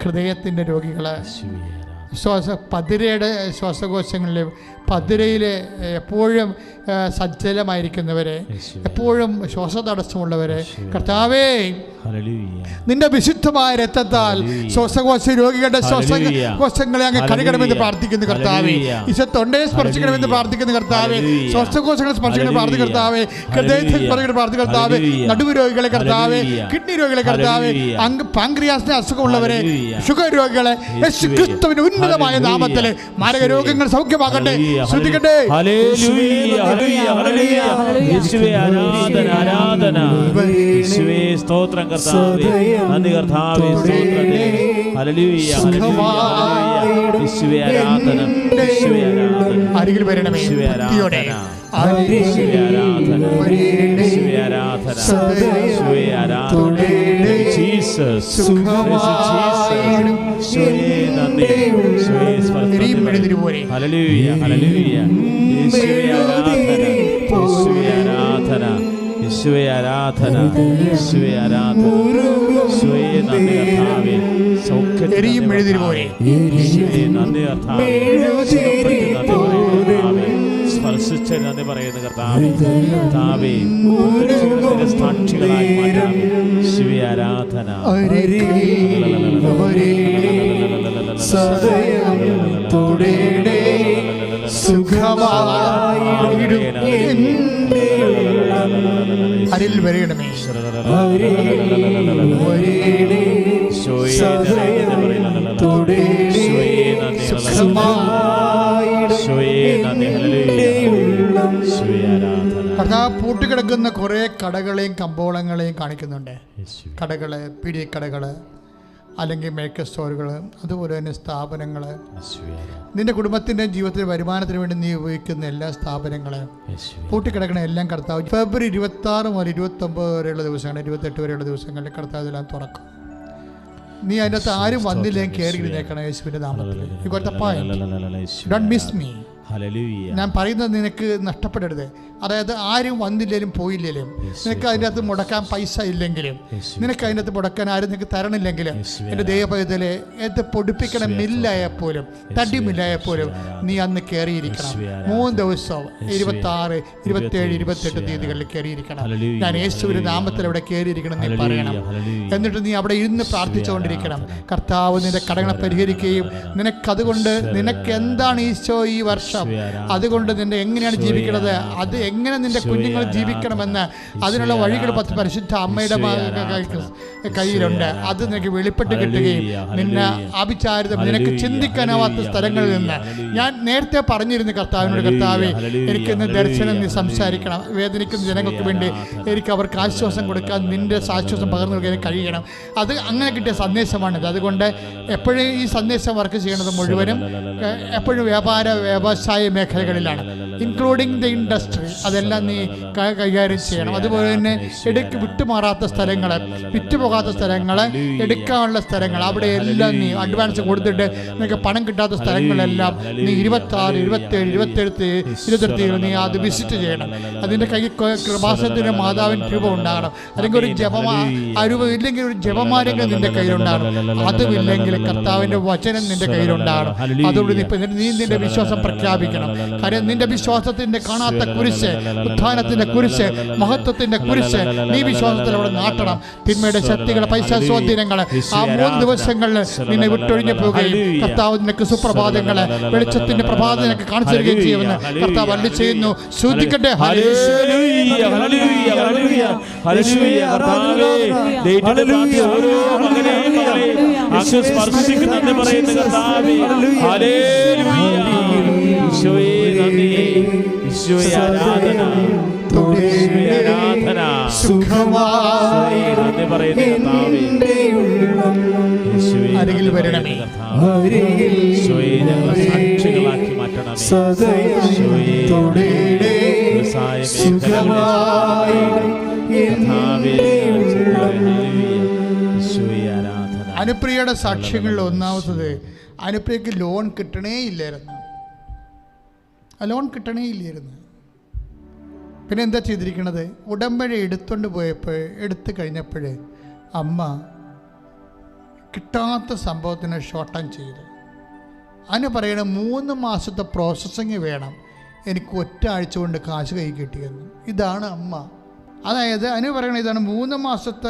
ഹൃദയത്തിൻ്റെ രോഗികള്, പതിരയുടെ ശ്വാസകോശങ്ങളിൽ, പതിരയിൽ എപ്പോഴും സജ്ജലമായിരിക്കുന്നവരെ, എപ്പോഴും ശ്വാസതടസ്സമുള്ളവരെ, കർത്താവേ നിന്റെ വിശുദ്ധമായ രക്തത്താൽ ശ്വാസകോശ രോഗികളുടെ ശ്വാസകോശങ്ങളെ അങ്ങ് കഴുകണമെന്ന് പ്രാർത്ഥിക്കുന്നു കർത്താവേ. ഈശോ തൊണ്ടയെ സ്പർശിക്കണമെന്ന് പ്രാർത്ഥിക്കുന്നു കർത്താവേ. ശ്വാസകോശങ്ങളെ സ്പർശിക്കണമെന്ന് പ്രാർത്ഥിക്കുന്നു കർത്താവേ. ഹൃദയത്തെ സ്പർശിക്കണമെന്ന് പ്രാർത്ഥിക്കുന്നു കർത്താവേ. നടുവ് രോഗികളെ കർത്താവേ, കിഡ്നി രോഗികളെ കർത്താവേ, പാങ്ക്രിയാസിന്റെ അസുഖമുള്ളവരെ, ഷുഗർ രോഗികളെ യേശു ക്രിസ്തുവിന്റെ ഉന്നതമായ നാമത്തിൽ മാരക രോഗങ്ങൾ സൗഖ്യമാകട്ടെ. ശ്രദ്ധിക്കട്ടെ. സ്തോത്രം കർത്താവേ, നന്ദി കർത്താവേ, സ്തോത്രം. ഹല്ലേലൂയ, യേശുവേ ആരാധന, യേശുവേ ആരാധന. അരികിൽ വരണമേ. യേശുവേ ആരാധന, യേശുവേ ആരാധന, യേശുവേ ആരാധന, യേശുവേ ആരാധന. ജീസസ്, യേശുവേ നന്ദി, യേശുവേ സ്തോത്രം. Hallelujah, hallelujah. യേശുവേ ആരാധന, യേശുവേ ആരാധന, യേശുവേ ആരാധന, യേശുവേ ആരാധന. യേശുവേ നന്ദി കർത്താവേ, സൗഖ്യത്തിന് യേശുവേ നന്ദി കർത്താവേ, സ്പർശിച്ച നന്ദി പറയുന്ന കർത്താവേ, കർത്താവേ ജീവിതത്തിന്റെ സാക്ഷികളായി മാറ്റണമേ. യേശുവേ ആരാധന. അരിൽ വരയണമേ. കർത്താവ് പൂട്ടിക്കിടക്കുന്ന കുറെ കടകളെയും കമ്പോളങ്ങളെയും കാണിക്കുന്നുണ്ട്. കടകള്, പിടിക്കടകള്, അല്ലെങ്കിൽ മേക്കപ്പ് സ്റ്റോറുകൾ, അതുപോലെ തന്നെ സ്ഥാപനങ്ങൾ, നിന്റെ കുടുംബത്തിൻ്റെ ജീവിതത്തിലെ വരുമാനത്തിന് വേണ്ടി നീ ഉപയോഗിക്കുന്ന എല്ലാ സ്ഥാപനങ്ങളും പൂട്ടിക്കിടക്കണ എല്ലാം കർത്താവ് ഫെബ്രുവരി 26 മുതൽ 29 വരെയുള്ള ദിവസങ്ങൾ, 28 വരെയുള്ള ദിവസങ്ങളിൽ കർത്താവ് ഇതെല്ലാം തുറക്കും. നീ അതിനകത്ത് ആരും വന്നില്ലെങ്കിൽ കയറി ഇരുന്നേക്കണം യേശുവിൻ്റെ നാമത്തിൽ. Don't miss me. ഞാൻ പറയുന്നത് നിനക്ക് നഷ്ടപ്പെടരുത്. അതായത് ആരും വന്നില്ലേലും പോയില്ലേലും, നിനക്ക് അതിൻ്റെ അകത്ത് മുടക്കാൻ പൈസ ഇല്ലെങ്കിലും, നിനക്ക് അതിൻ്റെ അകത്ത് മുടക്കാൻ ആരും നിനക്ക് തരണില്ലെങ്കിലും, എൻ്റെ ദൈവപൈതലെ എന്ത് പൊടിപ്പിക്കണം മില്ലായപ്പോലും, തടിമില്ലായപ്പോലും നീ അന്ന് കയറിയിരിക്കണം. 3 ദിവസം 26, 27, 28 തീയതികളിൽ കയറിയിരിക്കണം. ഞാൻ യേശുവിൻ്റെ നാമത്തിൽ അവിടെ കയറിയിരിക്കണം നീ പറയണം. എന്നിട്ട് നീ അവിടെ ഇരുന്ന് പ്രാർത്ഥിച്ചുകൊണ്ടിരിക്കണം. കർത്താവ് നിന്റെ കടങ്ങളെ പരിഹരിക്കുകയും നിനക്കതുകൊണ്ട് നിനക്ക് എന്താണ് ഈശോ ഈ വർഷം, അതുകൊണ്ട് നിന്റെ എങ്ങനെയാണ് ജീവിക്കുന്നത്, അത് എങ്ങനെ നിന്റെ കുഞ്ഞുങ്ങൾ ജീവിക്കണമെന്ന് അതിനുള്ള വഴികൾ പരിശുദ്ധ അമ്മയുടെ കയ്യിലുണ്ട്. അത് നിനക്ക് വെളിപ്പെട്ട് കിട്ടുകയും നിന്നെ ആഭിചാരിതം നിനക്ക് ചിന്തിക്കാനാവാത്ത സ്ഥലങ്ങളിൽ നിന്ന്, ഞാൻ നേരത്തെ പറഞ്ഞിരുന്നു കർത്താവിനോട്, കർത്താവേ എനിക്കിന്ന് ദർശനം നീ സംസാരിക്കണം, വേദനിക്കുന്ന ജനങ്ങൾക്ക് വേണ്ടി എനിക്ക് അവർക്ക് ആശ്വാസം കൊടുക്കാൻ നിന്റെ ആശ്വാസം പകർന്നു കൊടുക്കാൻ കഴിയണം. അത് അങ്ങനെ കിട്ടിയ സന്ദേശമാണിത്. അതുകൊണ്ട് എപ്പോഴും ഈ സന്ദേശം വർക്ക് ചെയ്യണത് മുഴുവനും എപ്പോഴും വ്യവസായ മേഖലകളിലാണ്, ഇൻക്ലൂഡിങ് ദ ഇൻഡസ്ട്രി. അതെല്ലാം നീ കൈകാര്യം ചെയ്യണം. അതുപോലെ തന്നെ വിട്ടുമാറാത്ത സ്ഥലങ്ങൾ, വിറ്റുപോകാത്ത സ്ഥലങ്ങൾ, എടുക്കാനുള്ള സ്ഥലങ്ങൾ, അവിടെ എല്ലാം നീ അഡ്വാൻസ് കൊടുത്തിട്ട് നിനക്ക് പണം കിട്ടാത്ത സ്ഥലങ്ങളെല്ലാം നീ 26, 27, 28 നീ അത് വിസിറ്റ് ചെയ്യണം. അതിൻ്റെ കയ്യിൽ കൃപാസനത്തിൻ്റെ മാതാവിൻ്റെ രൂപം ഉണ്ടാകണം, അല്ലെങ്കിൽ ഒരു രൂപം ഇല്ലെങ്കിൽ ഒരു ജപമാരെങ്കിലും നിന്റെ കയ്യിലുണ്ടാകണം. അതുമില്ലെങ്കിൽ കർത്താവിൻ്റെ വചനം നിന്റെ കയ്യിലുണ്ടാകണം. അതുകൊണ്ട് നീ നിന്റെ വിശ്വാസം പ്രഖ്യാപിക്കണം. കാര്യം നിന്റെ വിശ്വാസത്തിന്റെ കാണാത്ത കുരിശ്, ഉത്ഥാനത്തിന്റെ കുരിശ്, മഹത്വത്തിന്റെ കുരിശ് നീ വിശ്വാസത്തിൽ അവിടെ നാട്ടണം. തിന്മയുടെ ശക്തികൾ, പൈശാചോദ്യങ്ങൾ ആ 3 ദിവസങ്ങളിൽ നിന്നെ വിട്ടൊഴിഞ്ഞു പോവുകയും കർത്താവ് നിനക്ക് സുപ്രഭാതങ്ങള്, വെളിച്ചത്തിന്റെ പ്രഭാതം നിനക്ക് കാണിച്ചു തരികയും ചെയ്യുമെന്ന് കർത്താവ് അരുളി ചെയ്യുന്നു. ശ്രദ്ധിക്കട്ടെ. അരികിൽ വരണമേ. സാക്ഷികളാക്കി മാറ്റണം. അനുപ്രിയയുടെ സാക്ഷ്യങ്ങളിൽ ഒന്നാമത്തത്, അനുപ്രിയക്ക് ലോൺ കിട്ടണേ ഇല്ലായിരുന്നു. ലോൺ കിട്ടണേ ഇല്ലായിരുന്നു. പിന്നെ എന്താ ചെയ്തിരിക്കണത്? ഉടമ്പടി എടുത്തു കഴിഞ്ഞപ്പോൾ അമ്മ കിട്ടാത്ത സംഭവത്തിന് ഷോർട്ട് ടൈം ചെയ്തു. അതിന് പറയണ 3 മാസത്തെ പ്രോസസ്സിങ് വേണം, എനിക്ക് 1 ആഴ്ച കൊണ്ട് കാശ് കൈ കിട്ടിയെന്ന്. ഇതാണ് അമ്മ. അതായത് അതിന് പറയണ ഇതാണ്, 3 മാസത്തെ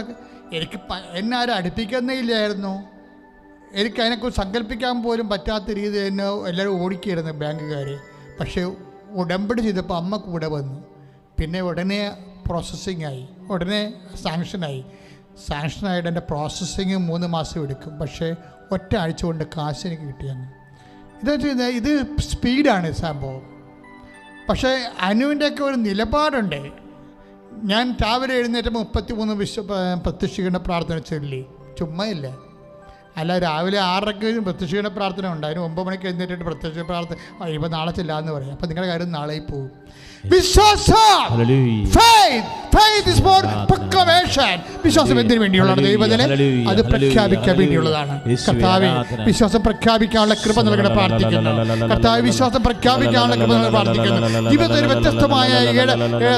എനിക്ക് എന്നെ ആരും അടുപ്പിക്കുന്നേ ഇല്ലായിരുന്നു. എനിക്ക് അതിനെക്കുറിച്ച് സങ്കല്പിക്കാൻ പോലും പറ്റാത്ത രീതി എന്നെ എല്ലാവരും ഓടിക്കുകയായിരുന്നു ബാങ്കുകാർ. പക്ഷേ ഉടമ്പടി ചെയ്തപ്പോൾ അമ്മ കൂടെ വന്നു. പിന്നെ ഉടനെ പ്രോസസ്സിങ് ആയി, ഉടനെ സാങ്ഷനായി. സാങ്ഷനായിട്ട് എൻ്റെ പ്രോസസ്സിങ് 3 മാസം എടുക്കും. പക്ഷേ ഒറ്റ ആഴ്ച കൊണ്ട് കാശ് എനിക്ക് കിട്ടിയെന്ന്. ഇത് സ്പീഡാണ് സംഭവം. പക്ഷേ അനുവിൻ്റെയൊക്കെ ഒരു നിലപാടുണ്ട്. ഞാൻ രാവിലെ എഴുന്നേറ്റ് 33 പ്രത്യക്ഷീകരണ പ്രാർത്ഥന ചൊല്ലി. ചുമ്മാ ഇല്ല, അല്ല രാവിലെ 6:30 പ്രത്യക്ഷീകരണ പ്രാർത്ഥന ഉണ്ട്. അതിന് 9 മണിക്ക് എഴുന്നേറ്റിട്ട് പ്രത്യക്ഷ പ്രാർത്ഥന ഇപ്പം നാളെ ചെല്ലാന്ന് പറയും. അപ്പം നിങ്ങളുടെ കാര്യം നാളെ പോകും. വിശ്വാസം വിശ്വാസം എന്തിനു വേണ്ടിയുള്ളതാണ്? ദൈവത്തില് അത് പ്രഖ്യാപിക്കാൻ വേണ്ടിയുള്ളതാണ്. കർത്താവേ, വിശ്വാസം പ്രഖ്യാപിക്കാനുള്ള കൃപ നൽകണ പ്രാർത്ഥിക്കുന്നു. കർത്താവ്, വിശ്വാസം പ്രഖ്യാപിക്കാനുള്ള കൃപ നൽകണ പ്രാർത്ഥിക്കുന്നു. ജീവിതത്തിൽ വ്യത്യസ്തമായ 7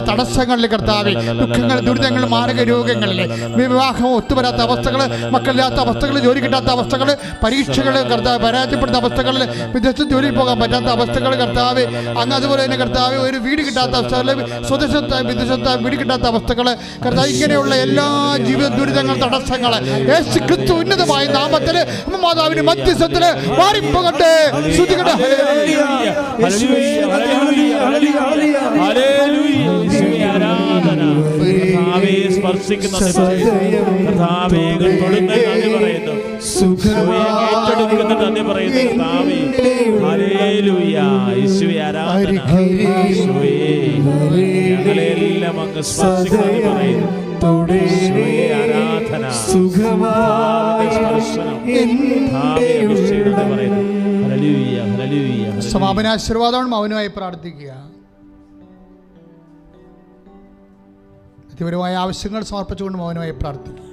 തടസ്സങ്ങളിൽ കർത്താവേ, ദുഃഖങ്ങൾ, ദുരിതങ്ങൾ, മാരക രോഗങ്ങളിൽ, വിവാഹം ഒത്തുവരാത്ത അവസ്ഥകൾ, മക്കളില്ലാത്ത അവസ്ഥകൾ, ജോലി കിട്ടാത്ത അവസ്ഥകൾ, പരീക്ഷകൾ, കർത്താവ് പരാജയപ്പെടുന്ന അവസ്ഥകളിൽ, വിദേശത്ത് ജോലിയിൽ പോകാൻ പറ്റാത്ത അവസ്ഥകൾ, കർത്താവ് അങ്ങ് അതുപോലെ തന്നെ കർത്താവ് ഒരു വീട് കിട്ടാത്ത അവസ്ഥകൾ, സ്വദേശത്ത് വിദേശത്ത് വീട് കിട്ടാത്ത അവസ്ഥകൾ, കർത്താവ് ഇങ്ങനെയുള്ള എല്ലാ ജീവിത ദുരിതങ്ങൾ, തടസ്സങ്ങൾ യേശു ക്രിസ്തു ഉന്നതമായ നാമത്തിൽ മാതാവിന്റെ മധ്യസ്ഥത്തിൽ മാറിപ്പോകട്ടെ. ഞങ്ങളെല്ലാം അങ്ങ് സ്പർശിക്കുന്നു പറയുന്നു. സമാപനാശീർവാദമാണ്. മൗനമായി പ്രാർത്ഥിക്കുക. വ്യക്തിപരമായ ആവശ്യങ്ങൾ സമർപ്പിച്ചുകൊണ്ട് മൗനമായി പ്രാർത്ഥിക്കുക.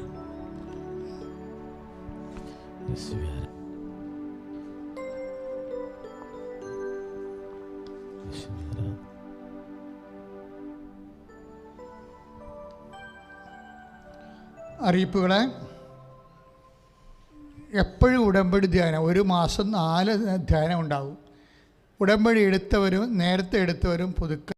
അറിയിപ്പുകളെ എപ്പോഴും ഉടമ്പടി ധ്യാനം 1 മാസം 4 ധ്യാനം ഉണ്ടാവും. ഉടമ്പടി എടുത്തവരും നേരത്തെ എടുത്തവരും പുതുക്ക